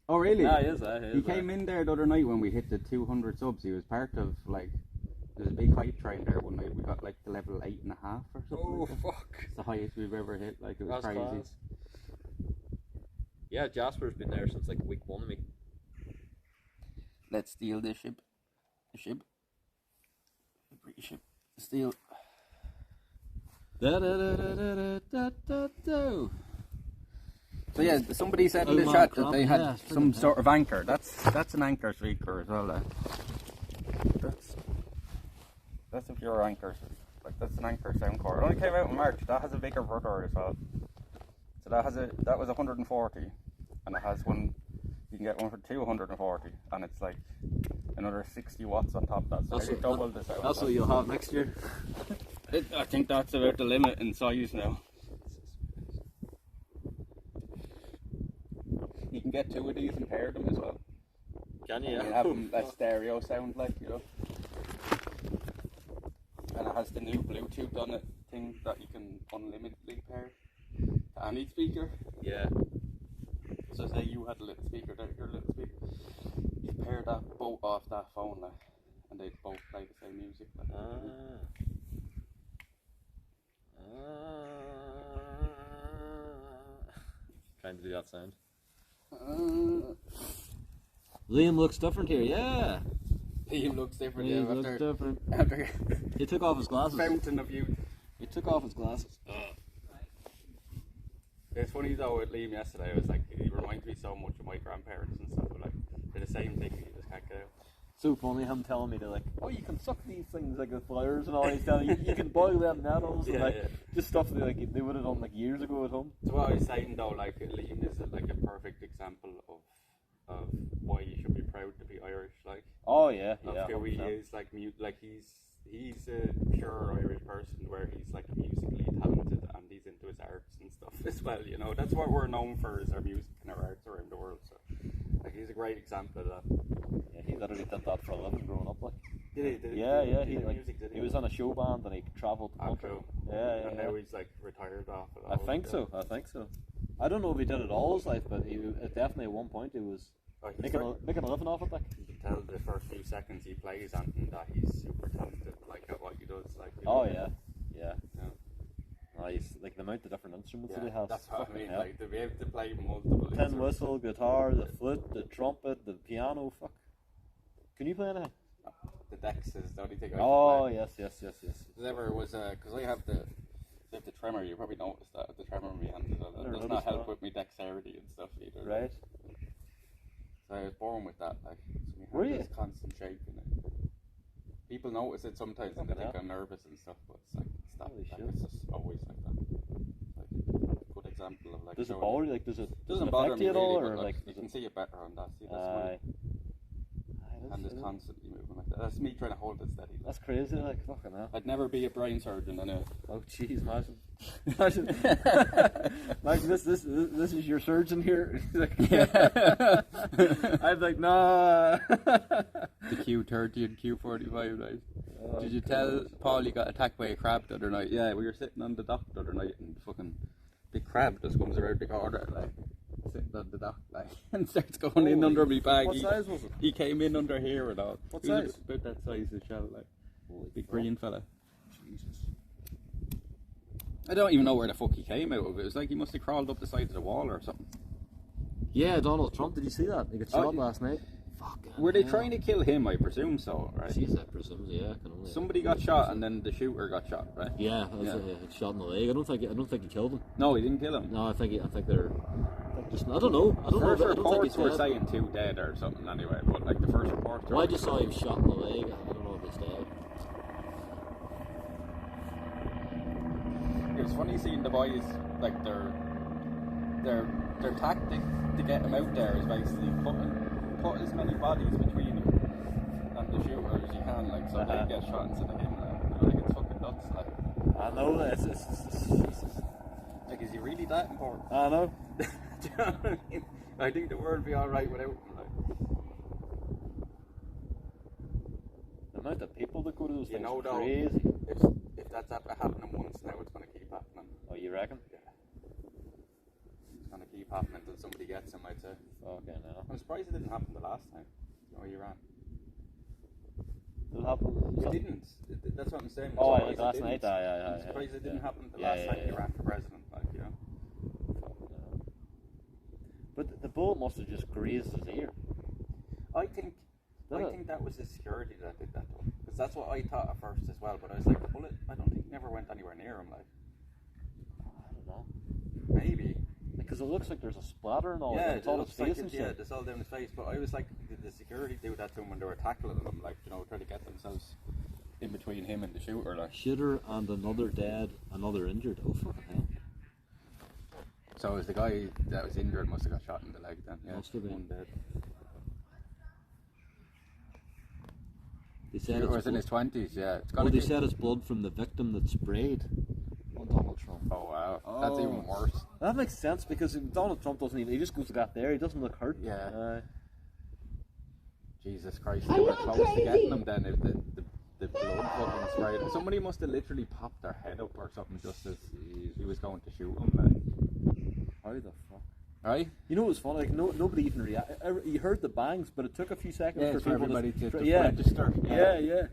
Oh really? Yeah, he is. He came in there the other night when we hit the 200 subs. He was part of like. There's a big hype train there one night. We got like to level 8.5 or something. Oh like fuck! It's the highest we've ever hit. Like it was That's crazy. class. Yeah, Jasper's been there since like week 1 of me. Let's steal this ship. The ship. The British ship. Steal. So yeah, somebody said in the chat that they had some sort of anchor. That's an anchor speaker as well. That's a pure anchor. Like that's an anchor sound card. It only came out in March. That has a bigger rotor as well. So that was 140, and it has one. You can get one for 240, and it's like another 60 watts on top of that. So That's you double this out. That's what you'll have next year. I think that's about the limit in size now. You can get 2 of these and pair them as well. Can you? And you have them a stereo sound, like, you know. And it has the new Bluetooth on it thing that you can unlimitedly pair to any speaker. Yeah. So say you had a little speaker there, your little speaker. You pair that both off that phone, like, and they both play the same music. Like. Trying to do that sound. Liam looks different here, yeah. Liam looks different. He Yeah, looks after, different. after He took off his glasses. fountain of youth. He took off his glasses. It's funny though with Liam yesterday. It was like he reminds me so much of my grandparents and stuff. Like they're the same thing. You just can't get out. So funny him telling me, they're like, oh, you can suck these things like the flyers and all. He's telling you can boil them nettles and like just stuff they would have done like years ago at home. So what I was saying though, like Liam is like a perfect example of why you should be proud to be Irish. Like Oh yeah, of yeah. who he 100%. is. Like he's a pure Irish person where he's like musically talented and he's into his arts and stuff as well. You know, that's what we're known for, is our music and our arts around the world. So like he's a great example of that. Yeah, he literally did that for a living growing up. Like, Did he? yeah. Did He the like music, did he was on a show band and he travelled the Ah, country. cool. Yeah, And yeah. now he's like retired off it all. I think so. I don't know if he did it all his life, but he definitely at one point he was Oh, he's making like- a living off it. Like, You can tell the first few seconds he plays and that he's super talented, like at what he does. Like you oh know, yeah. yeah. Nice, like the amount of different instruments that Yeah, he has. that's what I fucking mean. hell. Like to be able to play multiple Tin instruments. whistle, guitar, the flute, the trumpet, the piano. Fuck. Can you play anything? The Dex is the only thing I can Oh play. yes. There was because I have the tremor. You probably noticed that the tremor in my hand. So that Never does not noticed help that. with my dexterity and stuff either. Right. So I was born with that. Like, so my Were hand you? is constant shaking. It. People notice it sometimes and they Fucking think hell. I'm nervous and stuff, but it's like it's that. Holy Like, shit. it's just always like that. Like good example of like. Does it showing- bother you? Like, does it Doesn't bother affect me you at all, really, or but like? you does can it- see it better on that. See, that's Aye. and it's constantly moving like that. That's me trying to hold it steady. That's crazy. Like fucking hell. I'd never be a brain surgeon anyway. Oh jeez, imagine. Like this is your surgeon here. He's like, I'd be like, nah. The Q30 and Q45 night. Did you tell Paul you got attacked by a crab the other night? Yeah, we were sitting on the dock the other night and fucking big crab just comes around the corner like sitting on the dock like and starts going in under me bag. What size was it? He came in under here and all. What He was size? about that size of shell, like Holy big fuck. green fella. Jesus. I don't even know where the fuck he came out of. It was like he must have crawled up the side of the wall or something. Yeah, Donald Trump. Did you see that? He got Oh, shot last night. Fucking Were they hell. trying to kill him? I presume so, right? Jeez, I presume. Yeah, I can only. Somebody got shot and then the shooter got shot, right? Yeah, that's Yeah. shot in the leg. I don't think he killed him. No, he didn't kill him. No, I think they're just. I don't know. I don't First know. I don't think reports he's were dead. saying 2 dead or something anyway, but like the first reports were Well, I just saw him shot in the leg. I don't know if he's dead. It was funny seeing the boys, like their tactic to get him out there is basically put as many bodies between him and the shooter as you can, like so they get shot instead of him. Like it's fucking nuts. Like, I know. It's Jesus. like is he really that important? I know. Do you know what I mean? I think the world would be alright without him. Like. The amount of people that go to those You things know is though, crazy. if that's happening once now, it's going to keep happening. Oh, you reckon? Yeah. It's going to keep happening until somebody gets him, I'd say. Okay, no. I'm surprised it didn't happen the last time. Oh, Iran. It'll happen. It didn't. That's what I'm saying. I'm Oh, surprised like it last didn't. night? Aye. I'm surprised it didn't happen the Yeah, last yeah, time yeah. he ran for president, like, you know. But the bullet must have just grazed his ear. I think Did it? that was the security that did that though. Because that's what I thought at first as well, but I was like, the bullet, I don't think never went anywhere near him, like. I don't know. Maybe. Because it looks like there's a splatter and all. Yeah, It's all his looks like face and yeah, shit. it's all down his face. But I was like, did the security do that to him when they were tackling him? Like, you know, trying to get themselves in between him and the shooter, like. Shooter and another dead, another injured. Oh fucking hell! So it was the guy that was injured must have got shot in the leg then. Yeah, Must have been. one dead. They said He it's was in his blood. 20s, yeah. It's Oh, gotta they be- said it's blood from the victim that sprayed on Donald Trump. Oh wow, that's even worse. That makes sense because Donald Trump doesn't even. He just goes to get there. He doesn't look hurt. Yeah. Jesus Christ, they were close to getting him then if the blood fucking sprayed. Somebody must have literally popped their head up or something just as he was going to shoot him. Like. How the fuck? Right? You know what was funny? Like nobody even reacted. You heard the bangs, but it took a few seconds Yeah, for for people everybody to yeah. register. Yeah.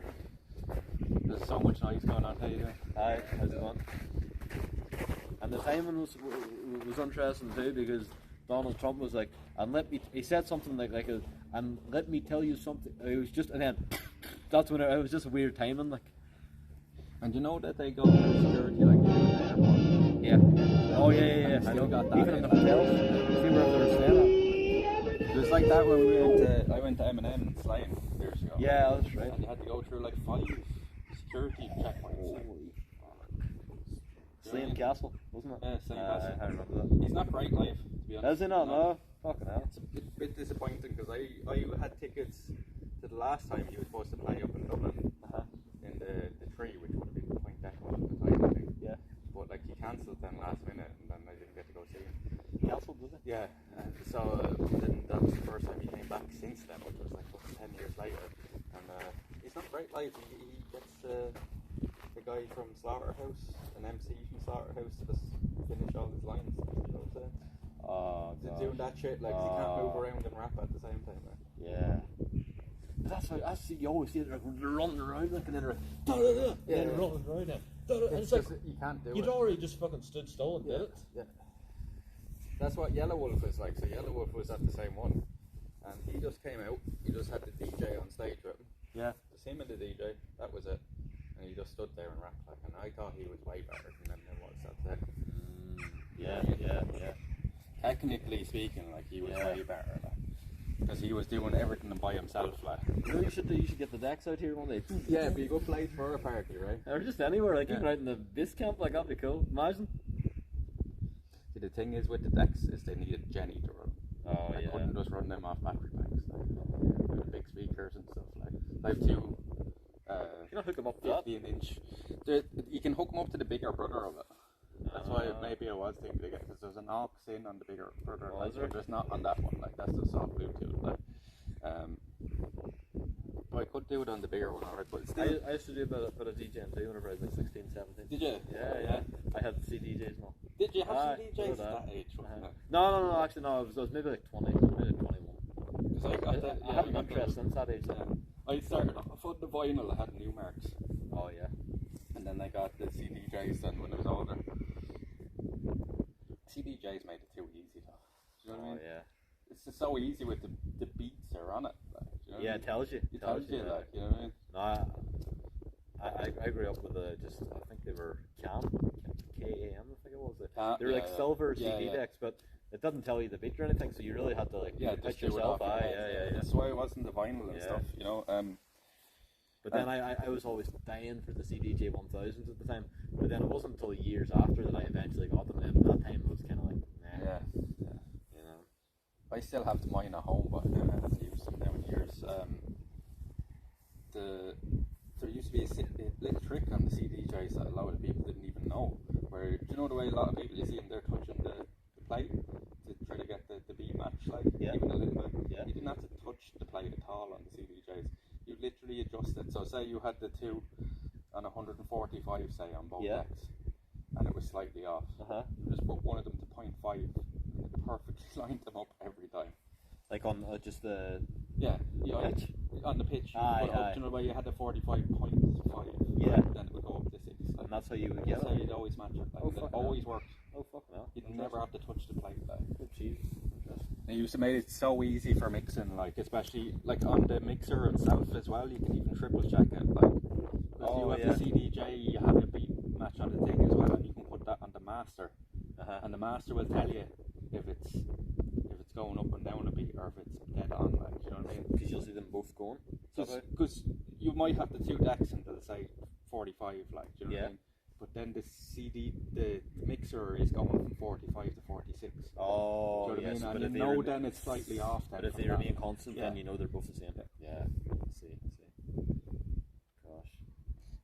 There's so much noise going on. How you doing? Hi, how's it going? And the timing was interesting too because Donald Trump was like, and he said something like and let me tell you something. It was just, and then that's when it was just weird timing, like. And you know that they go through security like they do in the airport? Yeah. Oh yeah. I Still know. got that Even in in the it. hotels, see where they were staying It was like that when I went to M&M in Slane years ago. at. Yeah, that's right. And you had to go through like 5 security checkpoints. Holy fuck. Slane Castle, wasn't it? Yeah, Slane Castle. I remember that. He's not great life, to be honest. Is he not? No. Fucking hell. It's a bit disappointing because I had tickets to the last time he was supposed to play up in Dublin in the Tree, which would have been the Point Deck one at the time, I think. Yeah. But like he cancelled them last minute, and then I didn't get to go see him. Cancelled, did it? Yeah. So then that was the first time he came back since then, which was like 10 years later. And he's not great life. He gets the guy from Slaughterhouse, an MC from Slaughterhouse, to just finish all his lines. You know what I'm saying? Oh, Doing that shit, like, 'cause you can't move around and rap at the same time, like. Yeah. That's why you always see it, like, they're running around, like, and then they're da-da-da, and then they're running around it. And it's like, you can't do you'd it. already just fucking stood still and did it. Yeah. That's what Yellow Wolf is like. So Yellow Wolf was at the same one, and he just came out. He just had the DJ on stage with him. Yeah. Just him and the DJ. That was it. And he just stood there and rapped like. And I thought he was way better than them. There was that day. Yeah. Technically speaking, like he was way better. Like, because he was doing everything by himself. Like. You know, you should get the decks out here one day. Yeah, it'd be a good place for a party, right? Or just anywhere, like even out in the base camp, like that'd be cool. Imagine. See, the thing is with the decks is they needed Jenny to run. Oh I couldn't just run them off battery packs. Like, with big speakers and stuff. Like I have two. You can hook them up to that. 15-inch. You can hook them up to the bigger brother of it. That's why maybe I was thinking again, because there's an aux in on the bigger brother. Oh, like, is there? there's not on that one. Like that's just all Bluetooth. Like, but I could do it on the bigger one. Alright, but still. I used to do a bit of DJing too whenever I was like 16, 17. Did you? Yeah. I had CDJs and all. Did you have Aye, CDJs did at that age? Wasn't it? No, actually no, I was maybe like 20, maybe 21. Because I got that. I haven't been interest since that age. I started off on the vinyl. I had Newmarks. Oh yeah. And then I got the CDJs then when I was older. CDJs made it too easy though. Do you know what I mean? Yeah. It's just so easy with the beats are on it. Like, do you know what I mean? It tells you. It tells you, yeah. like, you know what I mean? No, I grew up with I think they were KAM, K-A-M, I think it was. They were yeah, like silver yeah, CD yeah. decks, but it doesn't tell you the beat or anything, so you really had to like just pitch do it yourself. off your Yeah. head. That's why it wasn't the vinyl and stuff, you know. But then I was always dying for the CDJ 1000s at the time. But then it wasn't until years after that I eventually got them. And at that time it was kind of like, nah. Yeah. You know. I still have mine at home, but I haven't used them now in years. There used to be a little trick on the CDJs that a lot of people didn't even know. Where, do you know the way a lot of people you see them, they're touching the plate to try to get the beat match, like even a little bit. Yeah. You didn't have to touch the plate at all on the CDJs. You literally adjust it. So say you had the 2 on 145, say on both decks, and it was slightly off. You just put one of them to 0.5, and it perfectly lined them up every time. Like on just the pitch? On the pitch. You put up, you know where you had the 45.5. Yeah. Then it would go up to 6. Like, and that's how you would get that's how it. you'd always match it. Like, it always worked. Oh fuck no. You'd never have to touch the plate. Like. Good cheese. They used to make it so easy for mixing, like especially like on the mixer itself as well. You can even triple check it. Like, if you have the CDJ, you have a beat match on the thing as well, and you can put that on the master, and the master will tell you if it's going up and down a beat or if it's dead on. Like, you know what I mean? Because you'll see them both going. Because you might have the 2 decks and they'll say 45, like, do you know what I mean? But then the mixer is going from 45 to 46. Oh, do you know what I mean? But and you know then it's slightly off. But if they remain constant, then you know they're both the same. Yeah. I see. Gosh.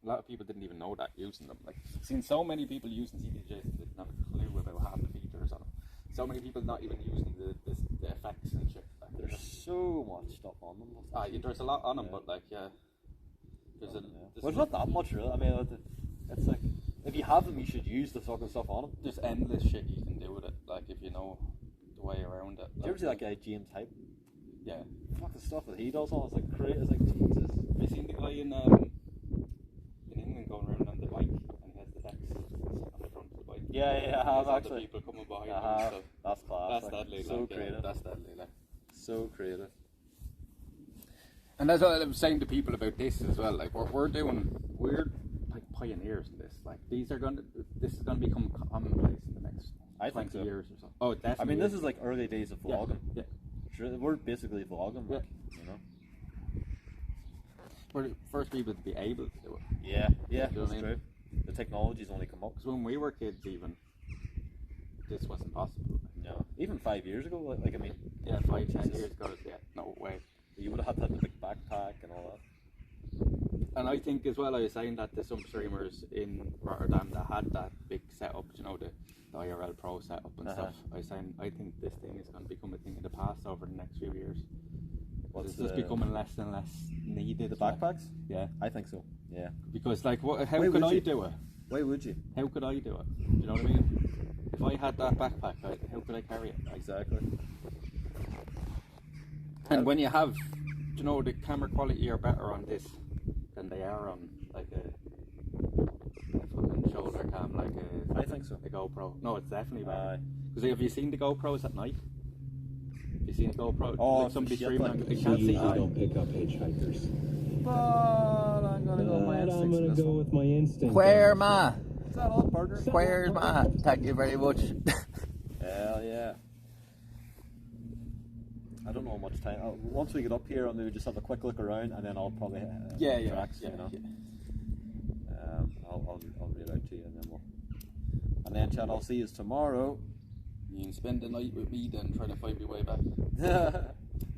A lot of people didn't even know that using them. Like, seen so many people using CDJs that didn't have a clue about half the features on them. So many people not even using the effects and shit. Like, there's so much stuff on them. There's a lot on them, but like, there's well, it's not that much really. I mean, it's like, if you have them, you should use the fucking stuff on them. There's endless shit you can do with it, like if you know the way around it. Did you ever see that guy James Hype? Yeah. Fuck the stuff that he does on it's like crazy. It's like Jesus. Have you seen the guy in England going around on the bike and he has the decks on the front of the bike? Yeah, I have actually. People coming behind him and stuff. That's class. That's deadly. So like, creative. That's deadly. Like. So creative. And that's what I'm saying to people about this as well. Like we're like pioneers in this. Like this is gonna become commonplace in the next 20 years or so. Oh, definitely. I mean, this is like early days of vlogging. Yeah. Sure, we're basically vlogging. Like, you know. We're the first people to be able to do it. Yeah, You know that's true. The technology's only come up. Because when we were kids, even this wasn't possible. No, even 5 years ago. Like I mean, Yeah, 5-10 years ago. Yeah, no way. you would have had to have a big backpack and all that. And I think as well, I was saying that to some streamers in Rotterdam that had that big setup, you know, the IRL Pro setup and stuff. I was saying, I think this thing is going to become a thing of the past over the next few years. It's just becoming less and less needed. The backpacks? Yeah. I think so. Yeah. Because, like, how Why could would I you? do it? Why would you? How could I do it? Do you know what I mean? If I had that backpack, how could I carry it? Exactly. And when you have, you know, the camera quality are better on this than they are on like a fucking shoulder cam, like I think so. a GoPro. No, it's definitely better. Because have you seen the GoPros at night? Have you seen a GoPro? Oh, like somebody shit, streaming. like, You can't see. don't pick up hitchhikers. But I'm gonna go with my I'm instincts. gonna go with my instinct. Where ma? Is that all, partner? Where's ma? Thank you very much. Hell yeah. I don't know how much time. Once we get up here, I'll maybe just have a quick look around, and then I'll probably tracks, you know. I'll read out to you, and then Chad, I'll see you tomorrow. You can spend the night with me then, trying to find my way back.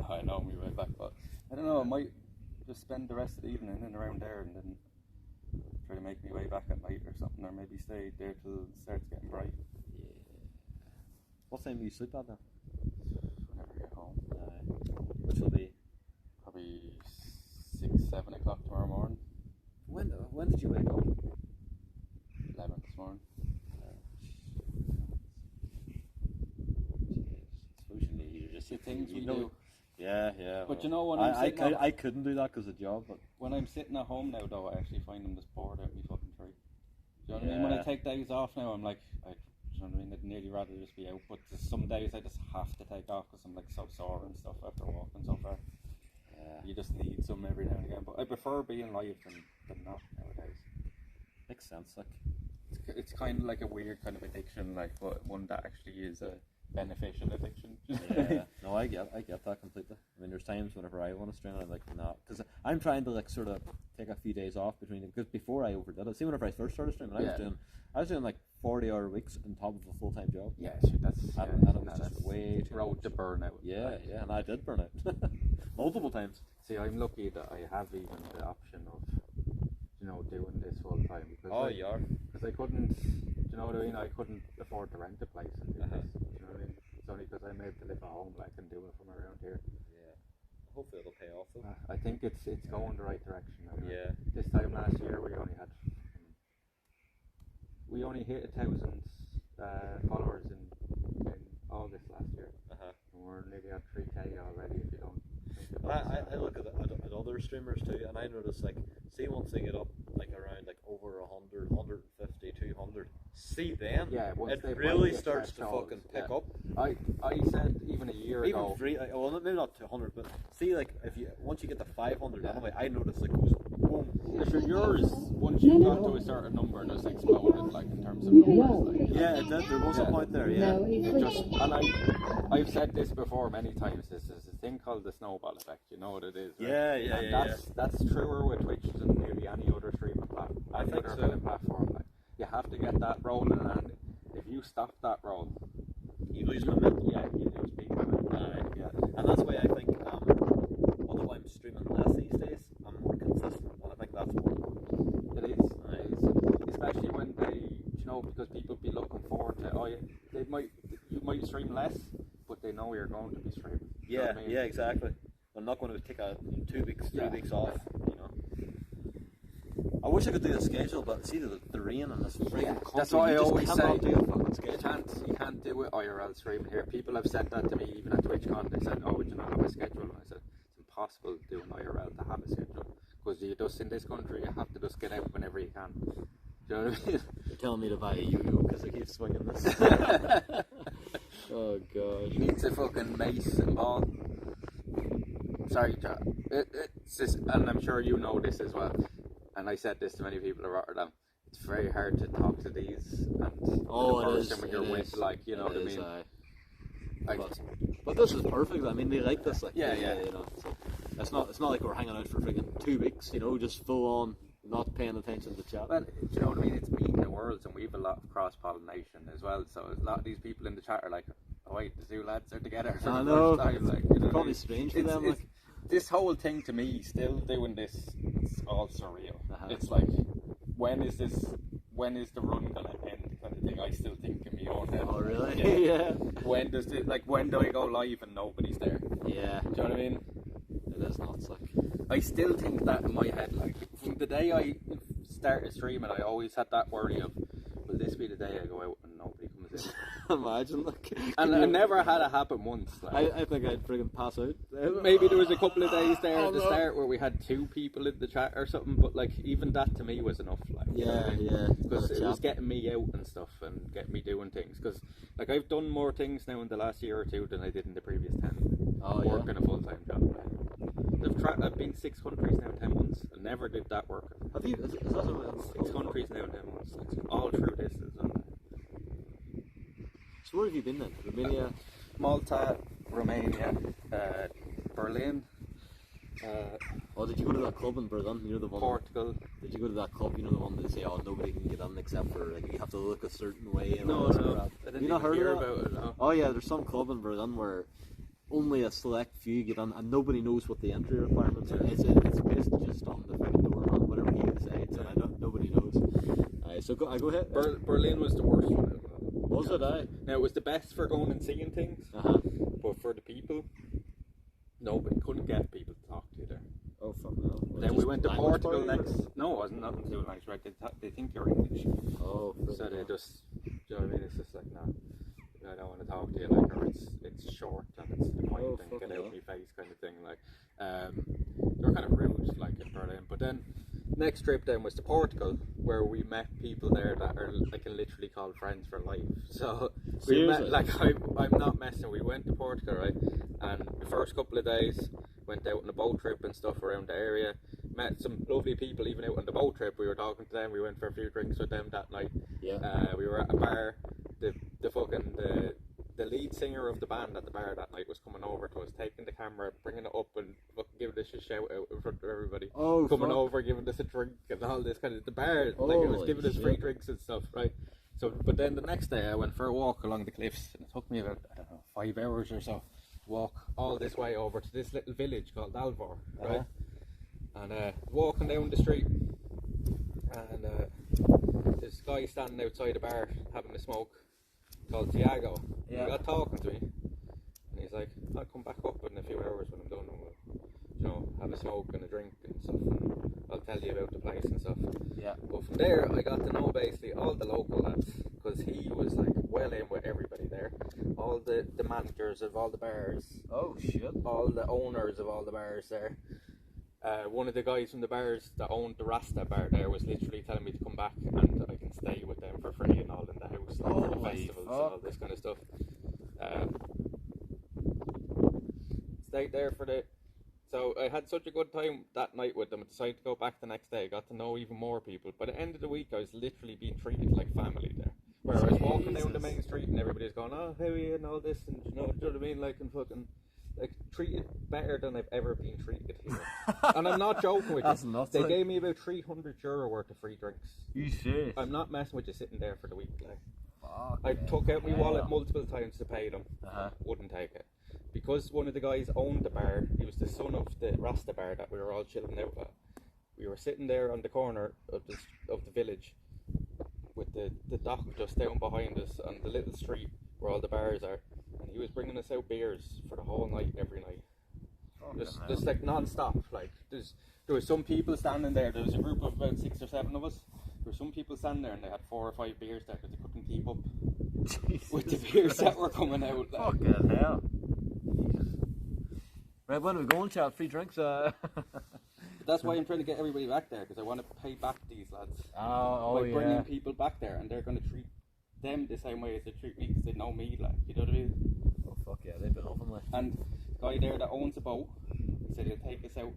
I know my way back, but I don't know. I might just spend the rest of the evening in and around there, and then try to make my way back at night or something, or maybe stay there till it starts getting bright. Yeah. What time do you sleep at now? Whenever I get home. Which will be Probably 6-7 o'clock tomorrow morning. when did you wake up? 11 this morning. Suppose you need to just The things we know. do. Yeah. But you know when I couldn't do that because of the job, but when I'm sitting at home now, though, I actually find I'm just bored out of my fucking tree. Do you know what I mean? When I take days off now, I'm like, you know what I mean? I'd nearly rather just be out, but there's some days I just have to take off because I'm like so sore and stuff after walking so far. You just need some every now and again, but I prefer being live than not nowadays. makes sense. Like It's kind of like a weird kind of addiction, like, but one that actually is a beneficial addiction. yeah, no, I get that completely. I mean, there's times whenever I want to stream, I'm like, nah, because I'm trying to like sort of take a few days off between them. Because before I overdid it, see, whenever I first started streaming, I was doing like 40-hour weeks on top of a full-time job. Yeah, shit, that's and it was just way too road much. to burnout. Yeah, and I did burn out multiple times. See, I'm lucky that I have even the option of, you know, doing this full time because because I couldn't, you know what I mean? I couldn't afford to rent a place and do this. You know what I mean? It's only because I'm able to live at home that I can do it from around here. Yeah, hopefully it'll pay off though. I think it's going the right direction now. Yeah. This time last year we only hit 1,000 followers in August last year, and we're nearly at 3K already. If you don't. I look at other streamers too, and I notice like, see once they get up like around like over 100, 150, 200, see them, once it really starts to fucking pick up. I said even a year ago. Well, maybe not to 100, but see like once you get to 500, anyway, I notice it goes boom. If you're yours, once you got to a certain number, it just exploded, like in terms of numbers. Like, yeah, it did. There was a point there. Yeah. I've said this before many times. This is a thing called the snowball effect. You know what it is? Right? Yeah. That's truer with Twitch than nearly any other streaming platform. Any other film platform. Like, you have to get that rolling, and if you stop that roll, you lose momentum. Yeah, you lose people. Yeah, and that's why I think although I'm streaming less these days, I'm more consistent, and I think that's more important. It is, especially when because people be looking forward to. You might stream less, but they know you're going to be streaming. Yeah, you know what I mean? yeah, exactly. I'm not going to take 2 weeks, 3 weeks off. You know. I wish I could do a schedule, but see the rain and this freaking country. That's what I always say. Do a fucking schedule. You can't do it IRL streaming here. People have said that to me even at TwitchCon. They said, "Oh, would you not have a schedule?" And I said, "It's impossible to do an IRL to have a schedule because you just in this country you have to just get out whenever you can." Do you know what I mean? You're telling me to buy a yo-yo because I keep swinging this. Oh god. He needs a fucking mace and ball. sorry, chat. It's just, and I'm sure you know this as well. And I said this to many people in Rotterdam. It's very hard to talk to these and Oh, the it person is. when you're It with, is. like, you know It what I is, mean. Like, but this is perfect. I mean, they like this. Like, Yeah, they, yeah. You know, so it's not like we're hanging out for freaking 2 weeks. You know, just full on, not paying attention to chat. well, do you know what I mean? It's meeting the worlds, and we have a lot of cross pollination as well. So a lot of these people in the chat are like, "Oh wait, the two lads are together for I the know. first time." Like, you know, It's probably strange for them. Like, this whole thing to me, still doing this, it's all surreal. It's like, when is the run gonna end, kind of thing. I still think in my own head. oh really? Yeah. When does it, like, when do I go live and nobody's there? Yeah. Do you know what I mean? It is nuts. Like, I still think that in my head, like, from the day I started streaming, I always had that worry of, will this be the day I go out and nobody comes in? imagine, like, And I never had it happen once. Like, I think I'd friggin' pass out. maybe there was a couple of days there at the start where we had 2 people in the chat or something, but like, even that to me was enough. Like, Yeah, yeah. because it was getting me out and stuff and getting me doing things. Because like, I've done more things now in the last year or 2 than I did in the previous 10. Oh, yeah. Working a full-time job. I've been 6 countries now in 10 months. I never did that work. Have you? Is that a, 6 countries now in 10 months. All through this. So where have you been then? Romania? Malta, Romania, Berlin, Oh, did you go to that club in Berlin? You know the one. Portugal. Did you go to that club? You know the one that say, "Oh, nobody can get in except for like you have to look a certain way." And all No, this no, crap. I didn't you not even heard hear of that? about it. No. Oh yeah, there's some club in Berlin where only a select few get in, and nobody knows what the entry requirements are. It's based just on the fucking doorman, whatever he decides, and I know nobody knows. So go ahead. Berlin was the worst one. Was it? Now, it was the best for going and seeing things, but for the people, nobody couldn't get people to talk to you there. Oh fuck no. Then we went to language Portugal barrier? next. No, it wasn't nothing to do with language, right? They think you're English. Oh. So they just, do you know what I mean? It's just like, no, I don't want to talk to you, like, or it's short and it's to the point Oh, and fuck get no. out of my face kind of thing. Like, they were kind of rude, like, in Berlin. But then, next trip then was to Portugal, where we met people there that are, I can literally call friends for life. So we met, Seriously? like, I'm not messing. We went to Portugal, right? And the first couple of days, went out on a boat trip and stuff around the area. Met some lovely people even out on the boat trip. We were talking to them. We went for a few drinks with them that night. Yeah. We were at a bar. The lead singer of the band at the bar that night was coming over to us, taking the camera, bringing it up, and fucking giving us a shout out in front of everybody. Oh, coming fuck. over, giving us a drink and all this kind of the bar. Like, it was Holy giving us free shit. drinks and stuff, right? So, but then the next day I went for a walk along the cliffs, and it took me about, I don't know, 5 hours or so. Walk all this way over to this little village called Alvor, right? And walking down the street, and this guy standing outside the bar having a smoke called Tiago. Yeah. He got talking to me, and he's like, "I'll come back up in a few hours when I'm done, and we'll, you know, have a smoke and a drink and stuff, and I'll tell you about the place and stuff." Yeah. But from there, I got to know basically all the local lads, because he was like well in with everybody there. All the managers of all the bars, Oh shit. all the owners of all the bars there. One of the guys from the bars that owned the Rasta bar there was literally telling me to come back and I can stay with them for free and all in the house, like, for the Holy festivals and fuck. all this kind of stuff. Stayed there for the. So I had such a good time that night with them. I decided to go back the next day. I got to know even more people. By the end of the week, I was literally being treated like family there. Where I was walking down the main street and everybody's going, "Oh, how are you?" and all this, and you know what I mean, like, and fucking. Like, treated better than I've ever been treated here. And I'm not joking with That's you. nuts, They like. gave me about €300 worth of free drinks. You serious? I'm not messing with you sitting there for the week. Like, Fuck. I took out my wallet multiple times to pay them. Uh-huh. Wouldn't take it. Because one of the guys owned the bar, he was the son of the Rasta bar that we were all chilling out at. We were sitting there on the corner of the village with the dock just down behind us on the little street where all the bars are. And he was bringing us out beers for the whole night, every night. Just like non-stop. Like, there was some people standing there. There was a group of about 6 or 7 of us. There were some people standing there and they had 4 or 5 beers there because they couldn't keep up with the beers that were coming out. Like. Fucking hell. Right, when are we going, chat? Free drinks? That's why I'm trying to get everybody back there, because I want to pay back these lads Oh, by bringing people back there, and they're going to treat them the same way as they treat me because they know me, like, you know what I mean? Oh fuck yeah, they've been loving like. And the guy there that owns a boat said he'll take us out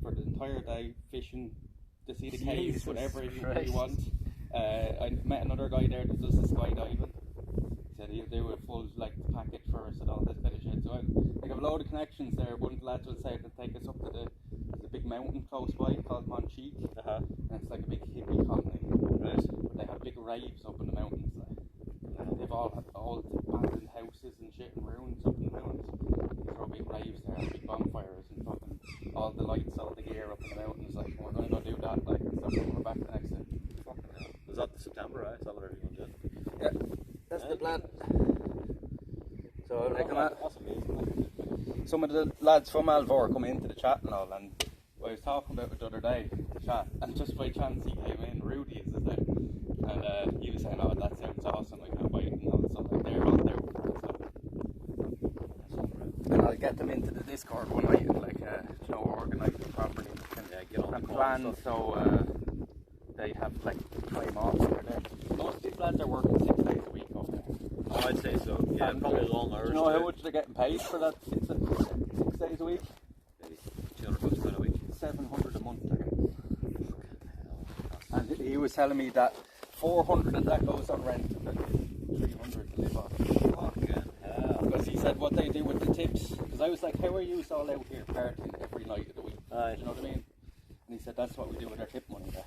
for the entire day fishing to see the caves, Jesus whatever he Christ. wants. I met another guy there that does the skydiving. He said he'll do a full like packet for us and all this kind of shit. So I have a load of connections there. One of the lads will say they'll take us up to the big mountain close by called Moncheek. And it's like a big hippie colony. Right. But they have big raves up in the mountains. Like. They've all had old abandoned houses and shit and ruins up in the mountains. They throw big raves there, big bonfires and fucking all the lights, all the gear up in the mountains. Like, we're going to go do that, like, and stuff, and we're back the next day. Fucking hell. Is that September, right? Is that what everyone's doing? Yeah, that's the plan. So, like, That's amazing. some of the lads from Alvor come into the chat and all, and I was talking about it the other day, the chat, and just by chance he came in, Rudy is his name, and he was saying, oh, that sounds awesome, I can't wait, and all that stuff, like, they're all there and I'll get them into the Discord one night and, like, organise them properly and plan so they have, like, time off for there. Most of these lads are working 6 days a week up there. Oh, I'd say so. Yeah, And, probably long hours. Do you know how much they're getting paid for that 6 days a week? Maybe £200 a week. 700 a month they're getting. And he was telling me that 400 of that goes on rent and then 300 to live off. Fucking hell. Because he said what they do with the tips. Because I was like, how are you all out here partying every night of the week? Do you know what I mean? And he said that's what we do with our tip money there.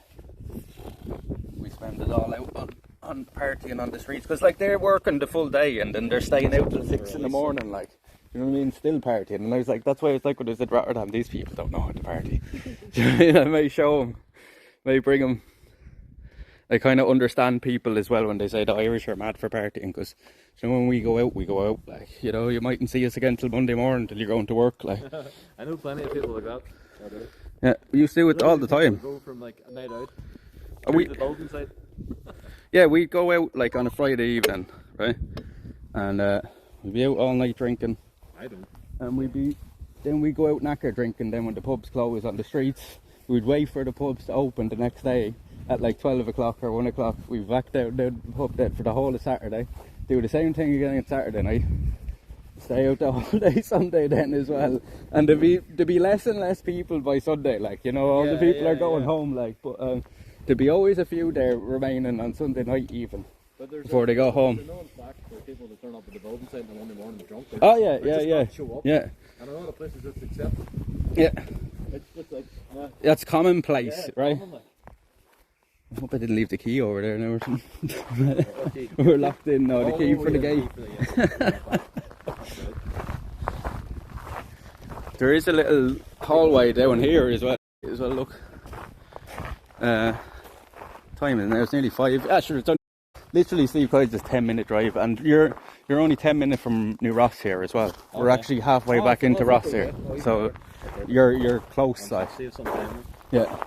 We spend it all out on partying on the streets. Because like they're working the full day and then they're staying out till 6 in the morning, like. You know what I mean? Still partying. And I was like, that's why it's like when I said Rotterdam, these people don't know how to party. Do you know what I mean? I may show them, may bring them. I kind of understand people as well when they say the Irish are mad for partying, because you know, when we go out, like, you know, you mightn't see us again till Monday morning till you're going to work, like. I know plenty of people like that. Yeah, we used to do it all the time. Go from like a night out We, to the building site. yeah, we'd go out like on a Friday evening, right? And we'd be out all night drinking. I don't. And then we'd go out knackered drinking. Then when the pubs close on the streets, we'd wait for the pubs to open the next day at like 12 o'clock or 1 o'clock. We'd back down the pub then for the whole of Saturday. Do the same thing again on Saturday night. Stay out the whole day Sunday then as well. And there'd be less and less people by Sunday, like, you know, all the people are going home, like, but there'd be always a few there remaining on Sunday night even. Before they go home. There's no back for people to turn up at the building site on the Monday morning drunk. Oh yeah, yeah. Show up. Yeah. And a lot of places just accept. Yeah. It's just like, That's commonplace, yeah, right? common, like. I hope I didn't leave the key over there now or something. We're locked in now, the key for the gate. There is a little hallway down here as well. Look. Time is now, it's nearly 5. Yeah, sure, it's only, literally Steve Clyde's just 10-minute drive, and you're only 10 minutes from New Ross here as well. Okay. We're actually halfway back into Ross here, so you're close, like. Save some time. Yeah.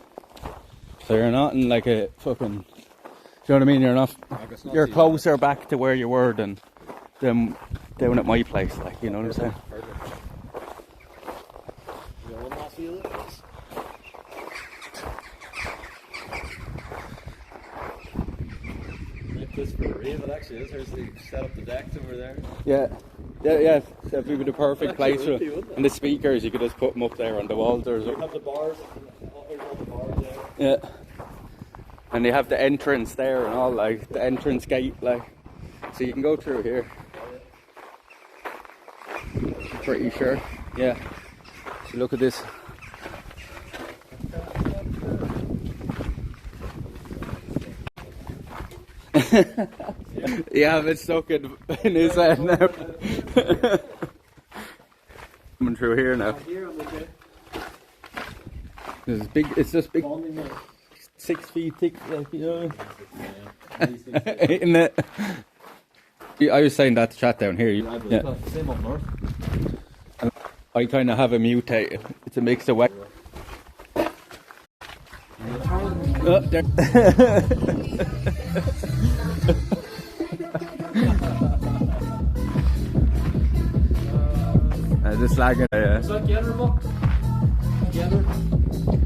So you're not in like a fucking. Do you know what I mean? You're closer back to where you were than down at my place, like, you know what I'm saying? This for a rave, it actually is. There's the set up the decks over there. Yeah. That'd be the perfect place for it. And the speakers, you could just put them up there on the walls or something. Have the bars. There's all the bars there. Yeah. And they have the entrance there and all, like the entrance gate, like, so you can go through here. Pretty sure. Yeah. So look at this. You have it stuck in his head now. Coming through here now. It's big. It's just big. 6 feet thick, like, you know. Isn't it? I was saying that to chat down here. Yeah. Same up north. I kind of have a mutated. It's a mix of wet. There. Just lagging. Is that Gander, Buck? Gander?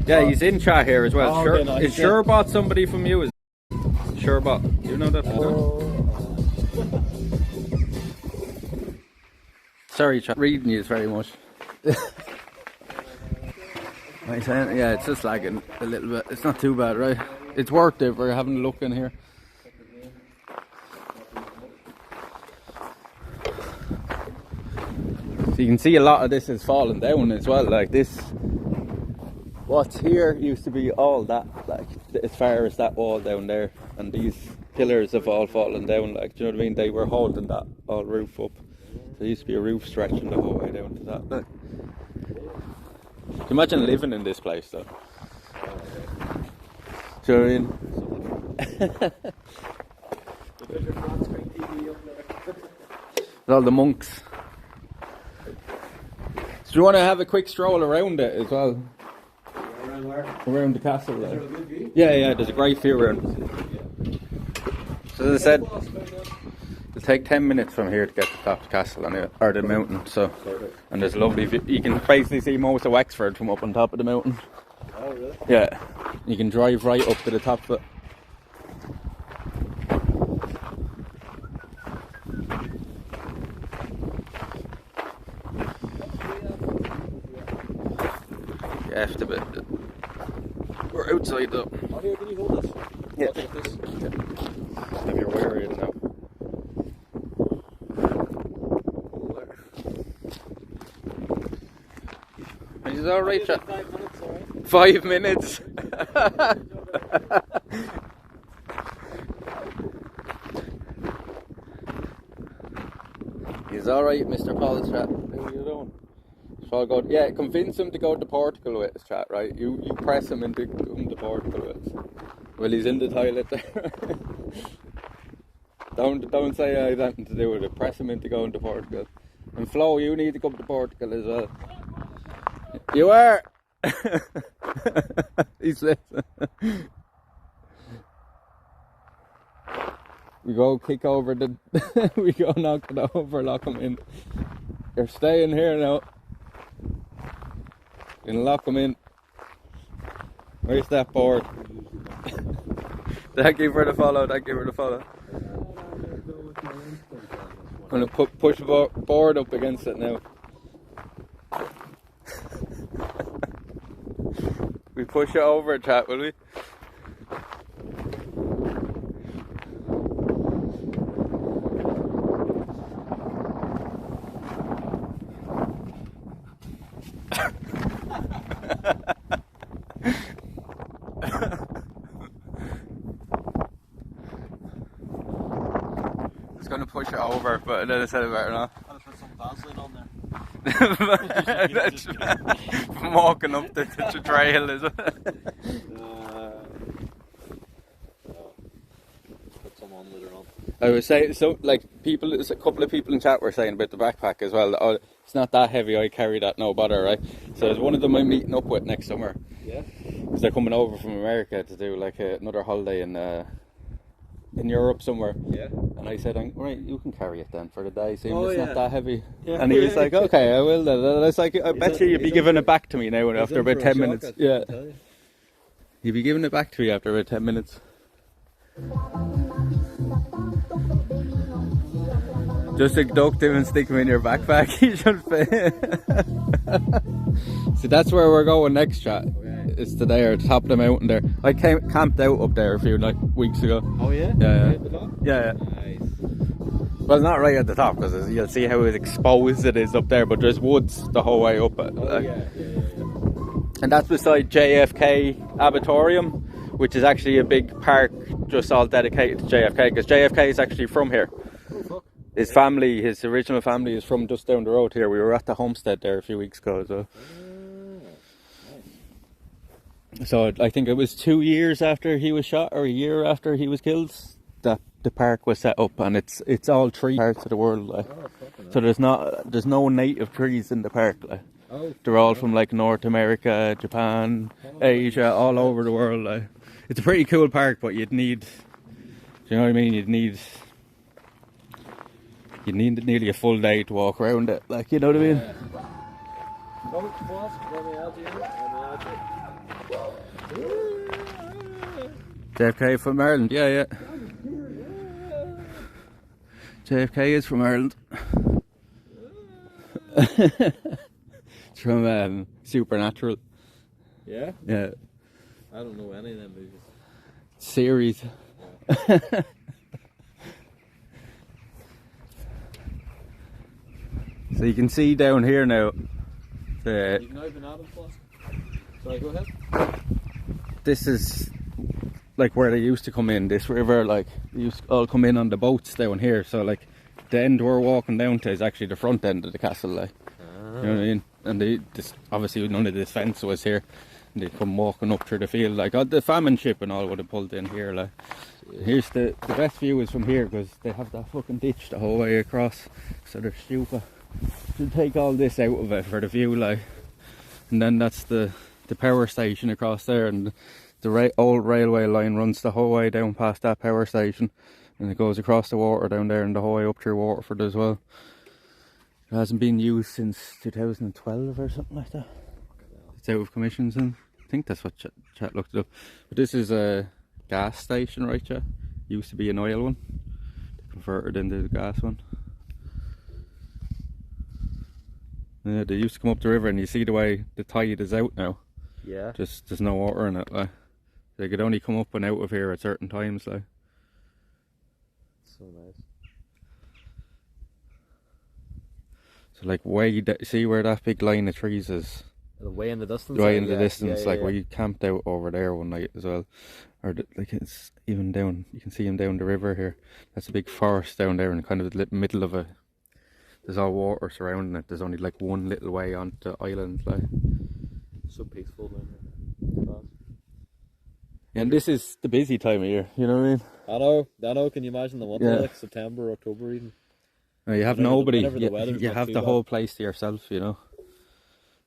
Yeah, he's in chat here as well. Oh, Sure, okay, nice. Is Surebot somebody from you? Surebot, you know that? Sorry, chat. Reading you very much. Right, yeah, it's just lagging a little bit. It's not too bad, right? It's worth it for having a look in here. So you can see a lot of this is falling down as well. Like this, what's here used to be all that, like as far as that wall down there, and these pillars have all fallen down. Like, do you know what I mean? They were holding that all roof up. So there used to be a roof stretching the whole way down to that. Like, can you imagine living in this place though? Do you know what I mean? With all the monks. So do you want to have a quick stroll around it as well? Around where? Around the castle Is there there. a good view? Yeah, there's a great view around. So as I said, it'll take 10 minutes from here to get to the top of the castle or the mountain. So, and there's a lovely view. You can basically see most of Wexford from up on top of the mountain. Oh, really? Yeah, you can drive right up to the top of it. Yeah, after a bit. We're outside though. Oh, here, can you hold this? Yeah. I'll take this. Have your wear in now. He's alright, chat. 5 minutes, alright? 5 minutes. He's alright, Mr. Paul's chat. How are you doing? So I'll go, yeah, convince him to go to Portugal with us, chat, right? You press him into going to Portugal with us. Well, he's in the toilet there. Don't say I had nothing to do with it. Press him into going to Portugal. And Flo, you need to come to Portugal as well. You are. He says. We go kick over the. We go knock it over, lock him in. You're staying here now. You can lock him in. Where's that board? Thank you for the follow. Thank you for the follow. I'm gonna push the board up against it now. We push it over, chat, will we? It's gonna push it over, but then I said it better not. I'll put some Vaseline on there. From walking up the trail, is it? Put some on later on. I was saying, so like people, there's a couple of people in chat were saying about the backpack as well. Oh, it's not that heavy. I carry that, no bother, right? So there's one of them I'm meeting up with next summer. Yeah. Because they're coming over from America to do like another holiday in Europe somewhere. Yeah. And I said, right, you can carry it then for the day. See, Oh, it's yeah. not that heavy. Yeah. And he was like, okay, I will then. And I was like, I bet you you'd be giving it back to me now after about 10 minutes. Yeah. You'd be giving it back to me after about 10 minutes. Just abduct him and stick him in your backpack. He should fit. So that's where we're going next, chat. It's to there, top of the mountain there. I camped out up there a few weeks ago. Oh yeah? Yeah. Right at the top? Yeah. Nice. Well, not right at the top because you'll see how exposed it is up there, but there's woods the whole way up it. Oh yeah. And that's beside JFK Abatorium, which is actually a big park just all dedicated to JFK, because JFK is actually from here. Oh fuck. His family, his original family is from just down the road here. We were at the homestead there a few weeks ago as well. So I think it was 2 years after he was shot, or a year after he was killed, that the park was set up, and it's all tree parts of the world. Like. So there's no native trees in the park. Like. Oh, they're all from like North America, Japan, Asia, all over the world. Like. It's a pretty cool park, but you'd need, do you know what I mean? You'd need nearly a full day to walk around it. Like, you know what I mean? JFK from Ireland, yeah. JFK is from Ireland. It's from Supernatural. Yeah? Yeah. I don't know any of them movies. Series. So you can see down here now. You can open Adam's Plus. Sorry, go ahead. This is like where they used to come in, this river, like they used to all come in on the boats down here. So like the end we're walking down to is actually the front end of the castle, like. You know what I mean? And this obviously none of this fence was here. And they'd come walking up through the field, like the famine ship and all would have pulled in here, like. Here's the best view is from here, because they have that fucking ditch the whole way across, so they're stupid to take all this out of it for the view, like. And then that's the power station across there, and the old railway line runs the whole way down past that power station, and it goes across the water down there and the whole way up through Waterford as well. It hasn't been used since 2012 or something like that. It's out of commission soon. I think that's what chat looked it up. But this is a gas station, right, chat? Used to be an oil one. They converted into the gas one. Yeah, they used to come up the river, and you see the way the tide is out now. Yeah. Just there's no water in it, like. They could only come up and out of here at certain times, like. So nice. So like see where that big line of trees is? Way in the distance? Way in the distance, like we camped out over there one night as well. Or like it's even down, you can see them down the river here. That's a big forest down there, and kind of the middle of a, there's all water surrounding it. There's only like one little way onto the island, like. So peaceful down here. Yeah, and this is the busy time of year, you know what I mean? I know, can you imagine the winter, Yeah. like September, October even? No, you have Whenever nobody, the weather's you not have too the bad. whole place to yourself, you know?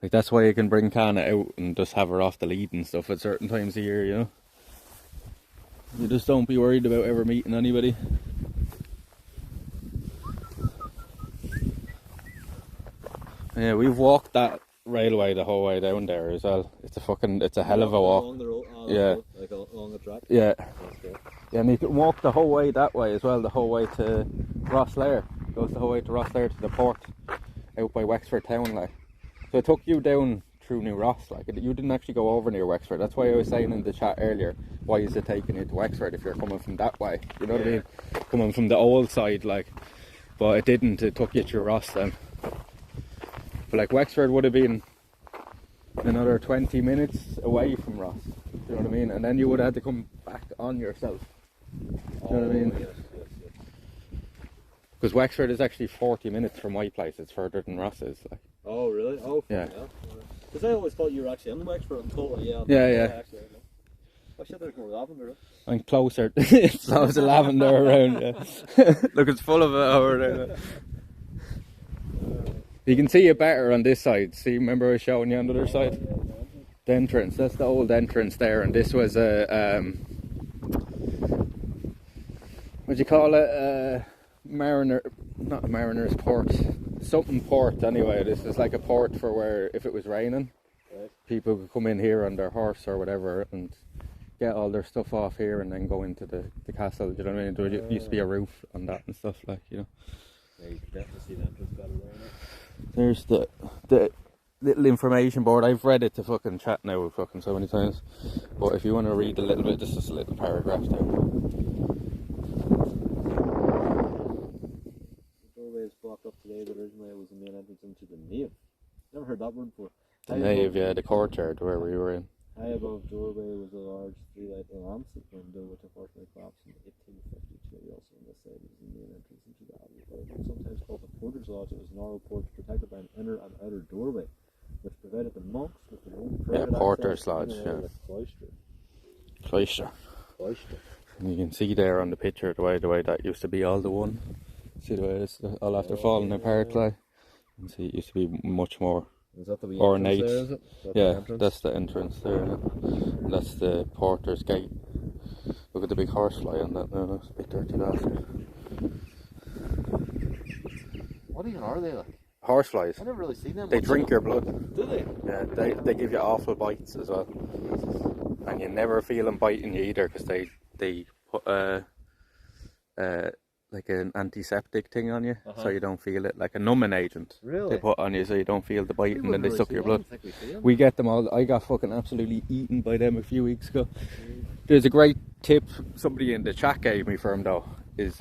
Like that's why you can bring Kana out and just have her off the lead and stuff at certain times of year, you know? You just don't be worried about ever meeting anybody. Yeah, we've walked that railway the whole way down there as well. It's a hell of a walk. Along the road, Yeah. Like along the track. Yeah. That's good. Yeah, and you can walk the whole way that way as well, the whole way to Rosslare. It goes the whole way to Rosslare to the port, out by Wexford town, like. So it took you down through New Ross, like. You didn't actually go over near Wexford. That's why I was saying in the chat earlier, why is it taking you to Wexford if you're coming from that way? You know what I mean? Coming from the old side, like. But it didn't, it took you through Ross then. But like Wexford would have been another 20 minutes away from Ross. You know what I mean? And then you would have had to come back on yourself. You know what I mean? Yes. Because Wexford is actually 40 minutes from my place. It's further than Ross is. Like. Oh, really? Oh, Yeah. Because I always thought you were actually in Wexford until, Yeah. Actually, I know. I should there's more lavender. I'm closer. It's always a lavender around. Yeah. Look, it's full of it over there. You can see it better on this side. See, remember I was showing you on the other side? The entrance. That's the old entrance there, and this was a what do you call it? Mariner, not a mariner's port. Something port anyway. This is like a port for where if it was raining, people could come in here on their horse or whatever and get all their stuff off here and then go into the castle. You know what I mean? There used to be a roof on that and stuff, like, you know. Yeah, you can definitely see the entrance better there. There's the little information board. I've read it to fucking chat now fucking so many times. But if you want to read a little bit, just a little paragraph there. The doorway is blocked up today, but originally it was the main entrance into the nave. Never heard that word before. The nave, yeah, the courtyard where we were in. High above doorway was a large three-light lancet window which unfortunately collapsed in 1852. Also on this side was the main entrance into the abbey. But it was sometimes called the porter's lodge. It was a narrow porch protected by an inner and outer doorway, which provided the monks with their own private porter's access lodge, in and out of the cloister. Cloister. And you can see there on the picture the way that used to be all the one. See the way it's all after falling apart, like. And see, it used to be much more Is that the wee ornate. entrance there, is it? Is that the Yeah, entrance? that's the entrance there. And that's the porter's gate. Look at the big horsefly on that now. That's a big dirty bastard. What even are they like? Horseflies. I've never really seen them. They drink your blood. Do they? Yeah, they give you awful bites as well. And you never feel them biting you either because they put like an antiseptic thing on you, so you don't feel it, like a numbing agent. Really? They put on you so you don't feel the bite, and then they wouldn't suck really your see- I blood. don't think we see 'em. We get them all. I got fucking absolutely eaten by them a few weeks ago. There's a great tip somebody in the chat gave me for them though, is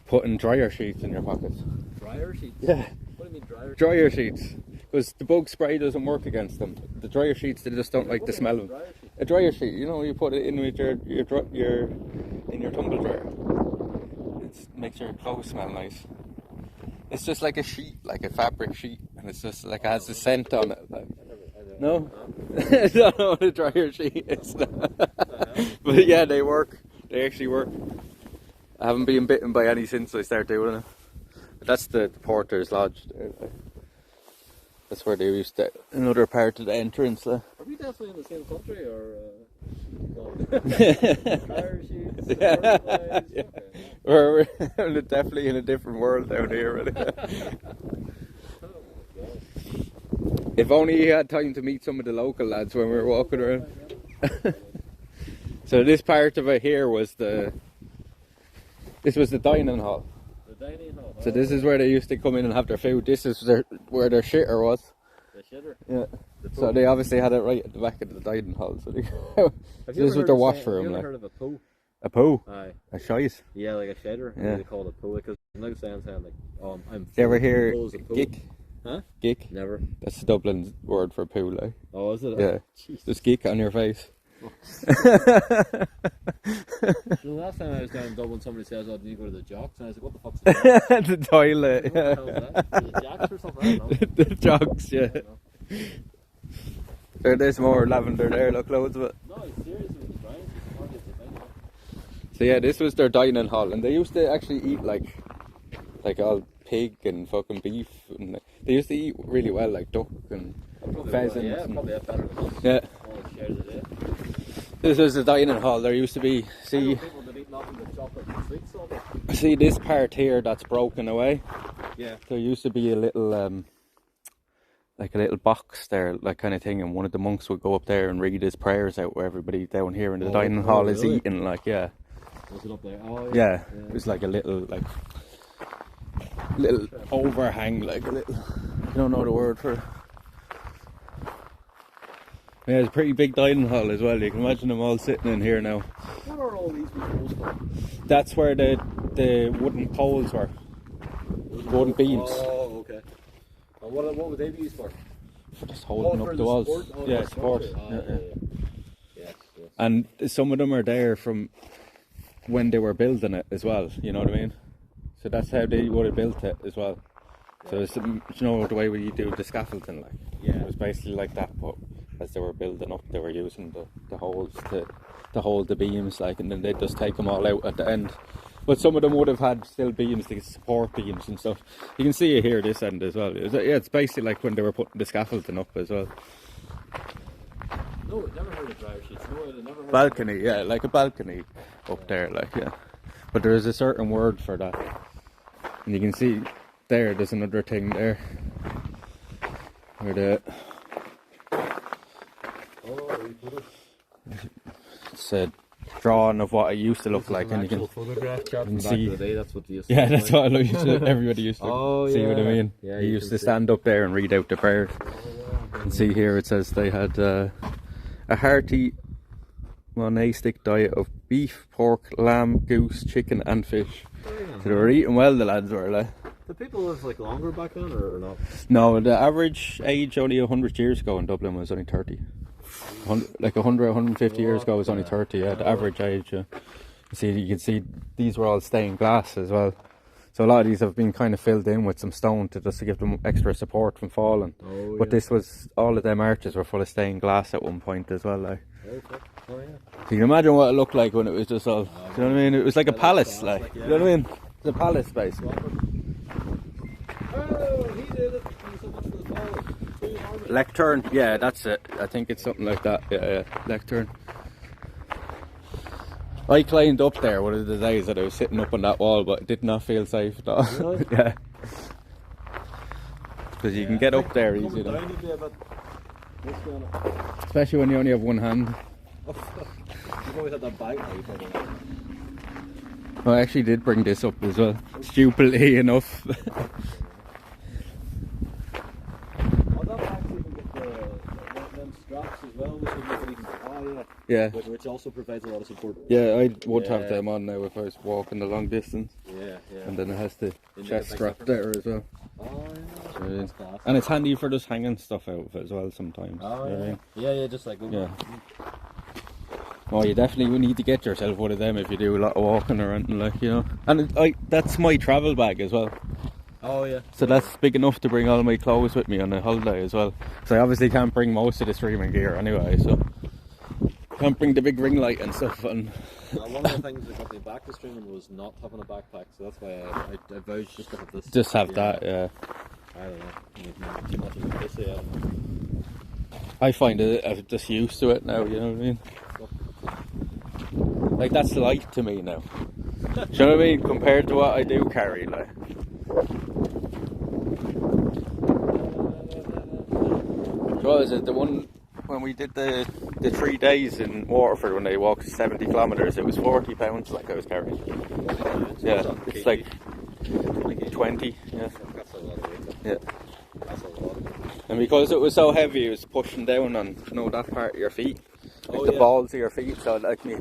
putting dryer sheets in your pockets. Dryer sheets? Yeah. What do you mean dryer? Dryer sheets, because the bug spray doesn't work against them. The dryer sheets, they just don't like the smell of them. A dryer sheet, you know, you put it in with your in your tumble dryer. It makes your clothes smell nice. It's just like a sheet, like a fabric sheet, and it's just like has a scent on it. Like, no, I don't know what a dryer sheet is. But yeah, they work. They actually work. I haven't been bitten by any since I started doing it. But that's the Porter's Lodge. That's where they used to, another part of the entrance. Are we definitely in the same country or? Dryer sheets. Yeah. We're definitely in a different world down here. Really. If only you had time to meet some of the local lads when we were walking around. So this part of it here was this was the dining hall. The dining hall. So this is where they used to come in and have their food. This is where their shitter was. The shitter. Yeah. So they obviously had it right at the back of the dining hall. So they, this was their wash room. Have you Like ever heard of a poo? a poo, Aye. a shite. Yeah, like a shedder. Yeah. They call it a poo because like saying like, I'm. You ever hear Poo's a poo. geek? Huh? Geek. Never. That's the Dublin word for poo. Like. Oh, is it? Yeah. Jesus. Just geek on your face. The last time I was down in Dublin, somebody says, "Oh, do you go to the jocks?" And I was like, "What the fuck's the jocks?" The toilet. What the hell is that? The jocks or something? I don't know. The jocks, yeah. I don't know. There's more lavender there, look, loads of it. No, seriously, it's Brian. It's hardly the thing. So yeah, this was their dining hall, and they used to actually eat like all pig and fucking beef, and they used to eat really well, like duck and pheasants. Yeah, and, probably have better than us. yeah. All the shares of it. This was the dining hall. There used to be I know people that eat nothing but chocolate and sweets all day. see this part here that's broken away. Yeah. There used to be a little like a little box there, like kind of thing, and one of the monks would go up there and read his prayers out where everybody down here in the dining hall is really? eating, like, yeah. Was it up there? Oh, Yeah, it was like a little overhang, like a little, I don't know the word for it. Yeah, it's a pretty big dining hall as well. You can imagine them all sitting in here now. What are all these poles for? That's where the wooden poles were, wooden beams. Oh, okay. And what would they be used for? For just holding for up the the walls. support? Oh, Yeah, the support. support. Yeah, yeah. Yes, yes. And some of them are there from when they were building it as well, you know what I mean? So that's how they would have built it as well. So it's, you know, the way we do the scaffolding, like, Yeah. it was basically like that, but as they were building up, they were using the holes to hold the beams, like, and then they'd just take them all out at the end. But some of them would have had still beams, like support beams and stuff. You can see it here, this end as well. It's basically like when they were putting the scaffolding up as well. No, never heard of dryer sheets. No, I never heard Balcony, yeah, like a balcony up there, like, yeah. But there is a certain word for that. And you can see there's another thing there. Where it's a drawing of what it used to look like, and you can photograph chart can from back see- in the day. That's what they used to yeah, look that's like. what everybody used to Oh, see what I yeah. mean. Yeah, He you used can to stand up there and read out the prayers. And see here it says they had a hearty monastic diet of beef, pork, lamb, goose, chicken and fish. So they were eating well, the lads were, like. Did people live like longer back then or not? No, the average age only 100 years ago in Dublin was only 30. Like 100, 150 years ago was only 30, yeah, the average age. Yeah. You can see these were all stained glass as well. So a lot of these have been kind of filled in with some stone to give them extra support from falling. Oh, But yeah. this was, all of them arches were full of stained glass at one point as well. Like. Okay. Oh, yeah. So you can imagine what it looked like when it was just all, do you know what I mean? It was like a Yeah, palace, that's like, yeah. you know what I mean? It's a palace basically. Oh, he did it. Thank you so much for the follow. Lectern, yeah, that's it. I think it's something like that. Yeah, lectern. I climbed up there one of the days that I was sitting up on that wall, but it did not feel safe at all. Really? Yeah. Because you can get up there easy, Coming though. down, you'd be about what's going on? Especially when you only have one hand. Oh, fuck. You've always had that bag now, you probably have. I actually did bring this up as well, stupidly enough. Oh, that actually even get them straps as well, which would make it even. Oh Yeah. Which also provides a lot of support. Yeah, I would have Yeah. them on now if I was walking the long distance. Yeah, yeah. And then it has the make chest a big strap difference. there as well. Oh, yeah. So, That's class. and it's handy for just hanging stuff out of it as well sometimes. Oh, you know what I yeah. mean? Yeah, just like Yeah. Oh, you definitely would need to get yourself one of them if you do a lot of walking or anything, like, you know. And that's my travel bag as well. Oh, yeah. So that's big enough to bring all my clothes with me on a holiday as well. So I obviously can't bring most of the streaming gear anyway, so can't bring the big ring light and stuff. And one of the things that got me back to streaming was not having a backpack, so that's why I vowed just to have this. just have that, yeah. I don't know. Too much of this, yeah. I find it, I'm just used to it now, you know what I mean? Like, that's light to me now. Do you know what I mean? Compared to what I do carry, like. What was it? The one when we did the 3 days in Waterford when they walked 70 kilometres, it was £40 like I was carrying. Yeah, it's like 20, yeah. That's a lot of weight. Yeah. That's a lot. And because it was so heavy, it was pushing down on, you know, that part of your feet. Like Oh, the yeah. balls of your feet, so like me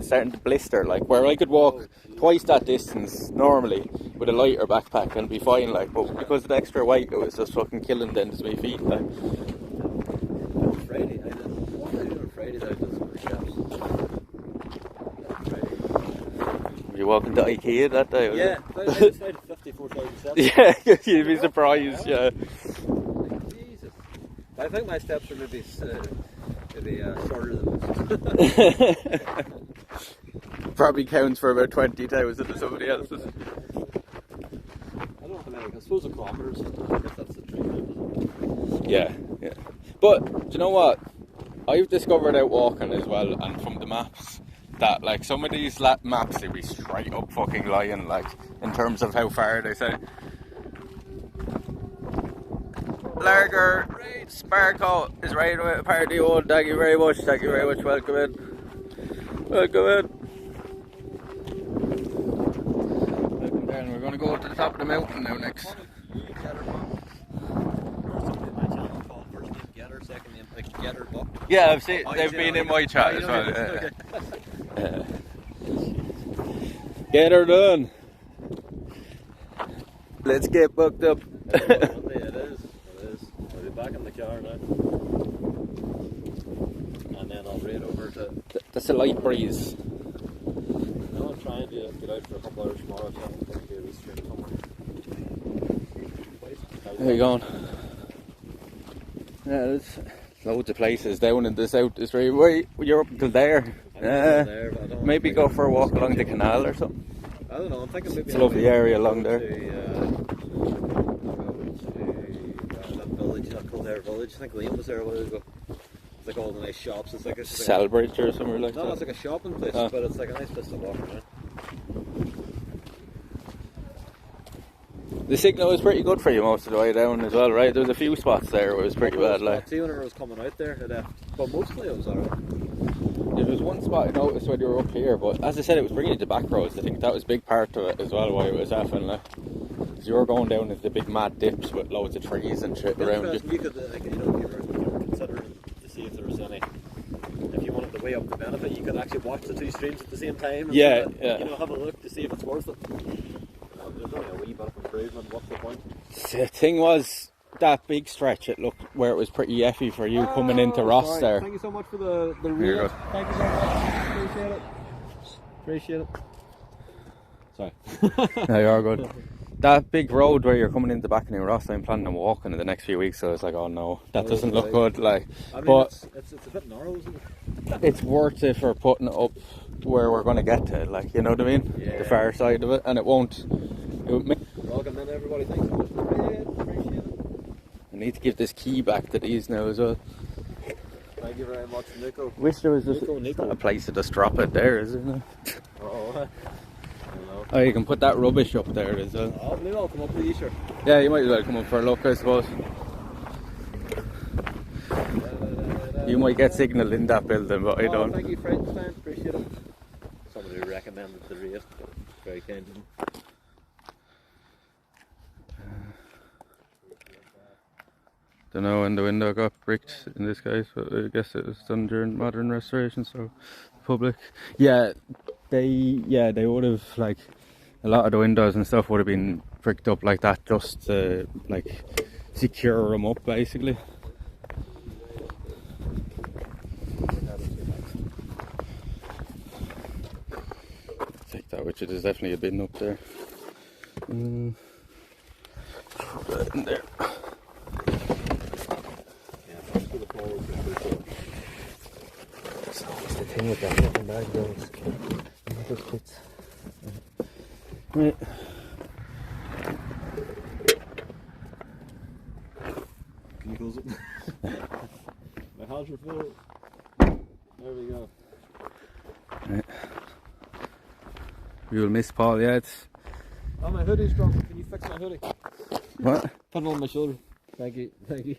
starting to blister, like where I could walk twice that distance normally with a lighter backpack and be fine, like, but because of the extra weight it was just fucking killing the ends of my feet, like. Friday, I did. What did I do on Friday? I did some push-ups. Were you walking to IKEA that day? Was Yeah, it? I decided 54,000 steps. Yeah, you'd be surprised, yeah. Jesus. I think my steps are maybe shorter than this. Probably counts for about 20,000 to somebody else's. I don't know how many, I suppose a kilometres. I guess that's the truth. Yeah, yeah. But, do you know what? I've discovered out walking as well, and from the maps, that like some of these maps, they be straight up fucking lying, like, in terms of how far they say. Larger Sparkle is right away party one. Thank you very much. Thank you very much. Welcome in. Welcome in. Welcome down. We're going to go to the top of the mountain now next. Yeah, I've seen. They've been in my chat as well. Get her done. Let's get booked up. It is. I'll be back in the car now. And then I'll raid over to... That's a light breeze. No, I'm trying to get out for a couple hours tomorrow, so I'm going to do a wee stream somewhere. Where are you going? Yeah, there's loads of places down in the south. Is right. Wait, you're up until there. Maybe go for a walk along the canal or something. I don't know, I'm thinking maybe... It's a lovely area along there. That village, that Kildare village. I think Liam was there a while ago. It's like all the nice shops. It's like a Selbridge or somewhere like that. No, it's like a shopping place, but it's like a nice place to walk around. The signal was pretty good for you most of the way down as well, right? There was a few spots there where it was pretty bad, like. See, whenever I was coming out there, but mostly it was alright. There was one spot I noticed when you were up here, but as I said, it was bringing you to back roads. I think that was a big part of it as well, why it was effing, like. Because you were going down into the big mad dips with loads of trees and shit around you. You could, like, you know, if you were considering to see if there was any, if you wanted to weigh up the benefit, you could actually watch the two streams at the same time. And yeah. You know, have a look to see if it's worth it. There's only a wee bit of improvement. What's the point? The thing was, that big stretch, it looked where it was pretty effy for you coming into Ross there. Thank you so much for the Here you read. go. Thank you very much. Appreciate it. Sorry. No, you're good. That big road where you're coming into back in Ross, I'm planning on walking in the next few weeks, so it's like, oh no, that doesn't look good. Like, I mean, but it's a bit narrow, isn't it? it's worth it for putting it up where we're going to get to, like, you know what I mean? Yeah. The far side of it, and it won't make... Welcome in, everybody. Thanks so much for the read. Appreciate it. I need to give this key back to these now as well. Thank you very much, Nico. Wish there was just Nico. a place to just drop it there, isn't it? Oh, Oh, you can put that rubbish up there as well. oh, maybe I'll come up with you, sure. Yeah, you might as well come up for a look, I suppose. You might get signal in that building, but I don't. Thank you, Frankenstein. Appreciate it. Somebody recommended the raid. very kind of them. Don't know when the window got bricked in this case, but I guess it was done during modern restoration, so public. Yeah, they would have, like, a lot of the windows and stuff would have been bricked up like that just to, like, secure them up basically. Take that, which there's definitely a bin up there. Put that in there. That's always the thing with that looking bag though. It just fits. Right. Can you close it? My hands are full. There we go. Right. We will miss Paul, yeah. Oh, my hoodie's wrong. Can you fix my hoodie? What? Put it on my shoulder. Thank you. Thank you.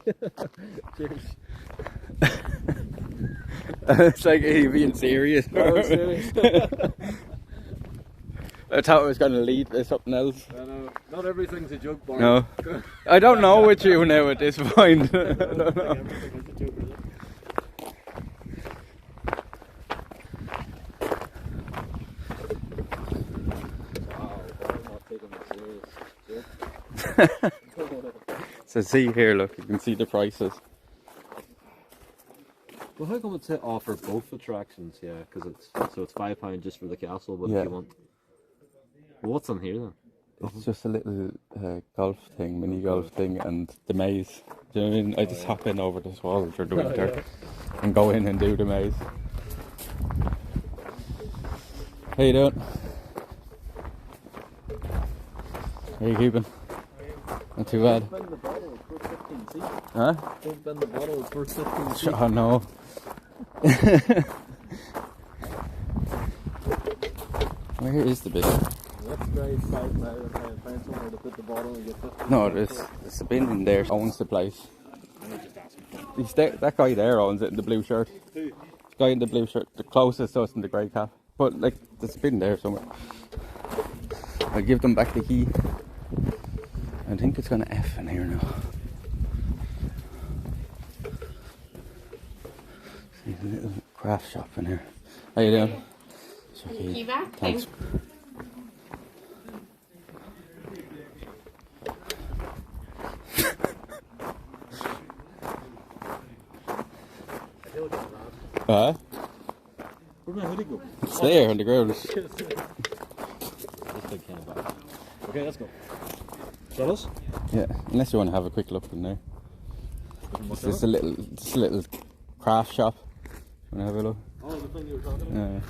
Cheers. It's like, are you being serious? No, I'm serious. I thought I was going to lead to something else. I know. Not everything's a joke, Barney. No. I don't know with you now at this point. I don't know. Everything is a joke, really. Wow, I'm not taking this serious. So see here, look, you can see the prices. Well, how come it's offer both attractions? Yeah, because it's £5 just for the castle, but Yeah. if you want, well, what's on here then? It's just a little golf thing, mini golf thing, and the maze. Do you know what I mean? I just hop in over this wall for the winter and go in and do the maze. How you doing? How you keeping? Not too bad. Bend the bottle for 15 seats. Huh? Don't bend the bottle for 15 seats. Oh no. Where is the bin? Let's drive 5 miles and try and find somewhere to put the bottle and get 15 No, there's a bin in there. Owns the place. That guy there owns it in the blue shirt. Who? The guy in the blue shirt, the closest to us in the grey cap. But like, there's a bin there somewhere. I'll give them back the key. I think it's gonna F in here now. See a little craft shop in here. How you doing? Key back. Thanks. Where'd my hoodie go? It's there on the ground. This big can of bag. Okay, let's go. Fellas? Yeah, unless you want to have a quick look in there. It's just a little craft shop. You want to have a look? Oh, the thing you were talking about? Yeah.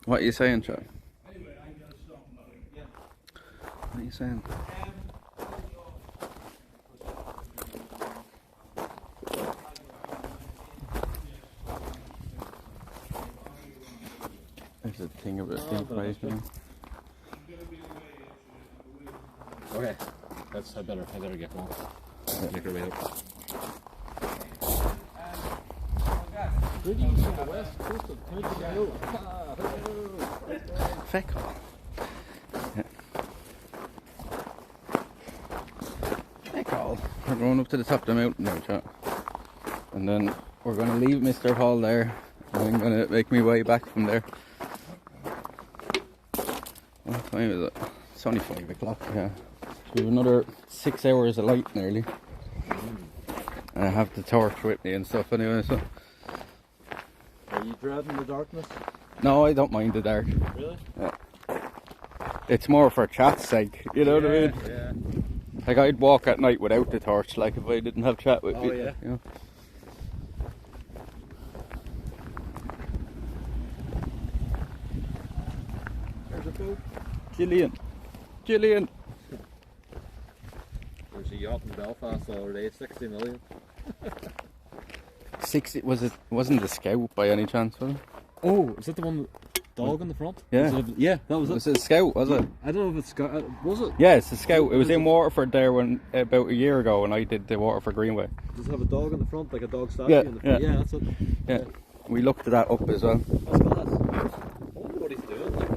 What are you saying, Charlie? What are you saying? There's a thing about inflation. Okay, I better get going. Make our way up. Greetings from the west coast of County Mayo. Feck off. Feck all. We're going up to the top of the mountain now, chat. And then we're going to leave Mr. Hall there. And I'm going to make my way back from there. What time is it? It's only 5 o'clock, yeah. We have another 6 hours of light nearly. And I have the torch with me and stuff anyway, so. Are you dreading the darkness? No, I don't mind the dark. Really? Yeah. It's more for chat's sake, you know what I mean? Yeah. Like, I'd walk at night without the torch, like if I didn't have chat with Oh, people. yeah. You know? There's a boat. Gillian! There's a yacht in Belfast already, 60 million. 60, wasn't the Scout by any chance, was it? Oh, is that the one? Dog in the front? Yeah. Yeah, that was Was it. it a Scout, was it? I don't know if it's was it? Yeah, it's a Scout. It was in Waterford there about a year ago when I did the Waterford Greenway. Does it have a dog in the front, like a dog statue Yeah, in the front? yeah. Yeah, that's it. Yeah. We looked that up as well. That's class. I wonder what he's doing. Like.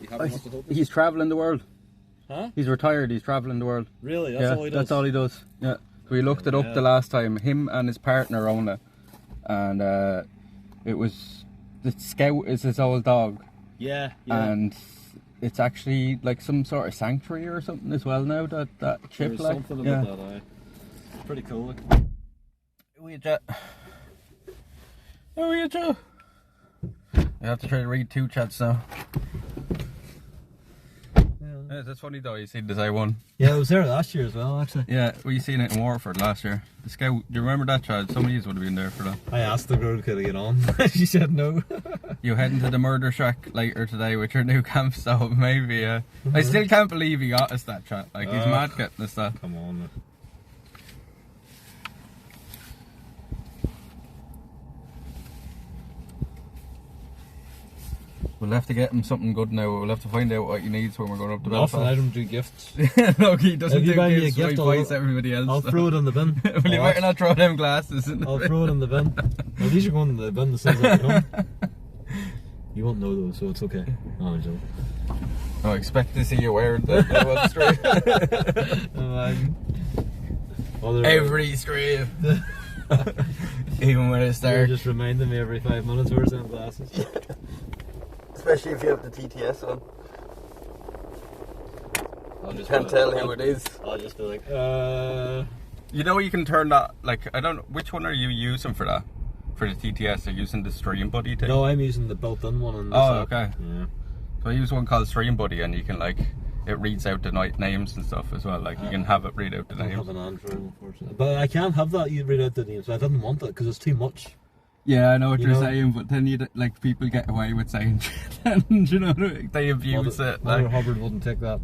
You haven't looked it up? He's travelling the world. Huh? He's retired, he's travelling the world. Really? That's all he does? That's all he does. Yeah. We looked it up the last time. Him and his partner own it. And it was... The Scout is his old dog. Yeah, yeah. And it's actually like some sort of sanctuary or something as well now, that chip. There's like. something Yeah. about that, It's pretty cool. Like. How are you, Joe? How are you, Joe? I have to try to read 2 chats now. Yeah, that's funny though, you seen the same one. Yeah, I was there last year as well, actually. Yeah, we seen it in Waterford last year. The Scout, do you remember that, Chad? Some of you would have been there for that. I asked the girl, could I get on? She said no. You heading to the murder shack later today with your new camp, so maybe, I still can't believe he got us that, Chad. Like, he's mad getting us that. Come on, man. We'll have to get him something good now. We'll have to find out what he needs when we're going up to Nothing, Belfast. I don't do gifts. Look, he doesn't If you do buy me a gifts, so he gift, buys everybody else. I'll throw it in the bin. Well, you better not throw them glasses in the I'll bin. throw it in the bin. Well, these are going in the bin as soon as I come. You won't know though, so it's okay. Oh, I'm joking. I expect to see you wearing that one straight. Every straight. Even when it's You're dark. just reminding me every 5 minutes where's them glasses. Especially if you have the TTS on. I'll just Can't tell who it is. I'll just be like, You know you can turn that, like, I don't know, which one are you using for that? For the TTS, are you using the Stream Buddy thing? No, I'm using the built-in one on this Oh, app. okay. Yeah. So I use one called Stream Buddy and you can, like, it reads out the names and stuff as well. Like, you can have it read out the I don't names. have an Android, unfortunately. But I can't have that, you read out the names. I didn't want it because it's too much. Yeah, I know what You you're know? saying, but then you like people get away with saying shit, and you know they abuse it. Mother Like, Hubbard wouldn't take that.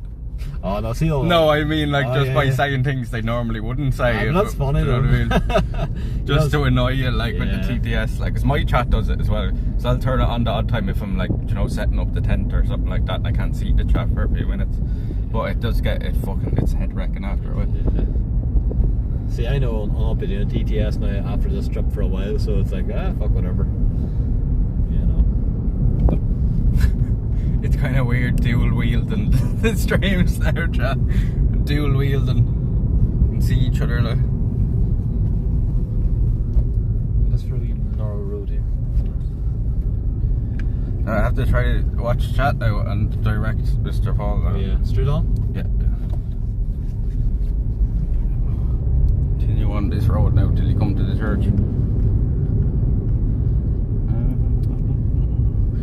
Oh no, see all that. no, I mean like just yeah, by yeah. saying things they normally wouldn't say. But that's if- funny you know though. what I mean? Just to annoy you, like with the TTS. Like, 'cause my chat does it as well. So I'll turn it on the odd time if I'm like, you know, setting up the tent or something like that, and I can't see the chat for a few minutes. But it does get it's head wrecking after a while. Yeah. See, I know I'll be doing TTS now after this trip for a while, so it's like, fuck whatever. You know. It's kind of weird dual wielding the streams now, chat. Dual wielding. You can see each other like. That's really narrow road here. I have to try to watch chat now and direct Mr. Paul now. Oh, yeah, straight on? Yeah. Continue on this road now till you come to the church.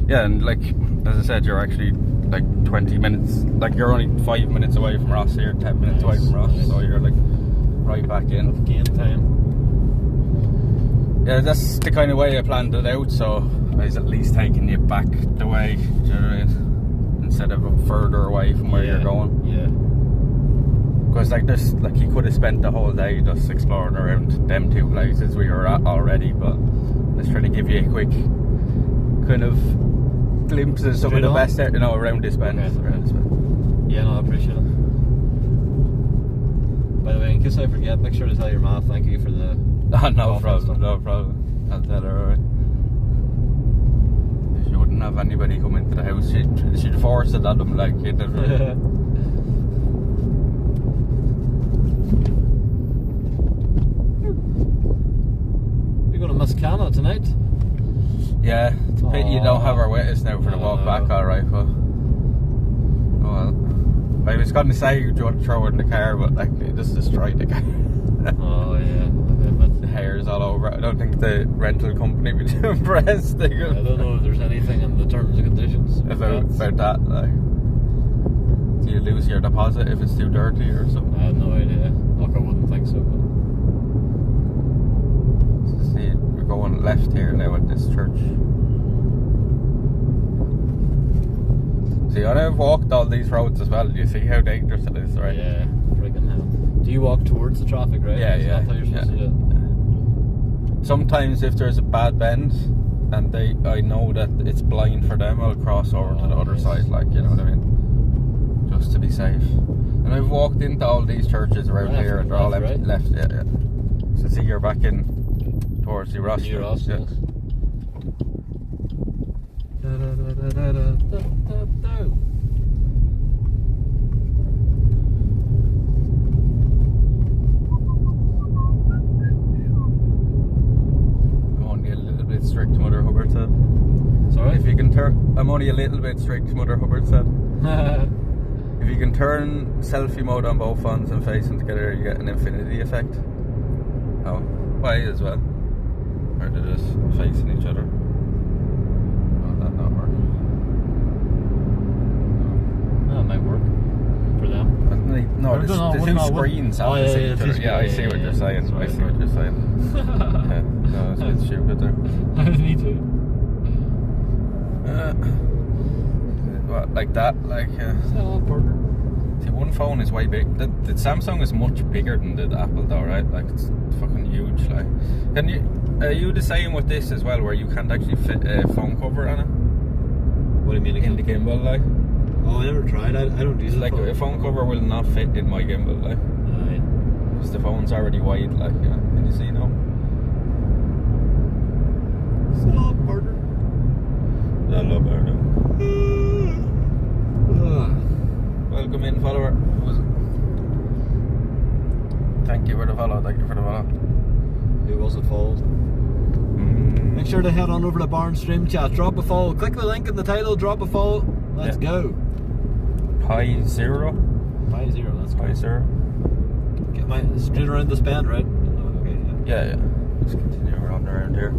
Yeah, and like, as I said, you're actually like 20 minutes, like you're only 5 minutes away from Ross here, 10 minutes away from Ross, so you're like right back in. Game time. Yeah, that's the kind of way I planned it out, so I was at least taking you back the way, do you know what I mean? Instead of further away from where you're going. Yeah. Because like this, like you could have spent the whole day just exploring around them 2 places we were at already, but let's try to give you a quick kind of glimpse of some of the best, you know, around this bend. Okay. Around this bend. Yeah, no, I appreciate it. By the way, in case I forget, make sure to tell your mom thank you for the... Oh, no problem, no problem. I'll tell her, alright. She wouldn't have anybody come into the house, she'd force it on them like, you know. You're going to miss Cana tonight? Yeah, it's a pity you don't have her with us now for the walk back, alright, but... Oh well. I was going to say you want to throw it in the car, but like, they just destroyed the car. Oh yeah, The hair's all over it. I don't think the rental company would be too impressed. I don't know if there's anything in the terms and conditions about that. Like, do you lose your deposit if it's too dirty or something? I have no idea. Look, I wouldn't think so. But... See, we're going left here now at this church. See, I've walked all these roads as well. Do you see how dangerous it is, right? Yeah, friggin' hell. Do you walk towards the traffic, right? Yeah, Is yeah. that how you're supposed to do it? Sometimes if there's a bad bend, and I know that it's blind for them, I'll cross over to the other side, like, you know what I mean? Just to be safe. And I've walked into all these churches around here, and they're all empty. Right? Left, yeah. So see, you're back in towards the Ross. New Ross, yeah. yes. Strict, Mother Hubbard said. Sorry? If you can turn, I'm only a little bit strict, Mother Hubbard said. If you can turn selfie mode on both phones and face them together, you get an infinity effect. Oh, why as well? Or they're just facing each other. Oh, that not work. No, that might work for them. No, the two screens have to see each other. Yeah, I see what you're saying. I see what you're saying. Yeah, no, it's a bit stupid there. Me too. What, like that? Like, see, one phone is way big. The Samsung is much bigger than the Apple though, right? Like, it's fucking huge. Like, can you, are you the same with this as well, where you can't actually fit a phone cover on it? What do you mean? In the gimbal, like? Oh, I never tried. I don't use it. Like, a phone cover will not fit in my gimbal, like. Aye. Because the phone's already wide, like, you know. Can you see now? Hello, partner. Hello, partner. Welcome in, follower. Thank you for the follow. Thank you for the follow. Who was it followed? Make sure to head on over to Barn Stream Chat. Drop a follow. Click the link in the title. Drop a follow. Let's go. Pi zero. Pi zero. Let's go. Pi zero. Get my straight around this bend, right? Okay. Yeah. Let's continue around here.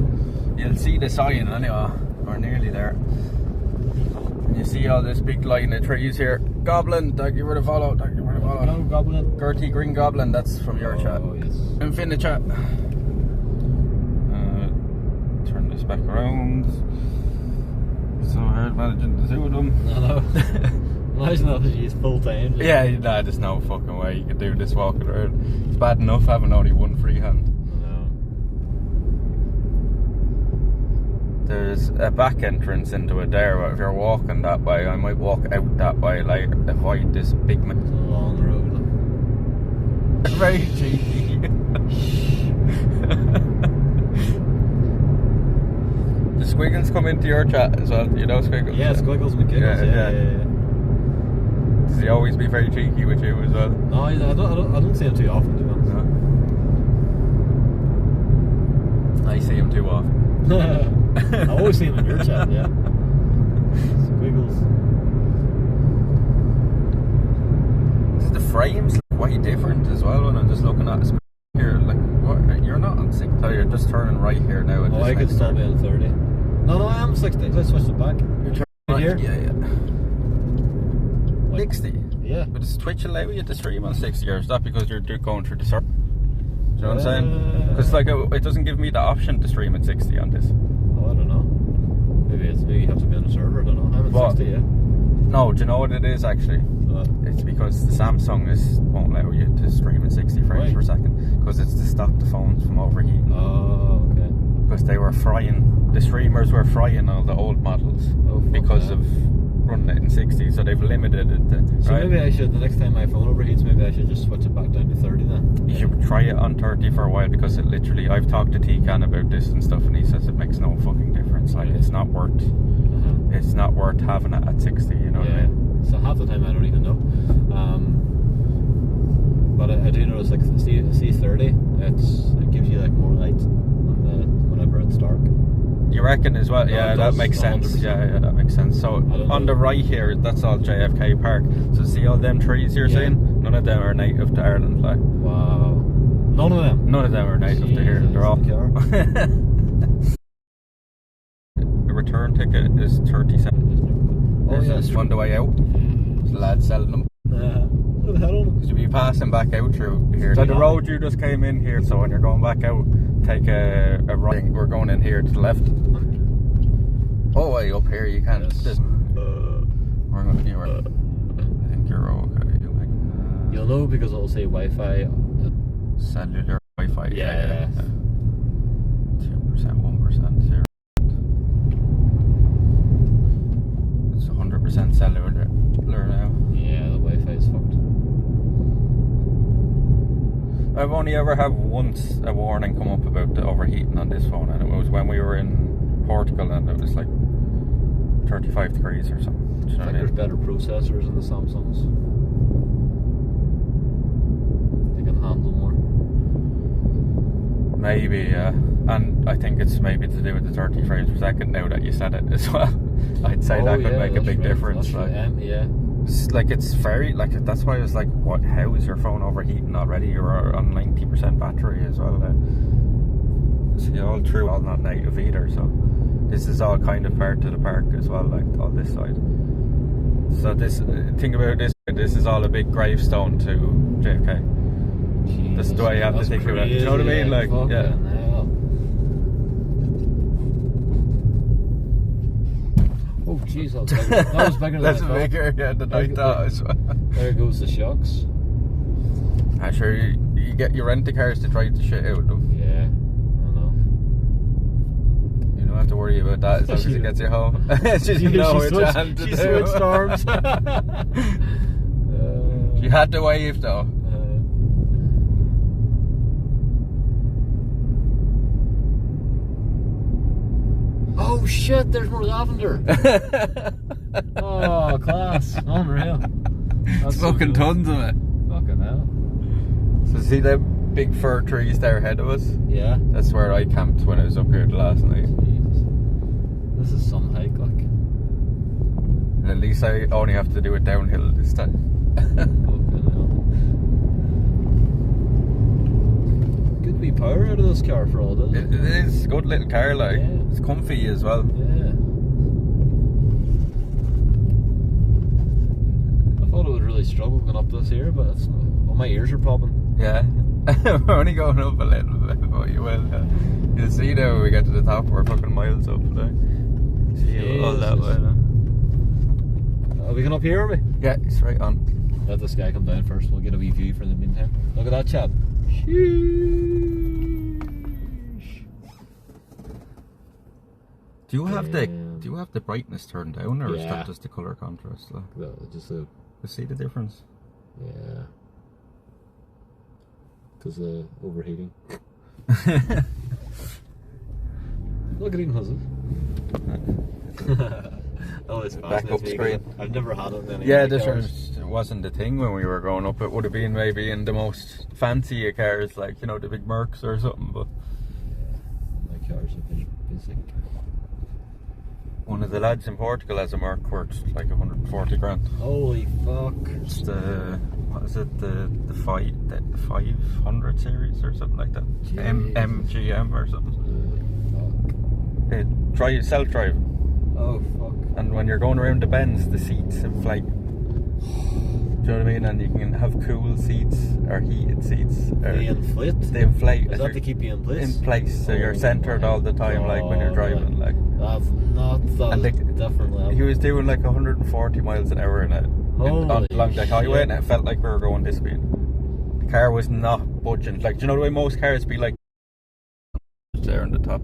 You'll see the sign anyway. We're nearly there. And you see all this big line of trees here. Goblin, thank you for the follow. Thank you for the follow. No, Goblin. Gertie Green Goblin, that's from your chat. Oh, yes. Infinite chat. Turn this back around. So hard managing the two of them. No. Imagine that if you use full time. Yeah, nah, there's no fucking way you can do this walking around. It's bad enough having only one free hand. There's a back entrance into it there, but if you're walking that way, I might walk out that way, like, avoid this big It's a long road. Very cheeky. The Squiggles come into your chat as well, you know Squiggles? Yeah, Squiggles McGiggles, yeah. Does he always be very cheeky with you as well? No, I don't see him too often, to be honest. No. I see him too often. I always see him in your chat, yeah. Squiggles. The frames look way different as well when I'm just looking at it here. Like, what? You're not on 60, you're just turning right here now. Oh, I could still be on 30. No, I am 60. Let's switch it back. You're turning right here? Yeah. Like, 60? Yeah. But does Twitch allow you to stream on 60, or is that because you're going through the server? Do you know what I'm saying? Because like it doesn't give me the option to stream at 60 on this. Oh, I don't know. Maybe you have to be on a server. I don't know. I'm at 60, yeah. No, do you know what it is actually? It's because the Samsung won't allow you to stream at 60 frames per second, because it's to stop the phones from overheating. Oh, okay. Because they were the streamers were frying all the old models because of running it in 60, so they've limited it. So maybe I should, the next time my phone overheats, maybe I should just switch it back down to 30 then. You should try it on 30 for a while, because it literally, I've talked to T-Can about this and stuff, and he says it makes no fucking difference. Like, it's not worth having it at 60, you know what I mean? So half the time I don't even know. But I do notice, like, C30, it gives you like more light whenever it's dark. You reckon as well? Yeah, that makes sense. Yeah, that makes sense. So on the right here, that's all JFK Park. So see all them trees you're seeing? None of them are native to Ireland. Like, wow. None of them? None of them are native to here. They're all. The return ticket is 30 cents. There's one the way out. The lads selling them. What the hell on them? Because you'll be passing back out through here. So the road you just came in here, so when you're going back out, take a right. We're going in here to the left. Oh, way up here, you can't. We're going to I think you're okay. You'll know because it'll say Wi-Fi. Cellular Wi-Fi. Yeah. 2%, 1%, 0%. 100% cellular now. Yeah, the Wi-Fi is fucked. I've only ever had once a warning come up about the overheating on this phone, and it was when we were in Portugal and it was like 35 degrees or something. Do you know I what think I there's mean? better processors in the Samsungs. They can handle more. Maybe, yeah. And I think it's maybe to do with the 30 frames per second now that you said it as well. I'd say that could make a big difference. That's Like, right. Yeah. like it's very, like, that's why I was like, what? How is your phone overheating already? You're on 90% battery as well. So you're all through, all not native either. So this is all kind of part of the park as well, like on this side. So this, think about this. This is all a big gravestone to JFK. Jesus, That's the way you have to think of it. Do you know what I mean? Like, fucking yeah. hell. Oh jeez, that was bigger than That's I thought. bigger, yeah, than I thought as well. There goes the shocks. I'm sure you get your rent the cars to try the shit out of them. Yeah, I know. You don't have to worry about that as long as it gets you home. It's just you know which hand to she do. switched arms. You had to wave though. Oh shit, there's more lavender. Oh, class. Unreal. That's It's so fucking cool. tons of it. Fucking hell. So see the big fir trees there ahead of us? Yeah. That's where I camped when I was up here the last night. Jesus. This is some hike, like. And at least I only have to do it downhill this time. Fucking hell. Good wee power out of this car for all this. It is a good little car, like. Yeah. It's comfy as well. Yeah. I thought it would really struggle going up this here, but it's not. Well, my ears are popping. Yeah. We're only going up a little bit, but you will. You'll see now when we get to the top, we're fucking miles up there. See all that way now. Are we going up here, are we? Yeah, it's right on. Let this guy come down first, we'll get a wee view for the meantime. Look at that chap. Do you have the brightness turned down, or is Yeah. that just the colour contrast? Like? No, just a, You see the difference? yeah. Because overheating. Look at him, husband. Oh, it's Back up screen. I've never had it then. Yeah, this wasn't the thing when we were growing up. It would have been maybe in the most fancy cars, like, you know, the big Mercs or something. But My cars are basic. one of the lads in Portugal has a Merc worth like 140 grand. Holy fuck. It's the, what is it, the 500 series or something like that. MGM or something. Self-driving. Oh fuck. And when you're going around the bends, the seats inflate. Do you know what I mean? And you can have cool seats or heated seats. They inflate? They inflate. Is that to keep you in place? In place, so you're centered all the time, like when you're driving. Like I've not thought And of a different level. he was doing like 140 miles an hour in it along the highway, shit. and it felt like we were going this speed. The car was not budging. Like, do you know the way most cars be like there on the top?